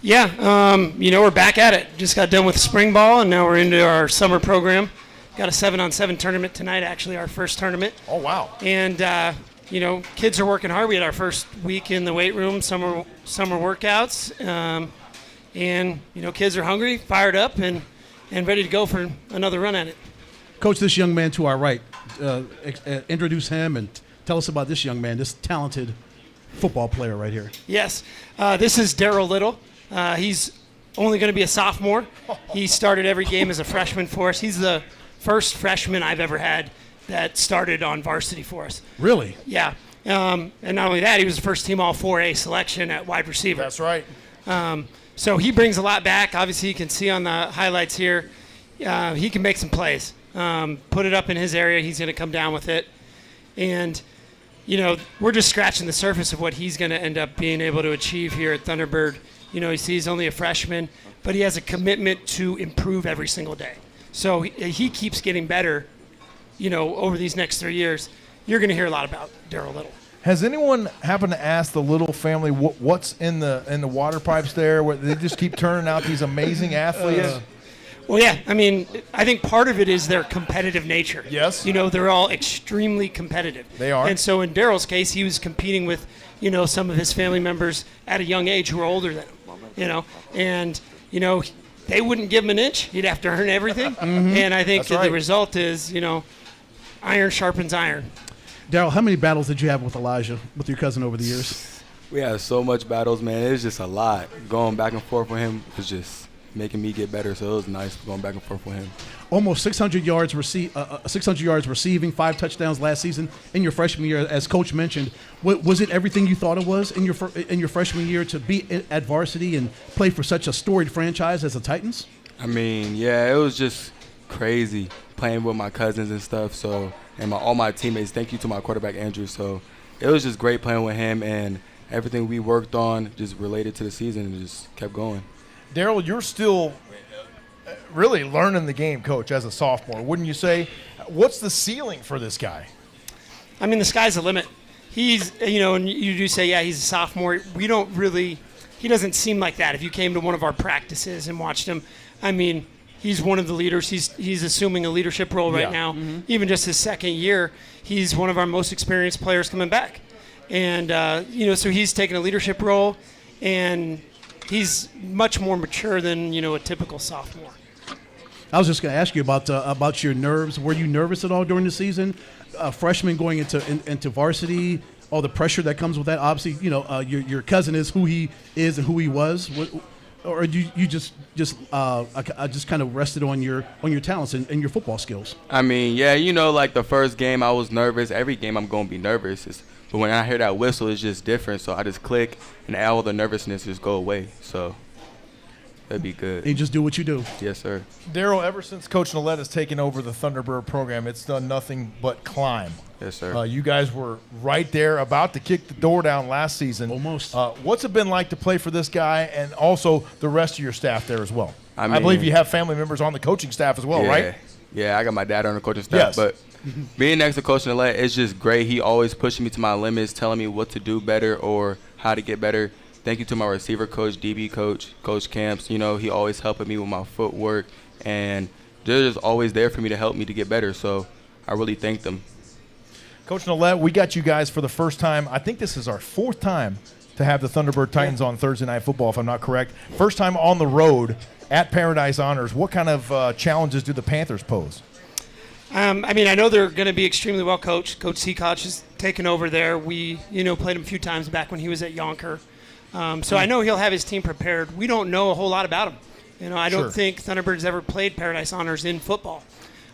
Yeah, we're back at it. Just got done with spring ball, and now we're into our summer program. Got a 7-on-7 tournament tonight, actually, our first tournament. Oh, wow. And, kids are working hard. We had our first week in the weight room, summer workouts. Kids are hungry, fired up, and ready to go for another run at it. Coach, this young man to our right, introduce him and tell us about this young man, this talented football player right here. Yes, this is Darryl Little. He's only going to be a sophomore. He started every game as a freshman for us. He's the first freshman I've ever had that started on varsity for us. Really? Yeah. And not only that, he was the first team All-4A selection at wide receiver. That's right. So he brings a lot back. Obviously, you can see on the highlights here, he can make some plays. Put it up in his area, he's going to come down with it. And, we're just scratching the surface of what he's going to end up being able to achieve here at Thunderbird. You see he's only a freshman, but he has a commitment to improve every single day. So he keeps getting better, over these next 3 years. You're going to hear a lot about Darryl Little. Has anyone happened to ask the Little family what's in the water pipes there? Where they just keep turning out these amazing athletes? Well, yeah. I think part of it is their competitive nature. Yes. They're all extremely competitive. They are. And so in Darryl's case, he was competing with, some of his family members at a young age who are older than him, they wouldn't give him an inch. He'd have to earn everything. Mm-hmm. And I think That's right. the result is, iron sharpens iron. Darryl, how many battles did you have with Elijah, with your cousin over the years? We had so much battles, man. It was just a lot. Going back and forth with him was just making me get better, so it was nice going back and forth with him. Almost 600 yards receiving, 5 touchdowns last season in your freshman year. As Coach mentioned, was it everything you thought it was in your freshman year to be at varsity and play for such a storied franchise as the Titans? Yeah, it was just crazy playing with my cousins and stuff. So, and all my teammates. Thank you to my quarterback Andrew. So, it was just great playing with him, and everything we worked on just related to the season and just kept going. Darryl, you're still really learning the game, Coach, as a sophomore, wouldn't you say? What's the ceiling for this guy? The sky's the limit. He's, and you do say, yeah, he's a sophomore. He doesn't seem like that. If you came to one of our practices and watched him, he's one of the leaders. He's assuming a leadership role right now. Mm-hmm. Even just his second year, he's one of our most experienced players coming back. And, so he's taking a leadership role, and he's much more mature than, a typical sophomore. I was just going to ask you about your nerves. Were you nervous at all during the season? Freshman going into varsity, all the pressure that comes with that. Obviously, your cousin is who he is and who he was. Or you just kind of rested on your talents and your football skills? Like the first game I was nervous. Every game I'm going to be nervous. But when I hear that whistle, it's just different. So I just click, and all the nervousness just go away. So that'd be good. And you just do what you do. Yes, sir. Darryl, ever since Coach Nollette has taken over the Thunderbird program, it's done nothing but climb. Yes, sir. You guys were right there about to kick the door down last season. Almost. What's it been like to play for this guy and also the rest of your staff there as well? I believe you have family members on the coaching staff as well, right? Yeah, I got my dad on the coaching staff. Yes. But being next to Coach Nollette, it's just great. He always pushing me to my limits, telling me what to do better or how to get better. Thank you to my receiver coach, DB coach, Coach Camps. He always helping me with my footwork, and they're just always there for me to help me to get better. So I really thank them. Coach Nollette, we got you guys for the first time. I think this is our 4th time to have the Thunderbird Titans on Thursday Night Football, if I'm not correct. First time on the road at Paradise Honors. What kind of challenges do the Panthers pose? I know they're going to be extremely well coached. Coach Seacock is taking over there. We, played him a few times back when he was at Yonker. So I know he'll have his team prepared. We don't know a whole lot about him. I don't think Thunderbird's ever played Paradise Honors in football.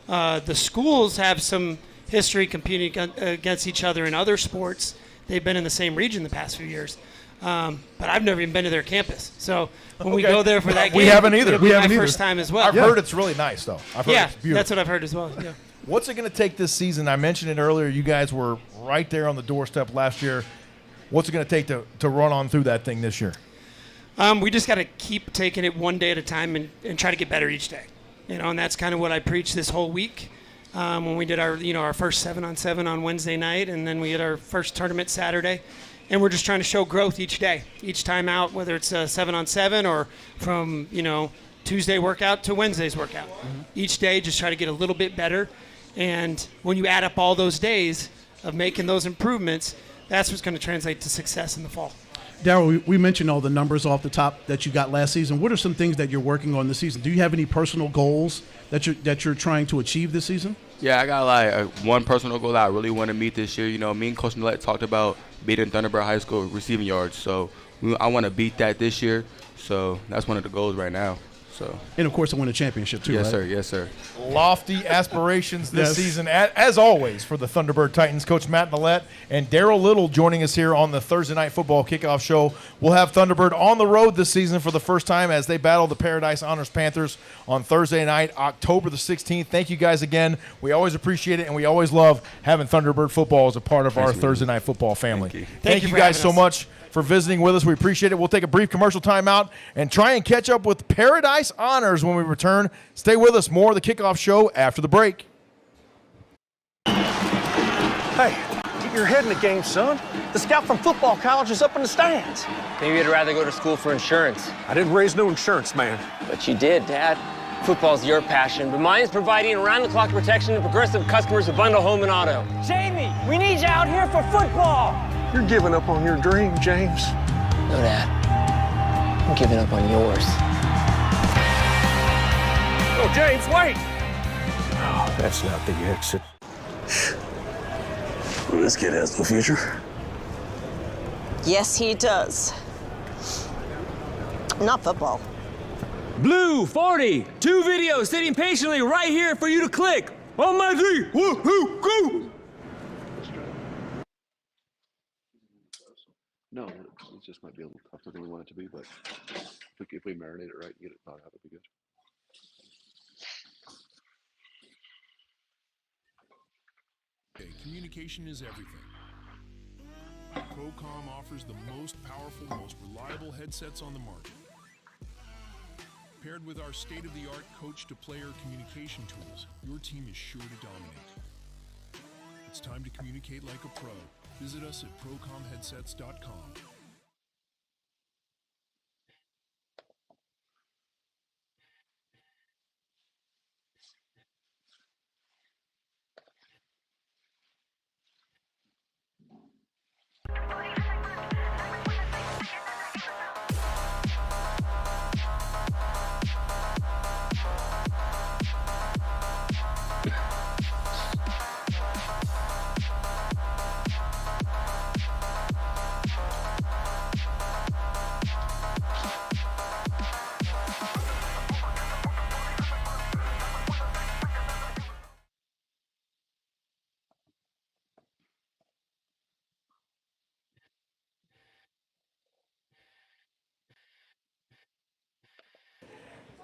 The schools have some history competing against each other in other sports. They've been in the same region the past few years. But I've never even been to their campus. So when we go there for that game, we haven't either. It'll be my first time as well. I've heard it's really nice, though. I've heard it's beautiful. That's what I've heard as well. Yeah. What's it going to take this season? I mentioned it earlier. You guys were right there on the doorstep last year. What's it going to take to run on through that thing this year? We just got to keep taking it one day at a time and try to get better each day. And that's kind of what I preached this whole week. When we did our first 7-on-7 on Wednesday night, and then we had our first tournament Saturday. And we're just trying to show growth each day, each time out, whether it's a 7-on-7 or from, Tuesday workout to Wednesday's workout. Mm-hmm. Each day, just try to get a little bit better. And when you add up all those days of making those improvements, that's what's going to translate to success in the fall. Darryl, we mentioned all the numbers off the top that you got last season. What are some things that you're working on this season? Do you have any personal goals that you're trying to achieve this season? Yeah, I got one personal goal that I really want to meet this year. Me and Coach Millette talked about beating Thunderbird High School receiving yards. So I want to beat that this year. So that's one of the goals right now. And, of course, to win a championship, too, yes, right? Sir. Yes, sir. Lofty aspirations this season, as always, for the Thunderbird Titans. Coach Matt Millette and Darryl Little joining us here on the Thursday Night Football Kickoff Show. We'll have Thunderbird on the road this season for the first time as they battle the Paradise Honors Panthers on Thursday night, October the 16th. Thank you guys again. We always appreciate it, and we always love having Thunderbird football as a part of our Thursday Night Football family. Thank you guys so much for visiting with us. We appreciate it. We'll take a brief commercial timeout and try and catch up with Paradise Honors when we return. Stay with us. More of the Kickoff Show after the break. Hey, get your head in the game, son. The scout from football college is up in the stands. Maybe you'd rather go to school for insurance. I didn't raise no insurance man. But you did, Dad. Football's your passion, but mine is providing around-the-clock protection to progressive customers who bundle home and auto. Jamie, we need you out here for football. You're giving up on your dream, James. No, Dad. I'm giving up on yours. Oh, James, wait! Oh, that's not the exit. Well, this kid has no future. Yes, he does. Not football. Blue 40, 2 videos sitting patiently right here for you to click. On my 3, 1, 2, go! No, it just might be a little tougher than we want it to be, but if we marinate it right and get it thawed out, it'll be good. Okay, communication is everything. Procom offers the most powerful, most reliable headsets on the market. Paired with our state-of-the-art coach-to-player communication tools, your team is sure to dominate. It's time to communicate like a pro. Visit us at procomheadsets.com.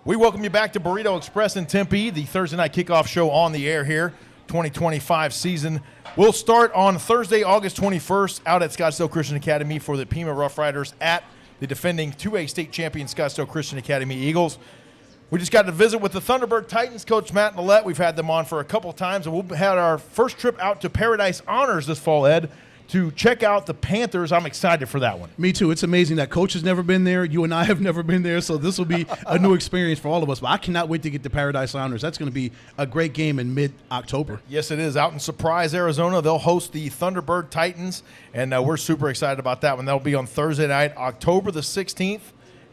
We welcome you back to Burrito Express in Tempe, the Thursday Night Kickoff Show on the air here. 2025 season will start on Thursday, August 21st, out at Scottsdale Christian Academy for the Pima Rough Riders at the defending 2A state champion Scottsdale Christian Academy Eagles. We just got to visit with the Thunderbird Titans, Coach Matt Millette. We've had them on for a couple times, and we'll have our first trip out to Paradise Honors this fall, Ed, to check out the Panthers. I'm excited for that one. Me too. It's amazing that Coach has never been there. You and I have never been there, so this will be a new experience for all of us. But I cannot wait to get to Paradise Honors. That's going to be a great game in mid-October. Yes, it is. Out in Surprise, Arizona, they'll host the Thunderbird Titans, and we're super excited about that one. That'll be on Thursday night, October the 16th.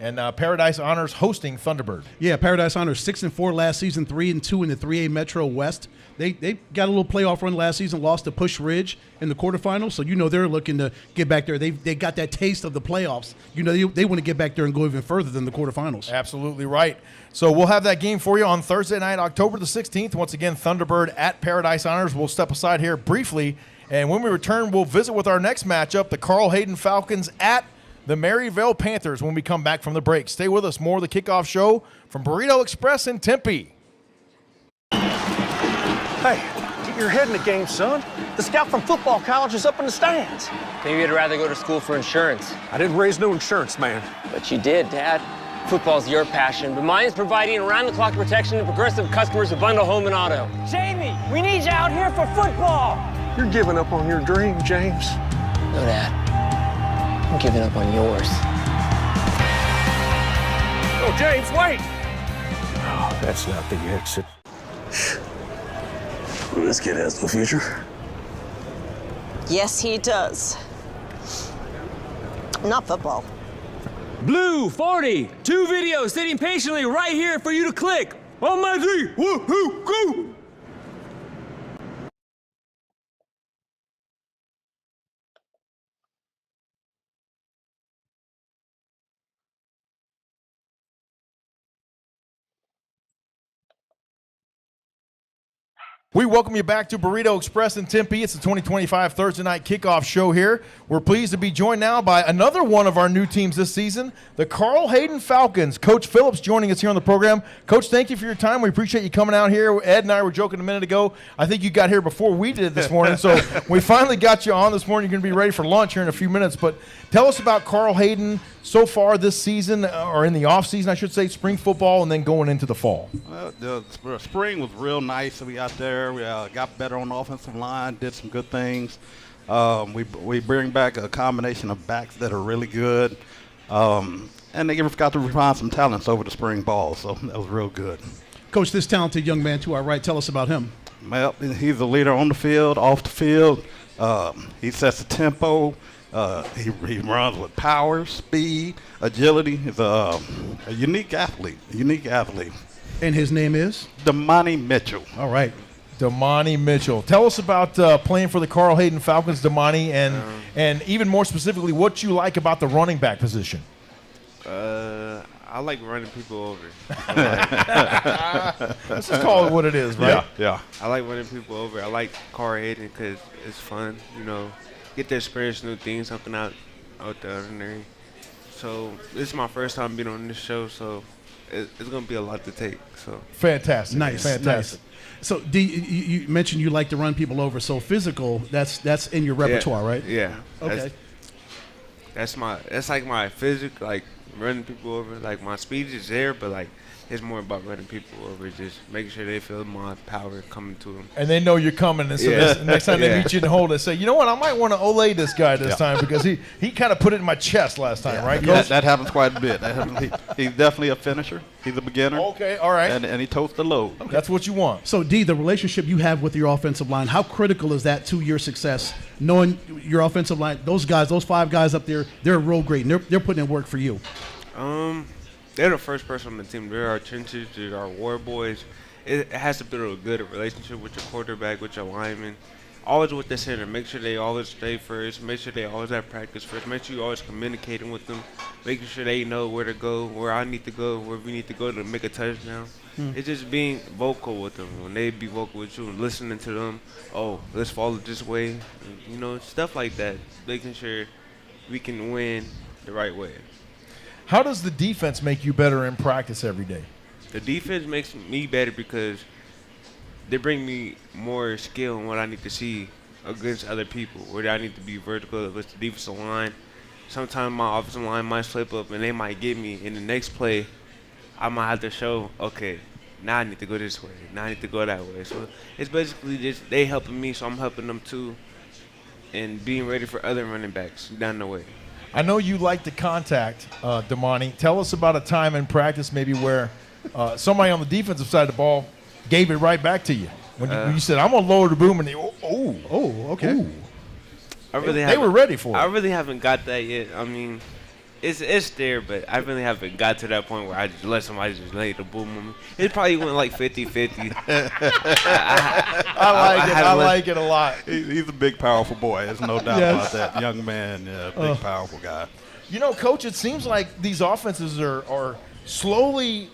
And Paradise Honors hosting Thunderbird. Yeah, Paradise Honors 6-4 last season, 3-2 in the 3A Metro West. They got a little playoff run last season, lost to Push Ridge in the quarterfinals. So they're looking to get back there. They got that taste of the playoffs. They want to get back there and go even further than the quarterfinals. Absolutely right. So we'll have that game for you on Thursday night, October the 16th. Once again, Thunderbird at Paradise Honors. We'll step aside here briefly, and when we return, we'll visit with our next matchup, the Carl Hayden Falcons at the Maryville Panthers when we come back from the break. Stay with us. More of the Kickoff Show from Burrito Express in Tempe. Hey, get your head in the game, son. The scout from football college is up in the stands. Maybe you'd rather go to school for insurance. I didn't raise no insurance, man. But you did, Dad. Football's your passion, but mine is providing around-the-clock protection to progressive customers of Bundle Home and Auto. Jamie, we need you out here for football. You're giving up on your dream, James. No, Dad. I'm giving up on yours. Oh, James, wait! Oh, that's not the exit. This kid has no future. Yes, he does. Not football. Blue 40, 2 videos sitting patiently right here for you to click. On my 3, 1, 2, go! We welcome you back to Burrito Express in Tempe. It's the 2025 Thursday night kickoff show here. We're pleased to be joined now by another one of our new teams this season, the Carl Hayden Falcons. Coach Phillips joining us here on the program. Coach, thank you for your time. We appreciate you coming out here. Ed and I were joking a minute ago. I think you got here before we did this morning, so we finally got you on this morning. You're going to be ready for lunch here in a few minutes. But tell us about Carl Hayden so far this season, or in the offseason, I should say, spring football, and then going into the fall. Well, the spring was real nice. We out there. We got better on the offensive line, did some good things. We bring back a combination of backs that are really good. And they got to refine some talents over the spring ball, so that was real good. Coach, this talented young man to our right, tell us about him. Well, he's a leader on the field, off the field. He sets the tempo. He runs with power, speed, agility. He's a unique athlete. And his name is? Damani Mitchell. All right. Damani Mitchell. Tell us about playing for the Carl Hayden Falcons, Damani, and even more specifically, what you like about the running back position. I like running people over. Let's just call it what it is, right? Yeah. I like running people over. I like Carl Hayden because it's fun, get to experience new things, something out the ordinary. So this is my first time being on this show, so it's going to be a lot to take. So fantastic. Nice. So D, you mentioned you like to run people over. So physical, that's in your repertoire, right? Yeah. Okay. That's like my physical, like running people over. Like my speed is there, but like it's more about running people over, just making sure they feel my power coming to them. And they know you're coming, and so next time they meet you in the hole, they say, you know what, I might want to Olay this guy this time because he kind of put it in my chest last time, right, Coach? That happens quite a bit. He's definitely a finisher. He's a beginner. Okay, all right. And he totes the load. Okay. That's what you want. So, D, the relationship you have with your offensive line, how critical is that to your success, knowing your offensive line, those 5 guys up there, they're real great, and they're putting in work for you? They're the first person on the team. They're our trenches. They're our war boys. It has to build a good relationship with your quarterback, with your lineman. Always with the center. Make sure they always stay first. Make sure they always have practice first. Make sure you're always communicating with them. Making sure they know where to go, where I need to go, where we need to go to make a touchdown. It's just being vocal with them. When they be vocal with you and listening to them, let's follow this way. Stuff like that. Making sure we can win the right way. How does the defense make you better in practice every day? The defense makes me better because they bring me more skill in what I need to see against other people, where I need to be vertical with the defensive line. Sometimes my offensive line might slip up and they might get me. In the next play, I might have to show, okay, now I need to go this way. Now I need to go that way. So it's basically just they helping me, so I'm helping them too, and being ready for other running backs down the way. I know you like to contact, Damani. Tell us about a time in practice maybe where somebody on the defensive side of the ball gave it right back to you. When you said, I'm going to lower the boom, and they, okay. Ooh. They were ready for it. I really haven't got that yet. I mean, it's there, but I really haven't got to that point where I just let somebody just lay the boom on me. It probably went like 50-50. I like it a lot. He's a big, powerful boy. There's no doubt about that. Young man, big, powerful guy. Coach, it seems like these offenses are slowly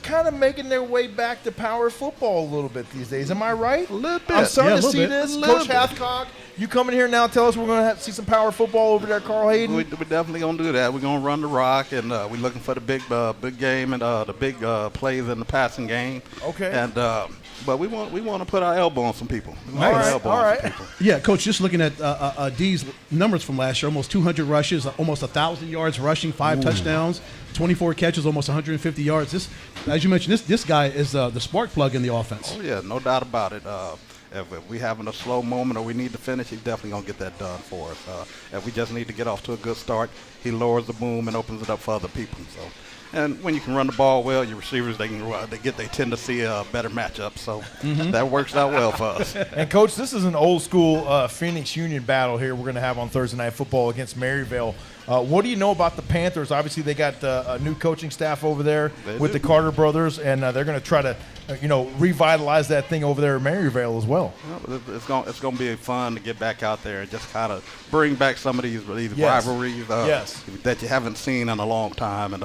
kind of making their way back to power football a little bit these days. Am I right? A little bit. I'm starting Yeah, to a see little bit. this. A little Coach bit. Hathcock, you come in here now, tell us we're going to see some power football over there at Carl Hayden. We're definitely going to do that. We're going to run the rock, and we're looking for the big game and the big plays in the passing game. Okay. And but we want to put our elbow on some people. We wanna All put our right, elbow all on right. some people. Yeah, Coach, just looking at D's numbers from last year, almost 200 rushes, almost 1,000 yards rushing, 5 touchdowns, 24 catches, almost 150 yards. This, as you mentioned, this guy is the spark plug in the offense. Oh, yeah, no doubt about it. If we having a slow moment or we need to finish, he's definitely going to get that done for us. If we just need to get off to a good start, he lowers the boom and opens it up for other people. So, and when you can run the ball well, your receivers, they tend to see a better matchup. So that works out well for us. And, Coach, this is an old-school Phoenix Union battle here we're going to have on Thursday Night Football against Maryville. What do you know about the Panthers? Obviously, they got a new coaching staff over there with the Carter brothers, and they're going to try to, revitalize that thing over there in Maryville as well. It's going to be fun to get back out there and just kind of bring back some of these Yes. rivalries Yes. that you haven't seen in a long time. And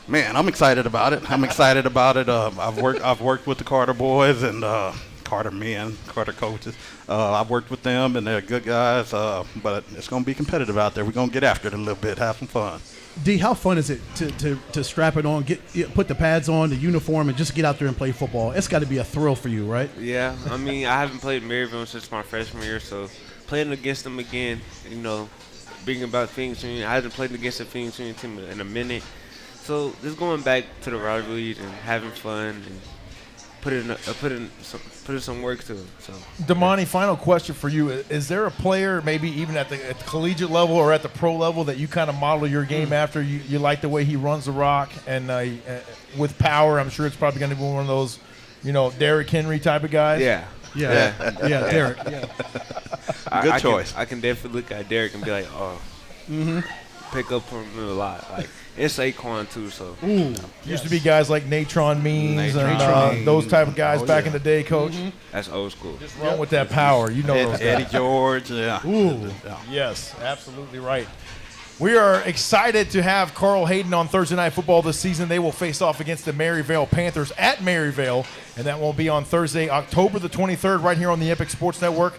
man, I'm excited about it. I've worked with the Carter boys and Carter coaches. I've worked with them, and they're good guys. But it's going to be competitive out there. We're going to get after it a little bit, have some fun. D, how fun is it to strap it on, put the pads on, the uniform, and just get out there and play football? It's got to be a thrill for you, right? Yeah, I mean, I haven't played Maryville since my freshman year, so playing against them again, being about Phoenix Union, I haven't played against the Phoenix Union team in a minute. So just going back to the rivalry and having fun and putting some work to it. So, Damani, final question for you. Is there a player, maybe even at the collegiate level or at the pro level, that you kind of model your game after? You like the way he runs the rock and with power? I'm sure it's probably going to be one of those, Derrick Henry type of guys. Yeah, Derrick. Yeah. Good choice. I can definitely look at Derrick and be like, oh, pick up from him a lot. Like, it's Saquon too, so. Used to be guys like Natron Means and those type of guys back in the day, Coach. That's old school. Just run with that power. You know those guys. Eddie George, yeah. Ooh, yes, absolutely right. We are excited to have Carl Hayden on Thursday Night Football this season. They will face off against the Maryville Panthers at Maryville, and that will be on Thursday, October the 23rd, right here on the Epic Sports Network.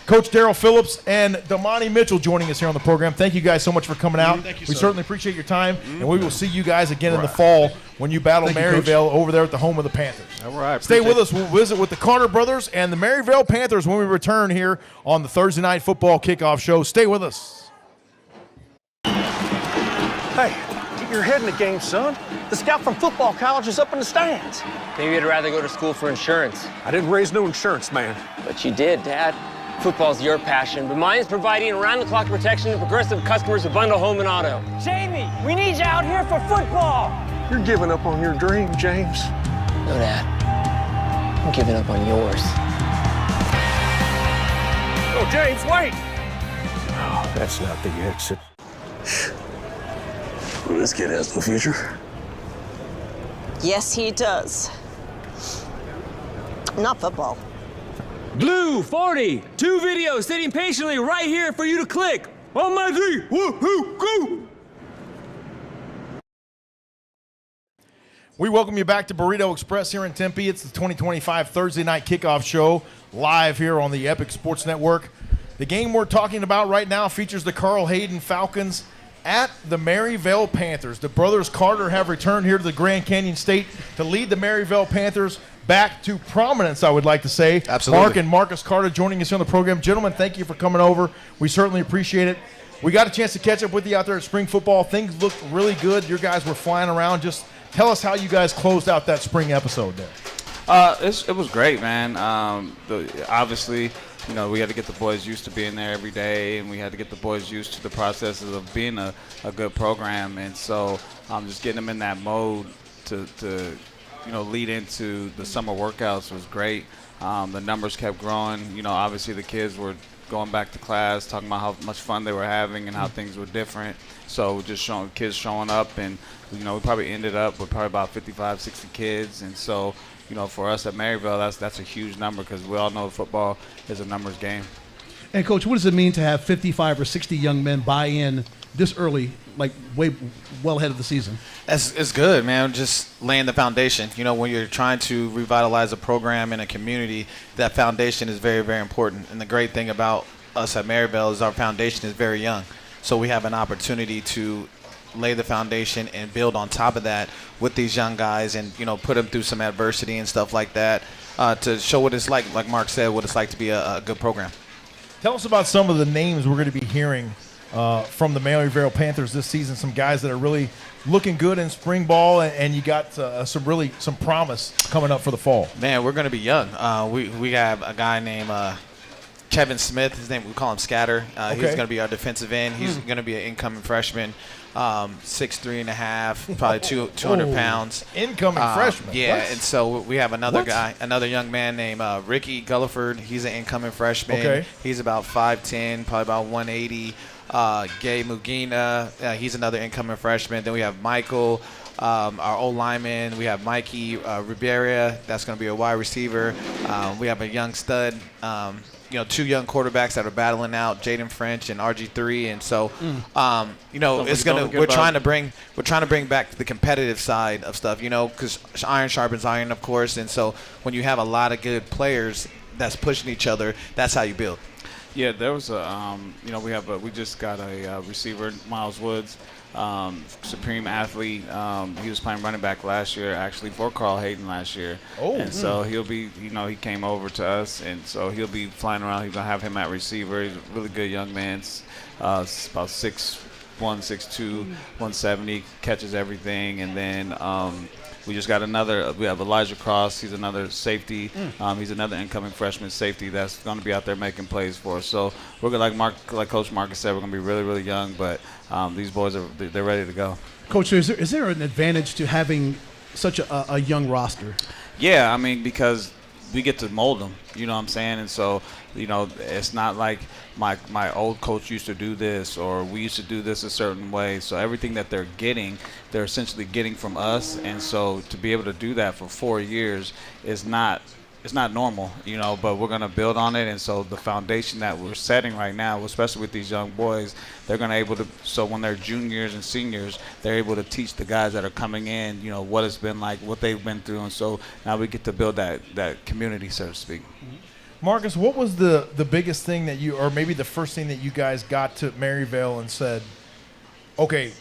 Coach Darrell Phillips and Damani Mitchell joining us here on the program. Thank you guys so much for coming out. We certainly appreciate your time, and we will see you guys again in the fall when you battle Maryville over there at the home of the Panthers. All right. Stay with us. We'll visit with the Carter brothers and the Maryville Panthers when we return here on the Thursday Night Football Kickoff Show. Stay with us. Hey, get your head in the game, son. The scout from football college is up in the stands. Maybe you'd rather go to school for insurance. I didn't raise no insurance, man. But you did, Dad. Football's your passion, but mine's providing around-the-clock protection to progressive customers who bundle home and auto. Jamie, we need you out here for football. You're giving up on your dream, James. No, Dad. I'm giving up on yours. Oh, James, wait! Oh, that's not the exit. Well, this kid has no future. Yes, he does. Not football. Blue 40, 2 videos sitting patiently right here for you to click. On my 3, 1, 2, go! We welcome you back to Burrito Express here in Tempe. It's the 2025 Thursday Night Kickoff Show live here on the Epic Sports Network. The game we're talking about right now features the Carl Hayden Falcons at the Maryville Panthers. The brothers Carter have returned here to the Grand Canyon State to lead the Maryville Panthers back to prominence, I would like to say. Absolutely. Mark and Marcus Carter joining us on the program. Gentlemen, thank you for coming over. We certainly appreciate it. We got a chance to catch up with you out there at spring football. Things looked really good. Your guys were flying around. Just tell us how you guys closed out that spring episode there. It was great, man. Obviously, we had to get the boys used to being there every day, and we had to get the boys used to the processes of being a good program. And so just getting them in that mode to lead into the summer workouts was great. The numbers kept growing. Obviously the kids were going back to class, talking about how much fun they were having and how things were different. So just kids showing up, and we probably ended up with probably about 55, 60 kids. And so, for us at Maryville, that's a huge number because we all know football is a numbers game. And, Coach, what does it mean to have 55 or 60 young men buy in this early, like way well ahead of the season? It's good, man. Just laying the foundation. You know, when you're trying to revitalize a program in a community, that foundation is very, very important. And the great thing about us at Maryvale is our foundation is very young. So we have an opportunity to lay the foundation and build on top of that with these young guys and, you know, put them through some adversity and stuff like that to show what it's like Mark said, what it's like to be a good program. Tell us about some of the names we're going to be hearing from the Maryvale Panthers this season, some guys that are really looking good in spring ball, and you got some promise coming up for the fall. Man, we're going to be young. We have a guy named Kevin Smith. His name, we call him Scatter. He's going to be our defensive end. He's going to be an incoming freshman, 6'3.5", probably 200 pounds. Incoming freshman. Yeah, what? and so we have another guy, another young man named Ricky Gulliford. He's an incoming freshman. Okay. He's about 5'10", probably about 180. Gay Mugina, he's another incoming freshman. Then we have Michael, our old lineman. We have Mikey Rivera, that's going to be a wide receiver. We have a young stud, two young quarterbacks that are battling out, Jaden French and RG3, and so we're trying to bring back the competitive side of stuff, because iron sharpens iron, of course, and so when you have a lot of good players that's pushing each other, that's how you build. Yeah, there was we just got a receiver, Miles Woods, supreme athlete. He was playing running back last year, actually, for Carl Hayden last year. So he'll be, he came over to us, and so he'll be flying around. He's going to have him at receiver. He's a really good young man. About 6'1", 6'2", 170, catches everything. And then we just got we have Elijah Cross. He's another safety. He's another incoming freshman safety that's going to be out there making plays for us. So we're going to, like Coach Marcus said, we're going to be really, really young, but these boys they're ready to go. Coach, is there an advantage to having such a young roster? Yeah, I mean, because we get to mold them, you know what I'm saying? And so, it's not like my old coach used to do this or we used to do this a certain way. So everything that they're essentially getting from us. And so to be able to do that for 4 years is not normal, but we're going to build on it. And so the foundation that we're setting right now, especially with these young boys, they're going to able to, so when they're juniors and seniors, they're able to teach the guys that are coming in, what it's been like, what they've been through. And so now we get to build that community, so to speak. Marcus, what was the biggest thing that or maybe the first thing that you guys got to Maryvale and said, okay,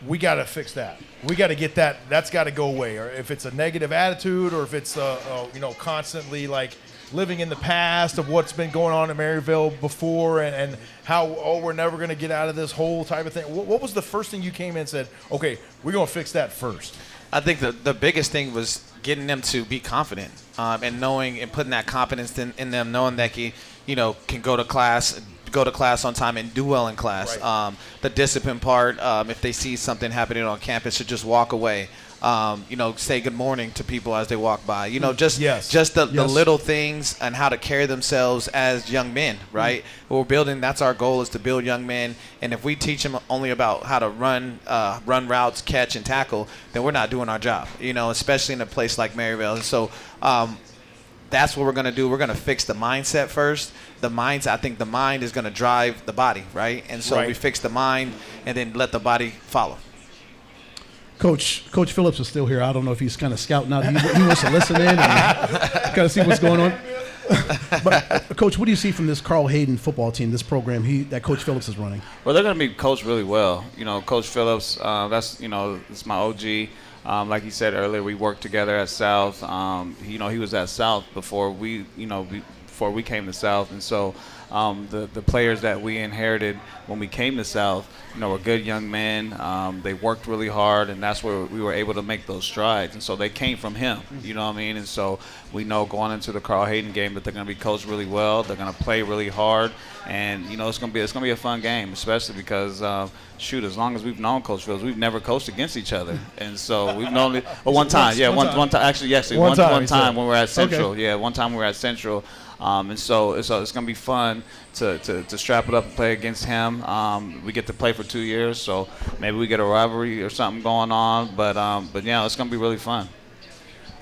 we got to fix that. We got to get that. That's got to go away. Or if it's a negative attitude, or if it's constantly like living in the past of what's been going on in Maryvale before, and how we're never going to get out of this whole type of thing. What was the first thing you came in and said, okay, we're going to fix that first? I think the biggest thing was getting them to be confident and knowing and putting that confidence in them, knowing that he can go to class on time and do well in class. Right. The discipline part, if they see something happening on campus, to just walk away. Say good morning to people as they walk by. Just the little things and how to carry themselves as young men, right? We're building. That's our goal, is to build young men. And if we teach them only about how to run routes, catch, and tackle, then we're not doing our job. Especially in a place like Maryvale. And so that's what we're going to do. We're going to fix the mindset first. I think the mind is going to drive the body, right? And so we fix the mind and then let the body follow. Coach Phillips is still here. I don't know if he's kind of scouting out. He wants to listen in and kind of see what's going on. But, Coach, what do you see from this Carl Hayden football team, this program that Coach Phillips is running? Well, they're going to be coached really well. Coach Phillips, it's my OG. Like he said earlier, we worked together at South. He was at South before we came to South, and so the players that we inherited when we came to South, were good young men. They worked really hard, and that's where we were able to make those strides. And so they came from him, you know what I mean? And so we know going into the Carl Hayden game that they're going to be coached really well. They're going to play really hard, and it's going to be a fun game, especially because as long as we've known Coach Phillips, we've never coached against each other, and so we've known one time when we were at Central. Okay. Yeah, one time we were at Central. And so it's going to be fun to strap it up and play against him. We get to play for 2 years, so maybe we get a rivalry or something going on. But yeah, it's going to be really fun.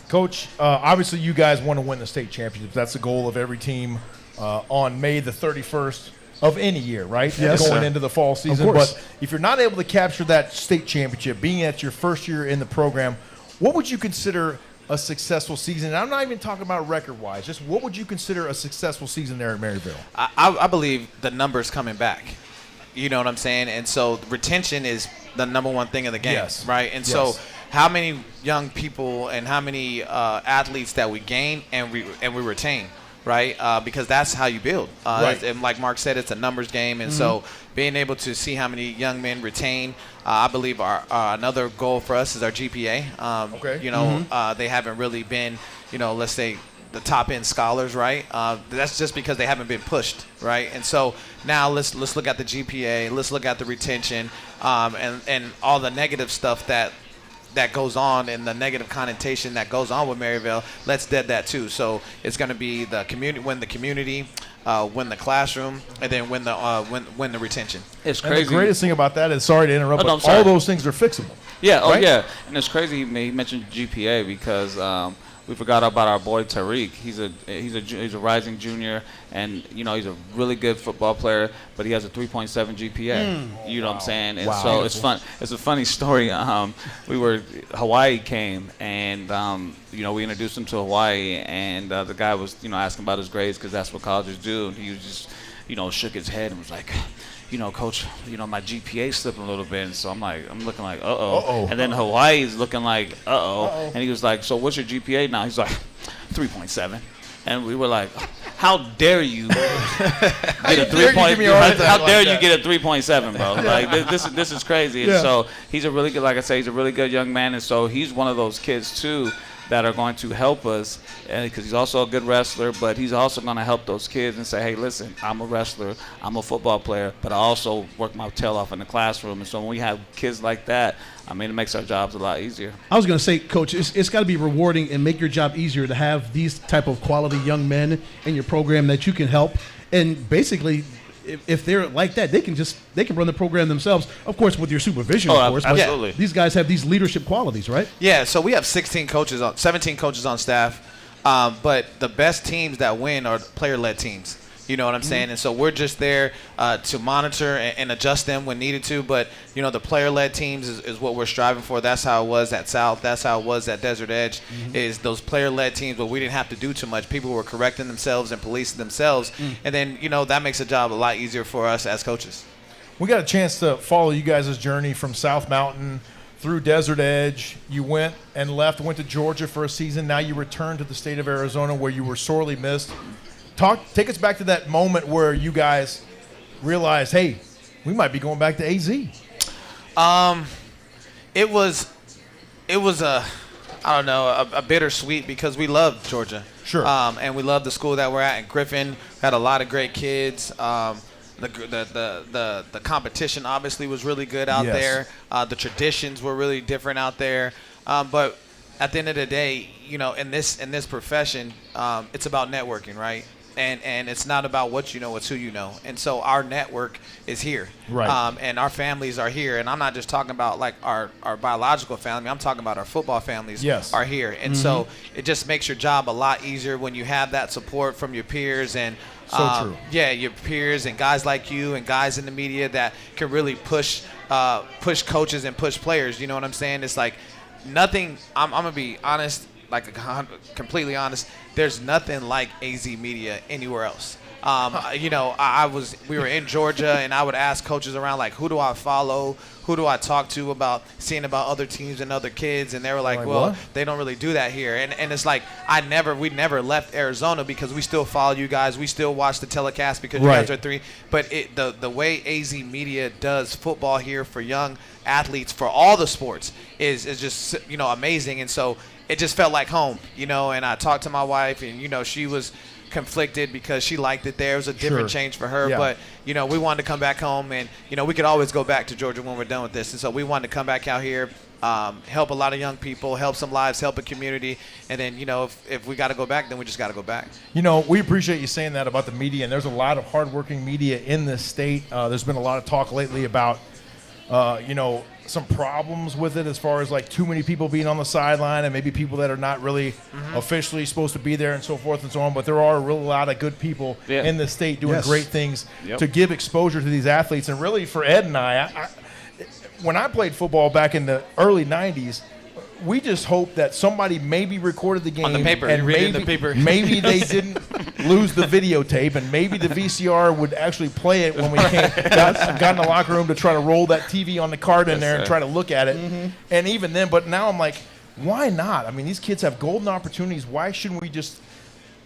Coach, obviously you guys want to win the state championship. That's the goal of every team. On May the 31st, of any year, right? Yes, going sir. into the fall season. course. But if you're not able to capture that state championship, being at your first year in the program, what would you consider a successful season? And I'm not even talking about record-wise. Just what would you consider a successful season there at Maryville? I believe the numbers coming back. You know what I'm saying? And so retention is the number one thing in the game, Yes. right? And so how many young people and how many athletes that we gain and we retain, right? Because that's how you build. Right. And like Mark said, it's a numbers game. And so being able to see how many young men retain, I believe our another goal for us is our GPA. Okay. You know, they haven't really been, you know, let's say the top end scholars, right? That's just because they haven't been pushed, right? And so now let's look at the GPA, let's look at the retention, and all the negative stuff that goes on and the negative connotation that goes on with Maryville. Let's dead that too. So it's going to be the community, win the community, win the classroom, and then win the retention. It's And crazy. the greatest thing about that is, sorry to interrupt, Oh, no, I'm but sorry. all those things are fixable. Yeah, right? yeah. And it's crazy he mentioned GPA because we forgot about our boy Tariq. He's a rising junior, and you know he's a really good football player, but he has a 3.7 GPA. You know what I'm saying? And so it's fun. It's a funny story. Hawaii came, and you know we introduced him to Hawaii, and the guy was asking about his grades because that's what colleges do, and he was just shook his head and was like, coach, my GPA slipping a little bit. And so I'm looking like, uh-oh. And then Hawaii's looking like, uh-oh. And he was like, so what's your GPA now? He's like, 3.7. And we were like, how dare you get a 3.7, bro? Like this is crazy. And so he's a really good, like I say, he's a really good young man. And so he's one of those kids too that are going to help us, because he's also a good wrestler, but he's also going to help those kids and say, hey, listen, I'm a wrestler, I'm a football player, but I also work my tail off in the classroom. And so when we have kids like that, I mean, it makes our jobs a lot easier. I was going to say, Coach, it's got to be rewarding and make your job easier to have these type of quality young men in your program that you can help. And basically, if they're like that, they can run the program themselves, of course, with your supervision, of course. Absolutely. But these guys have these leadership qualities, right? Yeah, so we have 17 coaches on staff, but the best teams that win are player-led teams. You know what I'm saying? And so we're just there to monitor and adjust them when needed to. But, the player-led teams is what we're striving for. That's how it was at South. That's how it was at Desert Edge, is those player-led teams where we didn't have to do too much. People were correcting themselves and policing themselves. And then, that makes the job a lot easier for us as coaches. We got a chance to follow you guys' journey from South Mountain through Desert Edge. You went to Georgia for a season. Now you returned to the state of Arizona where you were sorely missed. Take us back to that moment where you guys realized, hey, we might be going back to AZ. It was a bittersweet because we loved Georgia. Sure. And we loved the school that we're at in Griffin. Had a lot of great kids. The competition obviously was really good out there. The traditions were really different out there. But at the end of the day, in this profession, it's about networking, right? And it's not about what you know, it's who you know. And so our network is here. Right. And our families are here. And I'm not just talking about like our biological family. I'm talking about our football families are here. And so it just makes your job a lot easier when you have that support from your peers and true. Yeah, your peers and guys like you and guys in the media that can really push coaches and push players. You know what I'm saying? It's like nothing. I'm gonna be honest, like completely honest. There's nothing like AZ Media anywhere else. We were in Georgia, and I would ask coaches around, like, who do I follow? Who do I talk to about seeing about other teams and other kids? And they were like, well, what? they don't really do that here. And it's like we never left Arizona because we still follow you guys. We still watch the telecast because you guys are three. But the way AZ Media does football here for young athletes for all the sports is just amazing. And so it just felt like home, and I talked to my wife, and she was conflicted because she liked it there. It was a different change for her, but we wanted to come back home, and we could always go back to Georgia when we're done with this. And so we wanted to come back out here, help a lot of young people, help some lives, help a community, and then if we got to go back, then we just got to go back. We appreciate you saying that about the media, and there's a lot of hardworking media in this state. There's been a lot of talk lately about some problems with it as far as like too many people being on the sideline and maybe people that are not really officially supposed to be there and so forth and so on. But there are a real lot of good people in the state doing great things to give exposure to these athletes. And really for Ed and I, when I played football back in the early 90s, we just hope that somebody maybe recorded the game on the paper. and maybe, the paper. maybe they didn't lose the videotape, and maybe the VCR would actually play it when we got in the locker room to try to roll that TV on the cart in there and try to look at it. And even then, but now I'm like, why not? I mean, these kids have golden opportunities. Why shouldn't we just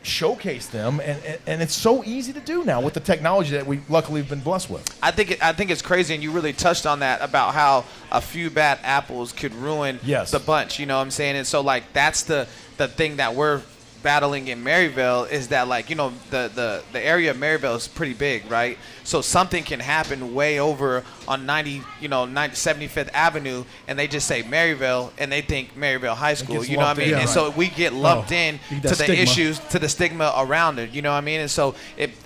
showcase them? And it's so easy to do now with the technology that we luckily have been blessed with. I think it's crazy, and you really touched on that about how a few bad apples could ruin the bunch. You know what I'm saying? And so like that's the thing that we're battling in Maryville is that, like, you know, the area of Maryville is pretty big, right? So something can happen way over on 75th Avenue, and they just say Maryville, and they think Maryville High School. You know what I mean? And so we get lumped in to the issues, to the stigma around it. You know what I mean? And so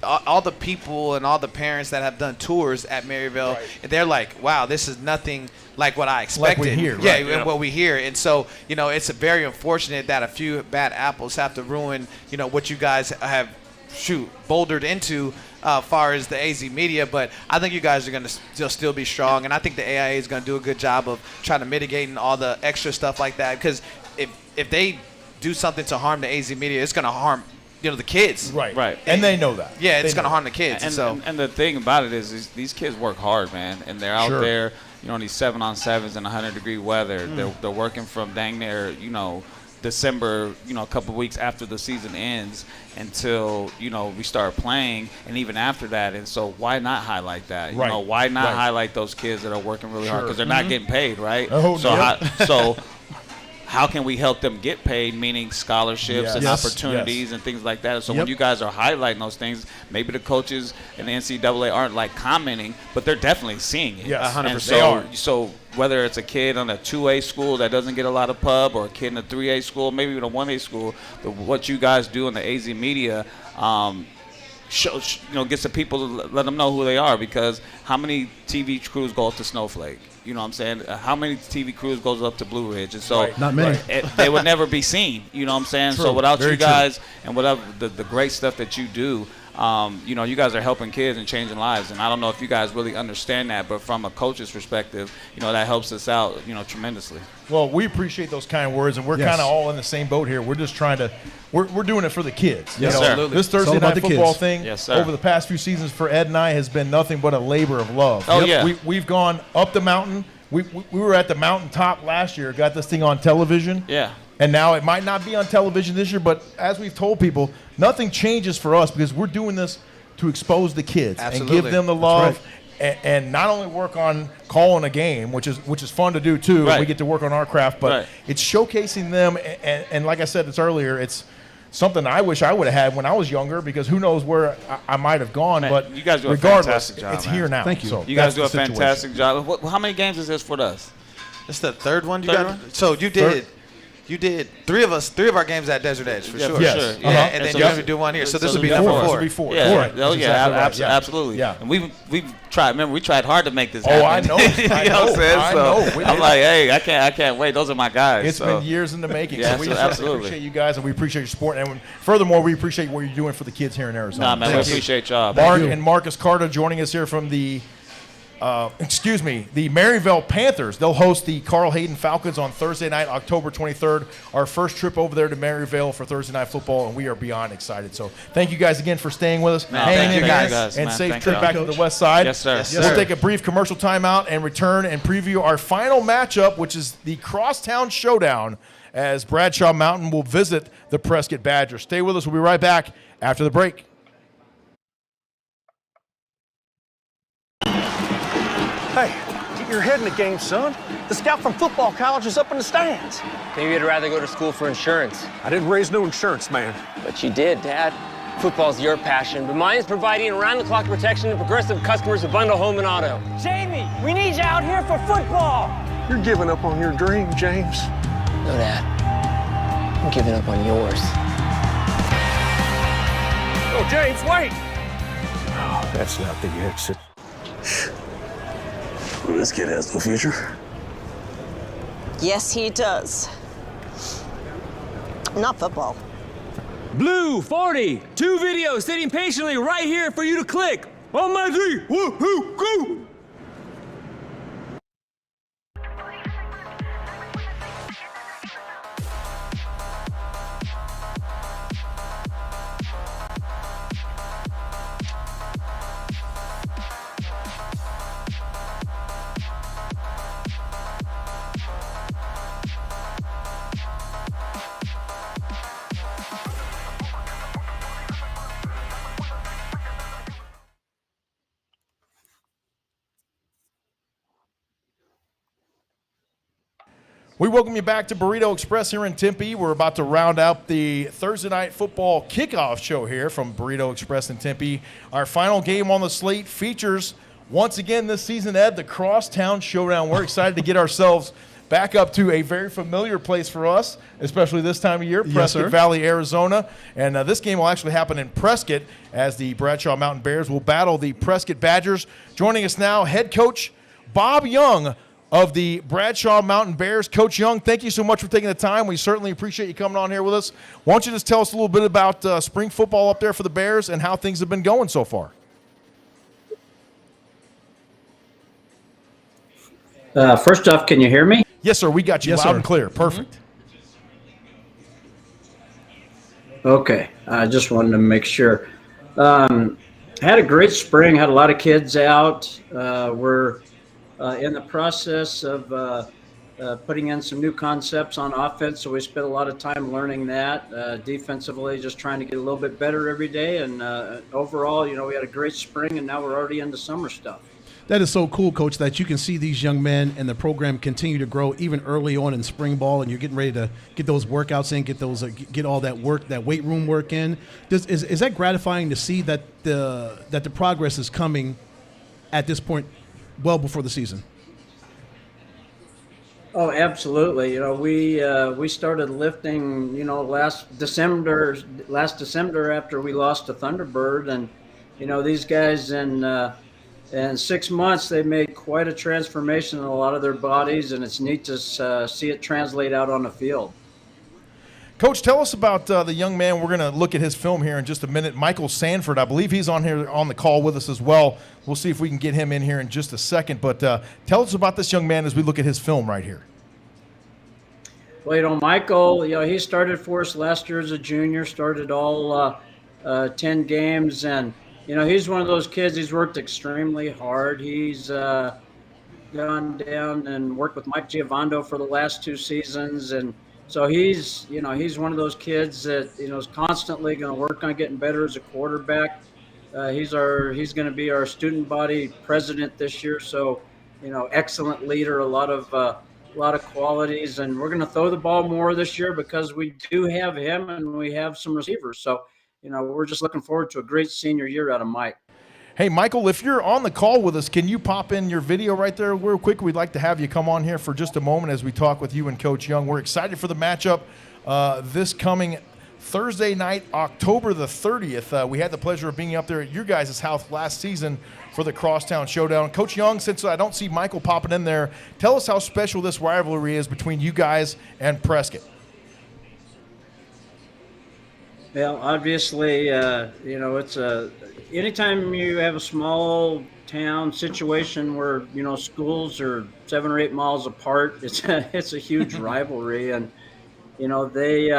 all the people and all the parents that have done tours at Maryville, they're like, wow, this is nothing like what I expected. Like we hear, and what we hear. And so, you know, it's very unfortunate that a few bad apples have to ruin, you know, what you guys have bouldered into far as the AZ media. But I think you guys are going to still be strong, and I think the AIA is going to do a good job of trying to mitigating all the extra stuff like that, because if they do something to harm the AZ media, it's going to harm, you know, the kids. Right. And they know that. Yeah, it's going to harm the kids. And the thing about it is these kids work hard, man, and they're out there, you know, in these 7-on-7s in 100-degree weather. They're working from dang near, you know, December, you know, a couple of weeks after the season ends until, you know, we start playing, and even after that. And so why not highlight that? You know, why not highlight those kids that are working really hard, because they're not getting paid, right? So how can we help them get paid, meaning scholarships and opportunities and things like that? So when you guys are highlighting those things, maybe the coaches and the NCAA aren't like commenting, but they're definitely seeing it. 100%. And so whether it's a kid on a 2A school that doesn't get a lot of pub, or a kid in a 3A school, maybe even a 1A school, what you guys do in the AZ media gets the people to let them know who they are. Because how many TV crews go up to Snowflake? You know what I'm saying? How many TV crews goes up to Blue Ridge? And so not many. They would never be seen. You know what I'm saying? So without you guys and whatever the great stuff that you do, you know, you guys are helping kids and changing lives. And I don't know if you guys really understand that, but from a coach's perspective, you know, that helps us out, you know, tremendously. Well, we appreciate those kind of words, and we're kind of all in the same boat here. We're just trying to we're doing it for the kids. Yes, sir. This Thursday night football thing over the past few seasons for Ed and I has been nothing but a labor of love. We've gone up the mountain. We were at the mountaintop last year, got this thing on television. And now it might not be on television this year, but as we've told people, nothing changes for us because we're doing this to expose the kids and give them the love, and not only work on calling a game, which is fun to do too. We get to work on our craft, but it's showcasing them. And like I said earlier, it's something I wish I would have had when I was younger, because who knows where I might have gone. But you guys do regardless, a fantastic job, it's here now. Thank you. So you guys do a fantastic job. How many games is this for us? It's the third one you got. So you did. You did three of our games at Desert Edge for sure. Yes. And then you're going to do one here. So this will be number 4. This will be 4. Absolutely. Yeah. And we've tried. Remember, we tried hard to make this happen. Oh, I know. I know. I'm like, hey, I can't wait. Those are my guys. It's been years in the making. Yeah, so we just appreciate you guys, and we appreciate your support. And furthermore, we appreciate what you're doing for the kids here in Arizona. Nah, man, we appreciate y'all. Mark and Marcus Carter joining us here from the the Maryville Panthers. They'll host the Carl Hayden Falcons on Thursday night, October 23rd. Our first trip over there to Maryville for Thursday night football, and we are beyond excited. So thank you guys again for staying with us. Hanging in, guys. And safe trip back to the west side. Yes, sir. We'll take a brief commercial timeout and return and preview our final matchup, which is the Crosstown Showdown, as Bradshaw Mountain will visit the Prescott Badgers. Stay with us. We'll be right back after the break. Hey, get your head in the game, son. The scout from football college is up in the stands. Maybe you'd rather go to school for insurance. I didn't raise no insurance, man. But you did, Dad. Football's your passion, but mine is providing around-the-clock protection to progressive customers of Bundle Home and Auto. Jamie, we need you out here for football. You're giving up on your dream, James. No, Dad. I'm giving up on yours. Oh, James, wait! Oh, that's not the exit. Well, this kid has no future. Yes, he does. Not football. Blue 40, 2 videos sitting patiently right here for you to click. On my 3, 1, 2, go! We welcome you back to Burrito Express here in Tempe. We're about to round out the Thursday night football kickoff show here from Burrito Express in Tempe. Our final game on the slate features, once again this season, Ed, the Crosstown Showdown. We're excited to get ourselves back up to a very familiar place for us, especially this time of year, Prescott Valley, Arizona. And this game will actually happen in Prescott as the Bradshaw Mountain Bears will battle the Prescott Badgers. Joining us now, head coach Bob Young of the Bradshaw Mountain Bears. Coach Young, thank you so much for taking the time. We certainly appreciate you coming on here with us. Why don't you just tell us a little bit about spring football up there for the Bears and how things have been going so far? First off, can you hear me? Yes, sir. We got you loud and clear. Perfect. Okay. I just wanted to make sure. Had a great spring. Had a lot of kids out. We're in the process of putting in some new concepts on offense, so we spent a lot of time learning that. Defensively, just trying to get a little bit better every day. And overall, you know, we had a great spring, and now we're already into summer stuff. That is so cool, Coach, that you can see these young men and the program continue to grow even early on in spring ball, and you're getting ready to get those workouts in, get all that work, that weight room work in. Is that gratifying to see that the progress is coming at this point, well before the season? Oh, absolutely. You know, we started lifting, you know, last December after we lost to Thunderbird, and you know, these guys in 6 months, they made quite a transformation in a lot of their bodies, and it's neat to see it translate out on the field. Coach, tell us about the young man. We're going to look at his film here in just a minute. Michael Sanford, I believe he's on here on the call with us as well. We'll see if we can get him in here in just a second. But tell us about this young man as we look at his film right here. Well, you know, Michael, you know, he started for us last year as a junior, started all 10 games, and you know, he's one of those kids, he's worked extremely hard. He's gone down and worked with Mike Giovando for the last 2 seasons. And so he's, you know, he's one of those kids that, you know, is constantly going to work on getting better as a quarterback. He's going to be our student body president this year. So, you know, excellent leader, a lot of qualities. And we're going to throw the ball more this year because we do have him and we have some receivers. So, you know, we're just looking forward to a great senior year out of Mike. Hey, Michael, if you're on the call with us, can you pop in your video right there real quick? We'd like to have you come on here for just a moment as we talk with you and Coach Young. We're excited for the matchup this coming Thursday night, October the 30th. We had the pleasure of being up there at your guys' house last season for the Crosstown Showdown. Coach Young, since I don't see Michael popping in there, tell us how special this rivalry is between you guys and Prescott. Well, obviously, you know, it's anytime you have a small town situation where, you know, schools are 7 or 8 miles apart, it's a huge rivalry. And, you know, they're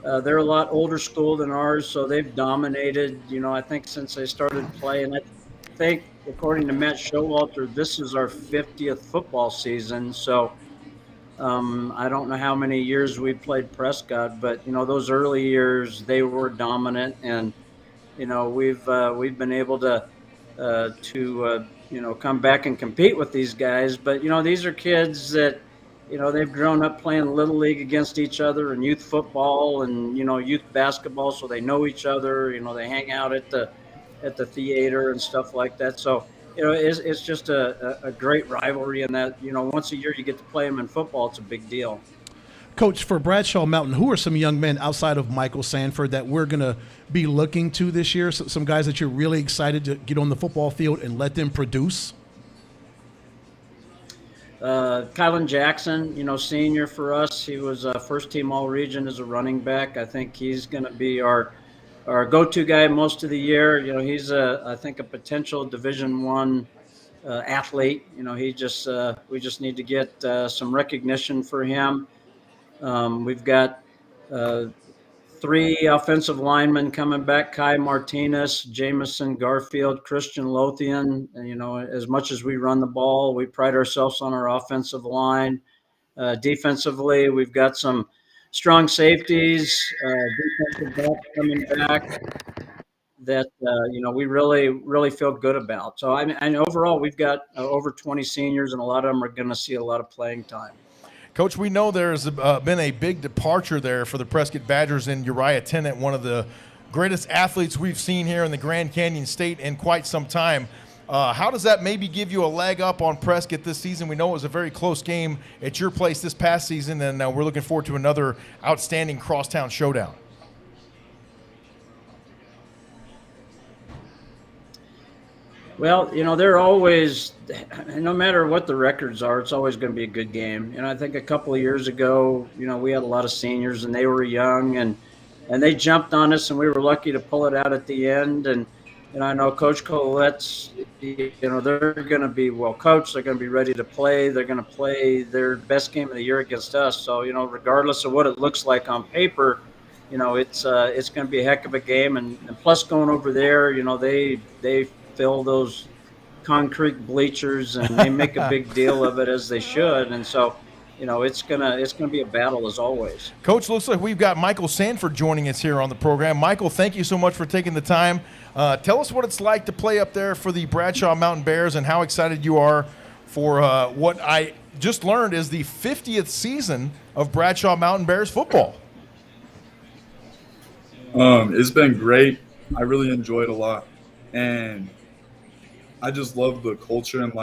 a lot older school than ours, so they've dominated, you know, I think since they started playing. I think, according to Matt Showalter, this is our 50th football season. So I don't know how many years we played Prescott, but you know, those early years they were dominant, and you know, we've been able to you know, come back and compete with these guys. But you know, these are kids that, you know, they've grown up playing little league against each other and youth football and, you know, youth basketball, so they know each other. You know, they hang out at the theater and stuff like that. So you know, it's just a great rivalry, and that, you know, once a year you get to play them in football, it's a big deal. Coach, for Bradshaw Mountain, who are some young men outside of Michael Sanford that we're going to be looking to this year? Some guys that you're really excited to get on the football field and let them produce? Kylan Jackson, senior for us. He was first team all region as a running back. I think he's going to be our go-to guy most of the year. He's I think a potential Division I athlete. We just need to get some recognition for him. We've got 3 offensive linemen coming back: Kai Martinez, Jamison Garfield, Christian Lothian. And, as much as we run the ball, we pride ourselves on our offensive line. Defensively, we've got some strong safeties, defensive backs coming back that we really feel good about. So and overall, we've got over 20 seniors, and a lot of them are going to see a lot of playing time. Coach, we know there's been a big departure there for the Prescott Badgers in Uriah Tennant, one of the greatest athletes we've seen here in the Grand Canyon State in quite some time. How does that maybe give you a leg up on Prescott this season? We know it was a very close game at your place this past season, and we're looking forward to another outstanding crosstown showdown. Well, they're always, no matter what the records are, it's always going to be a good game. I think a couple of years ago, we had a lot of seniors and they were young and they jumped on us and we were lucky to pull it out at the end. And I know Coach Colette's, they're going to be well coached. They're going to be ready to play. They're going to play their best game of the year against us. So, regardless of what it looks like on paper, it's going to be a heck of a game. And plus going over there, they fill those concrete bleachers and they make a big deal of it, as they should. And so, it's gonna be a battle as always. Coach, looks like we've got Michael Sanford joining us here on the program. Michael, thank you so much for taking the time. Tell us what it's like to play up there for the Bradshaw Mountain Bears and how excited you are for what I just learned is the 50th season of Bradshaw Mountain Bears football. It's been great. I really enjoyed a lot. And I just love the culture and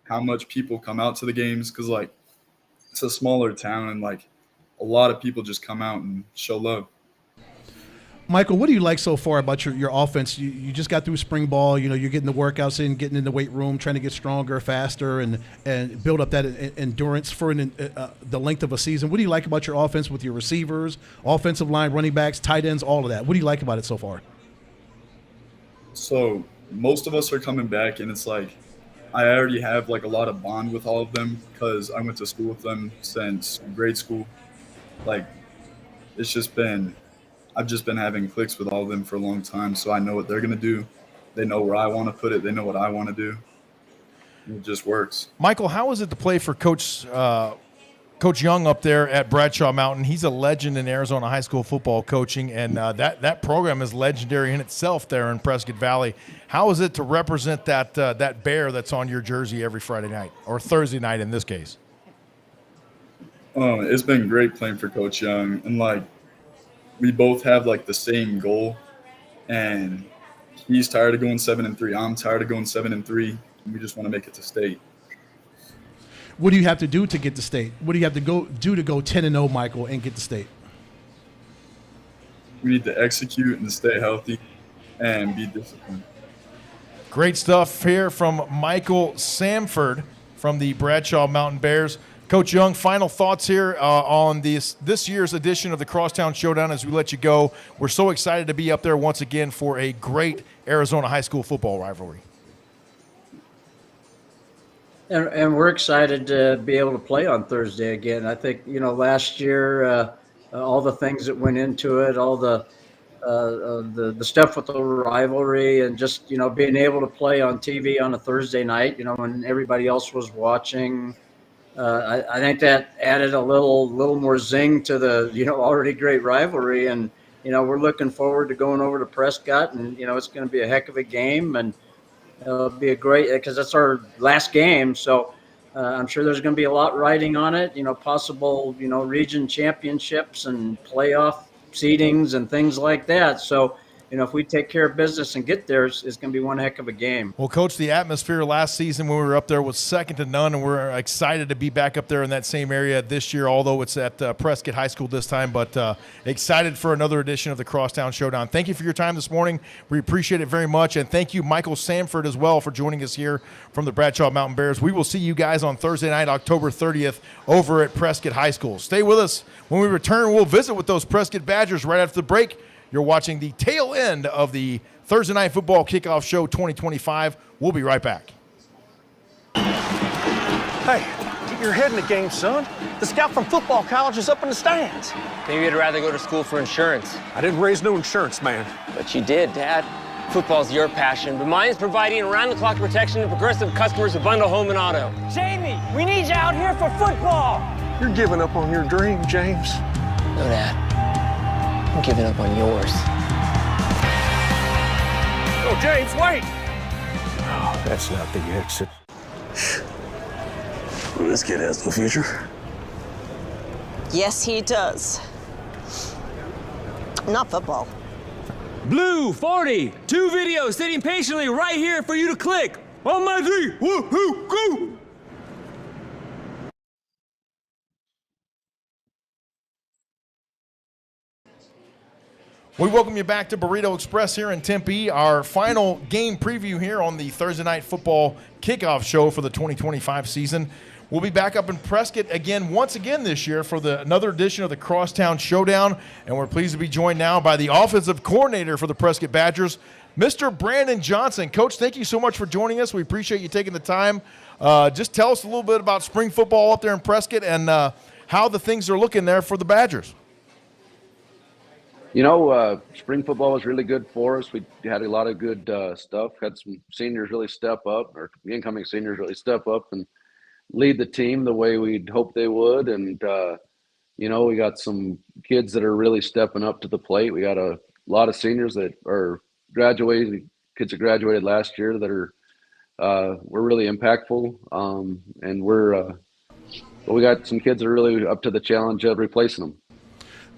how much people come out to the games, because it's a smaller town and a lot of people just come out and show love. Michael, what do you like so far about your offense? You just got through spring ball. You're getting the workouts in, getting in the weight room, trying to get stronger, faster, and build up that endurance for the length of a season. What do you like about your offense with your receivers, offensive line, running backs, tight ends, all of that? What do you like about it so far? So most of us are coming back, and it's I already have a lot of bond with all of them because I went to school with them since grade school. It's just been, I've just been having clicks with all of them for a long time, so I know what they're going to do. They know where I want to put it. They know what I want to do. It just works. Michael, how is it to play for Coach Young up there at Bradshaw Mountain? He's a legend in Arizona high school football coaching, and that program is legendary in itself there in Prescott Valley. How is it to represent that bear that's on your jersey every Friday night, or Thursday night in this case? It's been great playing for Coach Young, and we both have the same goal, and he's tired of going 7-3. I'm tired of going 7-3, and we just want to make it to state. What do you have to do to get to state? What do you have to do to go 10-0, Michael, and get to state? We need to execute and stay healthy and be disciplined. Great stuff here from Michael Sanford from the Bradshaw Mountain Bears. Coach Young, final thoughts here on this year's edition of the Crosstown Showdown as we let you go. We're so excited to be up there once again for a great Arizona high school football rivalry. And we're excited to be able to play on Thursday again. I think, last year, all the things that went into it, all the stuff with the rivalry and just, being able to play on TV on a Thursday night, when everybody else was watching, I think that added a little more zing to the, already great rivalry. And, we're looking forward to going over to Prescott, and, it's going to be a heck of a game. And it'll be a great, because that's our last game. So I'm sure there's going to be a lot riding on it, possible, region championships and playoff seedings and things like that. So, if we take care of business and get there, it's going to be one heck of a game. Well, Coach, the atmosphere last season when we were up there was second to none, and we're excited to be back up there in that same area this year, although it's at Prescott High School this time, but excited for another edition of the Crosstown Showdown. Thank you for your time this morning. We appreciate it very much, and thank you, Michael Sanford, as well, for joining us here from the Bradshaw Mountain Bears. We will see you guys on Thursday night, October 30th, over at Prescott High School. Stay with us. When we return, we'll visit with those Prescott Badgers right after the break. You're watching the tail end of the Thursday Night Football Kickoff Show 2025. We'll be right back. Hey, get your head in the game, son. The scout from football college is up in the stands. Maybe you'd rather go to school for insurance. I didn't raise no insurance, man. But you did, Dad. Football's your passion, but mine is providing around-the-clock protection to progressive customers who bundle home and auto. Jamie, we need you out here for football. You're giving up on your dream, James. No, Dad. I'm giving up on yours. Oh, James, wait! Oh, that's not the exit. Well, this kid has no future. Yes, he does. Not football. Blue 40, 2 videos sitting patiently right here for you to click. On my 3, 1, 2, go! We welcome you back to Burrito Express here in Tempe, our final game preview here on the Thursday Night Football Kickoff Show for the 2025 season. We'll be back up in Prescott once again this year for another edition of the Crosstown Showdown, and we're pleased to be joined now by the offensive coordinator for the Prescott Badgers, Mr. Brandon Johnson. Coach, thank you so much for joining us. We appreciate you taking the time. Just tell us a little bit about spring football up there in Prescott and how the things are looking there for the Badgers. Spring football was really good for us. We had a lot of good stuff. Had some seniors really step up, or incoming seniors really step up and lead the team the way we'd hoped they would. And, we got some kids that are really stepping up to the plate. We got a lot of seniors that are graduating, kids that graduated last year that were really impactful. And we got some kids that are really up to the challenge of replacing them.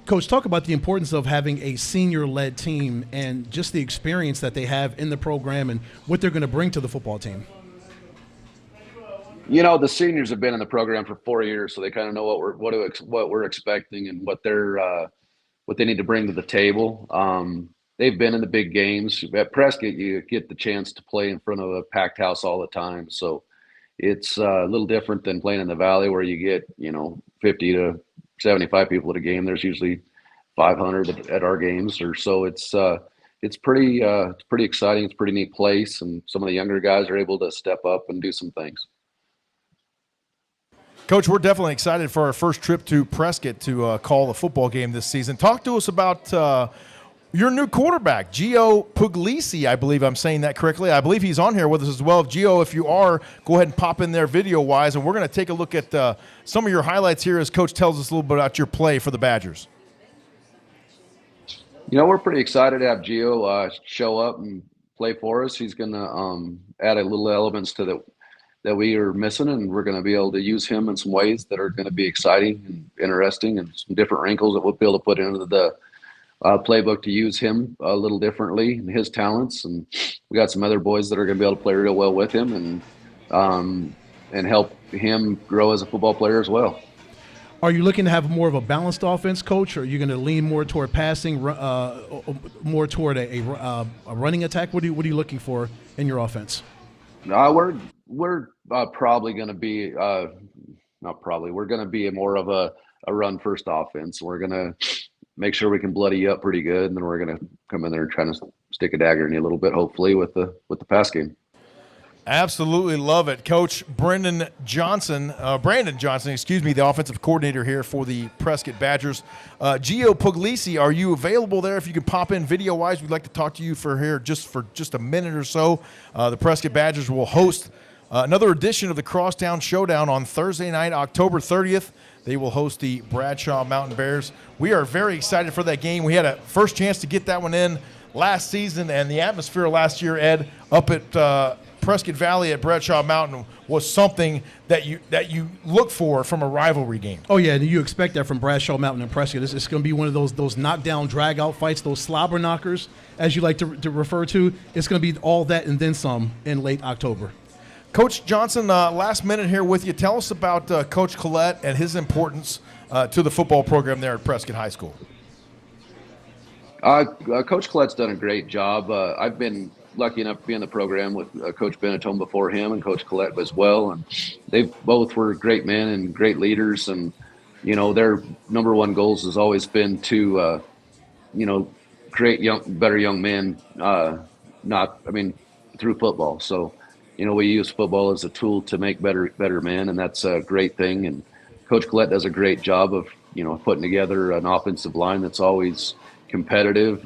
Coach, talk about the importance of having a senior-led team and just the experience that they have in the program and what they're going to bring to the football team. The seniors have been in the program for 4 years, so they kind of know what we're expecting and what they need to bring to the table. They've been in the big games. At Prescott, you get the chance to play in front of a packed house all the time, so it's a little different than playing in the Valley where you get 50 to 75 people at a game. There's usually 500 at our games or so. It's pretty exciting. It's a pretty neat place, and some of the younger guys are able to step up and do some things. Coach, we're definitely excited for our first trip to Prescott to call the football game this season. Talk to us about your new quarterback, Gio Puglisi. I believe I'm saying that correctly. I believe he's on here with us as well. Gio, if you are, go ahead and pop in there video-wise, and we're going to take a look at some of your highlights here as Coach tells us a little bit about your play for the Badgers. We're pretty excited to have Gio show up and play for us. He's going to add a little elements to that we are missing, and we're going to be able to use him in some ways that are going to be exciting and interesting, and some different wrinkles that we'll be able to put into the playbook to use him a little differently and his talents. And we got some other boys that are going to be able to play real well with him and help him grow as a football player as well. Are you looking to have more of a balanced offense, Coach, or are you going to lean more toward passing, more toward a running attack? What are you looking for in your offense? We're probably going to be not probably. We're going to be more of a run first offense. We're going to make sure we can bloody you up pretty good, and then we're going to come in there and try to stick a dagger in you a little bit, hopefully, with the pass game. Absolutely love it. Coach Brandon Johnson, the offensive coordinator here for the Prescott Badgers. Gio Puglisi, are you available there? If you could pop in video-wise, we'd like to talk to you for just a minute or so. The Prescott Badgers will host another edition of the Crosstown Showdown on Thursday night, October 30th. They will host the Bradshaw Mountain Bears. We are very excited for that game. We had a first chance to get that one in last season, and the atmosphere last year, Ed, up at Prescott Valley at Bradshaw Mountain was something that you look for from a rivalry game. Oh, yeah, and you expect that from Bradshaw Mountain and Prescott. It's going to be one of those knockdown, drag-out fights, those slobber knockers, as you like to refer to. It's going to be all that and then some in late October. Coach Johnson, last minute here with you. Tell us about Coach Collette and his importance to the football program there at Prescott High School. Coach Collette's done a great job. I've been lucky enough to be in the program with Coach Benetone before him and Coach Collette as well. And they both were great men and great leaders. And, their number one goals has always been to, create better young men, through football. So, we use football as a tool to make better men, and that's a great thing. And Coach Collette does a great job of, putting together an offensive line that's always competitive,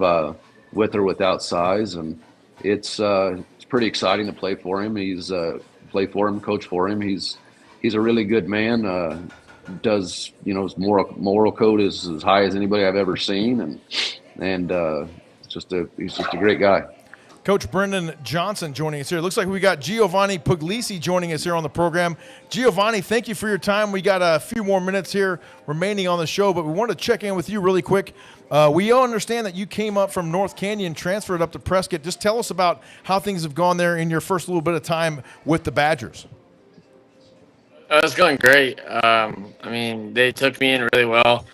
with or without size. And it's pretty exciting to play for him. Coach for him. He's a really good man. Does his moral code is as high as anybody I've ever seen, and he's just a great guy. Coach Brendan Johnson joining us here. It looks like we got Giovanni Puglisi joining us here on the program. Giovanni, thank you for your time. We got a few more minutes here remaining on the show, but we want to check in with you really quick. We all understand that you came up from North Canyon, transferred up to Prescott. Just tell us about how things have gone there in your first little bit of time with the Badgers. It's going great. They took me in really well.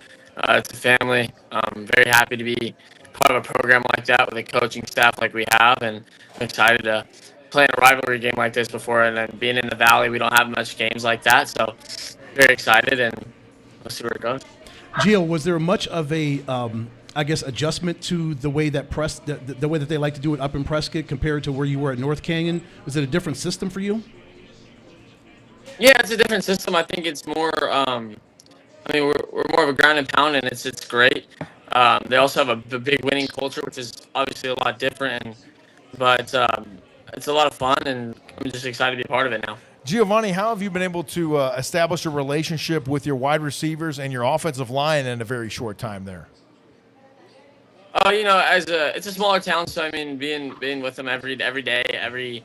It's a family. I'm very happy to be part of a program like that with a coaching staff like we have, and I'm excited to play in a rivalry game like this before. And then being in the Valley, we don't have much games like that, so very excited, and we'll see where it goes. Gio, was there much of a, adjustment to the way that the way that they like to do it up in Prescott compared to where you were at North Canyon? Was it a different system for you? Yeah, it's a different system. I think it's more. We're more of a ground and pound, and it's great. They also have a big winning culture, which is obviously a lot different. But it's a lot of fun, and I'm just excited to be a part of it now. Giovanni, how have you been able to establish a relationship with your wide receivers and your offensive line in a very short time there? It's a smaller town, so being with them every day, every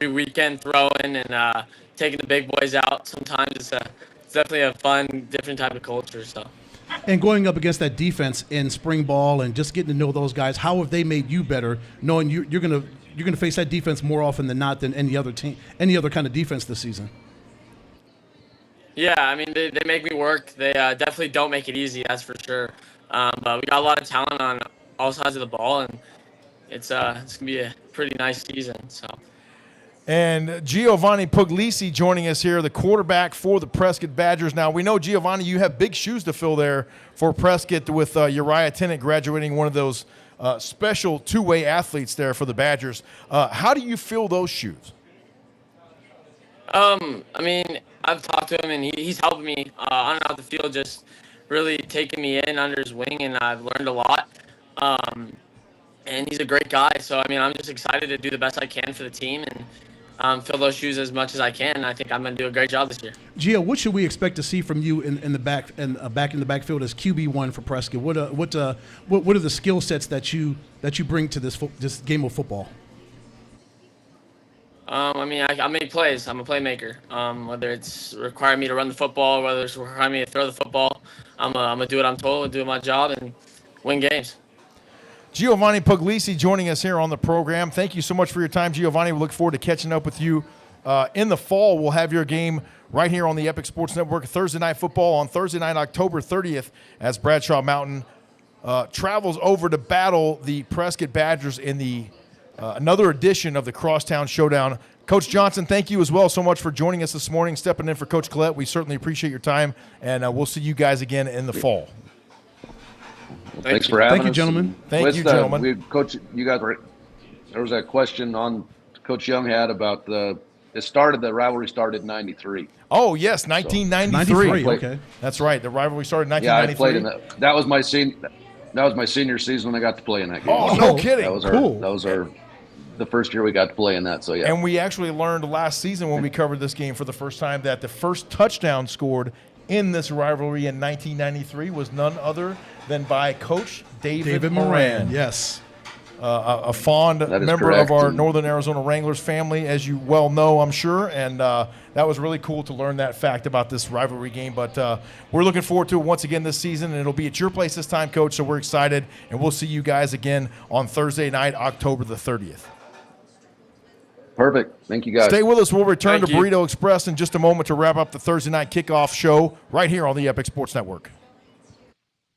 weekend, throwing and taking the big boys out. Sometimes it's definitely a fun, different type of culture. So. And going up against that defense in spring ball and just getting to know those guys, how have they made you better, knowing you're gonna face that defense more often than not than any other team, any other kind of defense this season? Yeah, they make me work. They definitely don't make it easy, that's for sure. But we got a lot of talent on all sides of the ball, and it's gonna be a pretty nice season. So. And Giovanni Puglisi joining us here, the quarterback for the Prescott Badgers. Now, we know, Giovanni, you have big shoes to fill there for Prescott with Uriah Tennant graduating, one of those special two-way athletes there for the Badgers. How do you fill those shoes? I've talked to him, and he's helped me on and off the field, just really taking me in under his wing, and I've learned a lot. And he's a great guy, so I'm just excited to do the best I can for the team and fill those shoes as much as I can. I think I'm going to do a great job this year. Gio, what should we expect to see from you in the back and back in the backfield as QB1 for Prescott? What are the skill sets that you bring to this game of football? I make plays. I'm a playmaker. Whether it's requiring me to run the football, whether it's requiring me to throw the football, I'm gonna do what I'm told, do my job, and win games. Giovanni Puglisi joining us here on the program. Thank you so much for your time, Giovanni. We look forward to catching up with you in the fall. We'll have your game right here on the Epic Sports Network, Thursday Night Football on Thursday night, October 30th, as Bradshaw Mountain travels over to battle the Prescott Badgers in the another edition of the Crosstown Showdown. Coach Johnson, thank you as well so much for joining us this morning, stepping in for Coach Collette. We certainly appreciate your time, and we'll see you guys again in the fall. Thanks for having us. Thank you, gentlemen. Thank you, gentlemen. Coach, you guys there was a question on Coach Young had about the rivalry started in 93. Oh, yes, 1993. Okay. That's right. The rivalry started in 1993. Yeah, I played in that. That was my senior season when I got to play in that game. Oh, no kidding. That was the first year we got to play in that, so yeah. And we actually learned last season when we covered this game for the first time that the first touchdown scored in this rivalry in 1993 was none other than by Coach David Moran. Yes. a fond member correct. of our Northern Arizona Wranglers family, as you well know, I'm sure. And that was really cool to learn that fact about this rivalry game. But we're looking forward to it once again this season, and it'll be at your place this time, Coach, so we're excited. And we'll see you guys again on Thursday night, October the 30th. Perfect. Thank you, guys. Stay with us. We'll return Thank to you. Burrito Express in just a moment to wrap up the Thursday night kickoff show right here on the Epic Sports Network.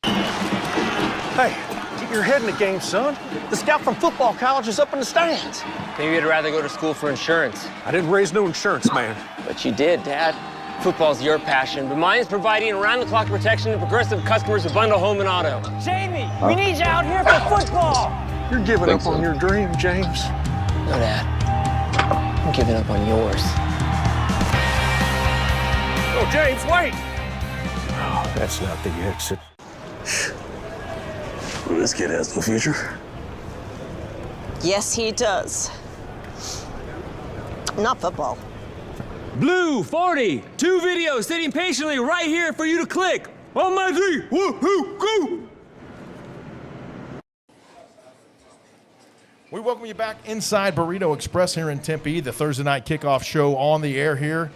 Hey, get your head in the game, son. The scout from football college is up in the stands. Maybe you'd rather go to school for insurance. I didn't raise no insurance, man. But you did, Dad. Football's your passion, but mine is providing around-the-clock protection to progressive customers of Bundle Home and Auto. Jamie, we need you out here for football. You're giving up on your dream, James. No, Dad. I'm giving up on yours. Oh, James, wait! Oh, that's not the exit. Well, this kid has no future. Yes, he does. Not football. Blue 40, 2 videos sitting patiently right here for you to click. On my 3, 1, 2, go! We welcome you back inside Burrito Express here in Tempe, the Thursday night kickoff show on the air here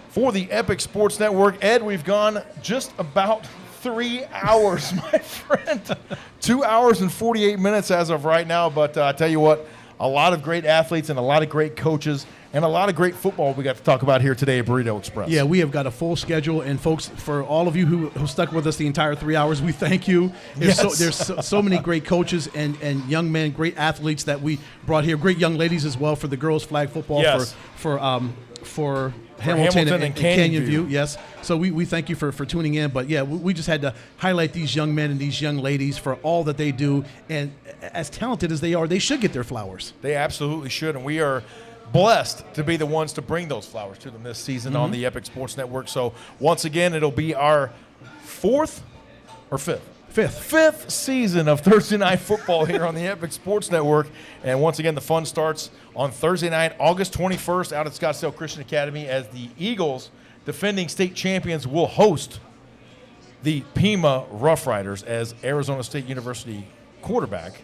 for the Epic Sports Network. Ed, we've gone just about 3 hours, my friend. 2 hours and 48 minutes as of right now. But I tell you what, a lot of great athletes and a lot of great coaches and a lot of great football we got to talk about here today at Burrito Express. Yeah, we have got a full schedule. And, folks, for all of you who stuck with us the entire 3 hours, we thank you. There's so many great coaches and young men, great athletes that we brought here, great young ladies as well for the girls' flag football for Hamilton and Canyon View. Yes. So we thank you for tuning in. But, yeah, we just had to highlight these young men and these young ladies for all that they do. And as talented as they are, they should get their flowers. They absolutely should. And we are blessed to be the ones to bring those flowers to them this season on the Epic Sports Network. So, once again, it'll be our fifth season of Thursday Night Football here on the Epic Sports Network. And once again, the fun starts on Thursday night, August 21st, out at Scottsdale Christian Academy, as the Eagles, defending state champions, will host the Pima Rough Riders as Arizona State University quarterback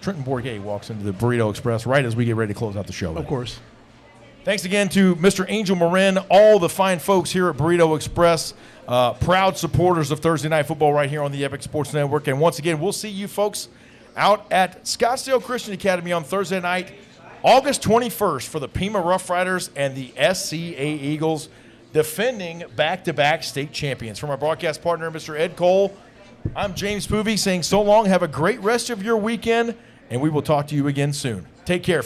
Trenton Bourget walks into the Burrito Express right as we get ready to close out the show. Of course. Thanks again to Mr. Angel Marin, all the fine folks here at Burrito Express, proud supporters of Thursday Night Football right here on the Epic Sports Network. And once again, we'll see you folks out at Scottsdale Christian Academy on Thursday night, August 21st, for the Pima Rough Riders and the SCA Eagles, defending back-to-back state champions. From our broadcast partner, Mr. Ed Cole, I'm James Poovey saying so long. Have a great rest of your weekend, and we will talk to you again soon. Take care.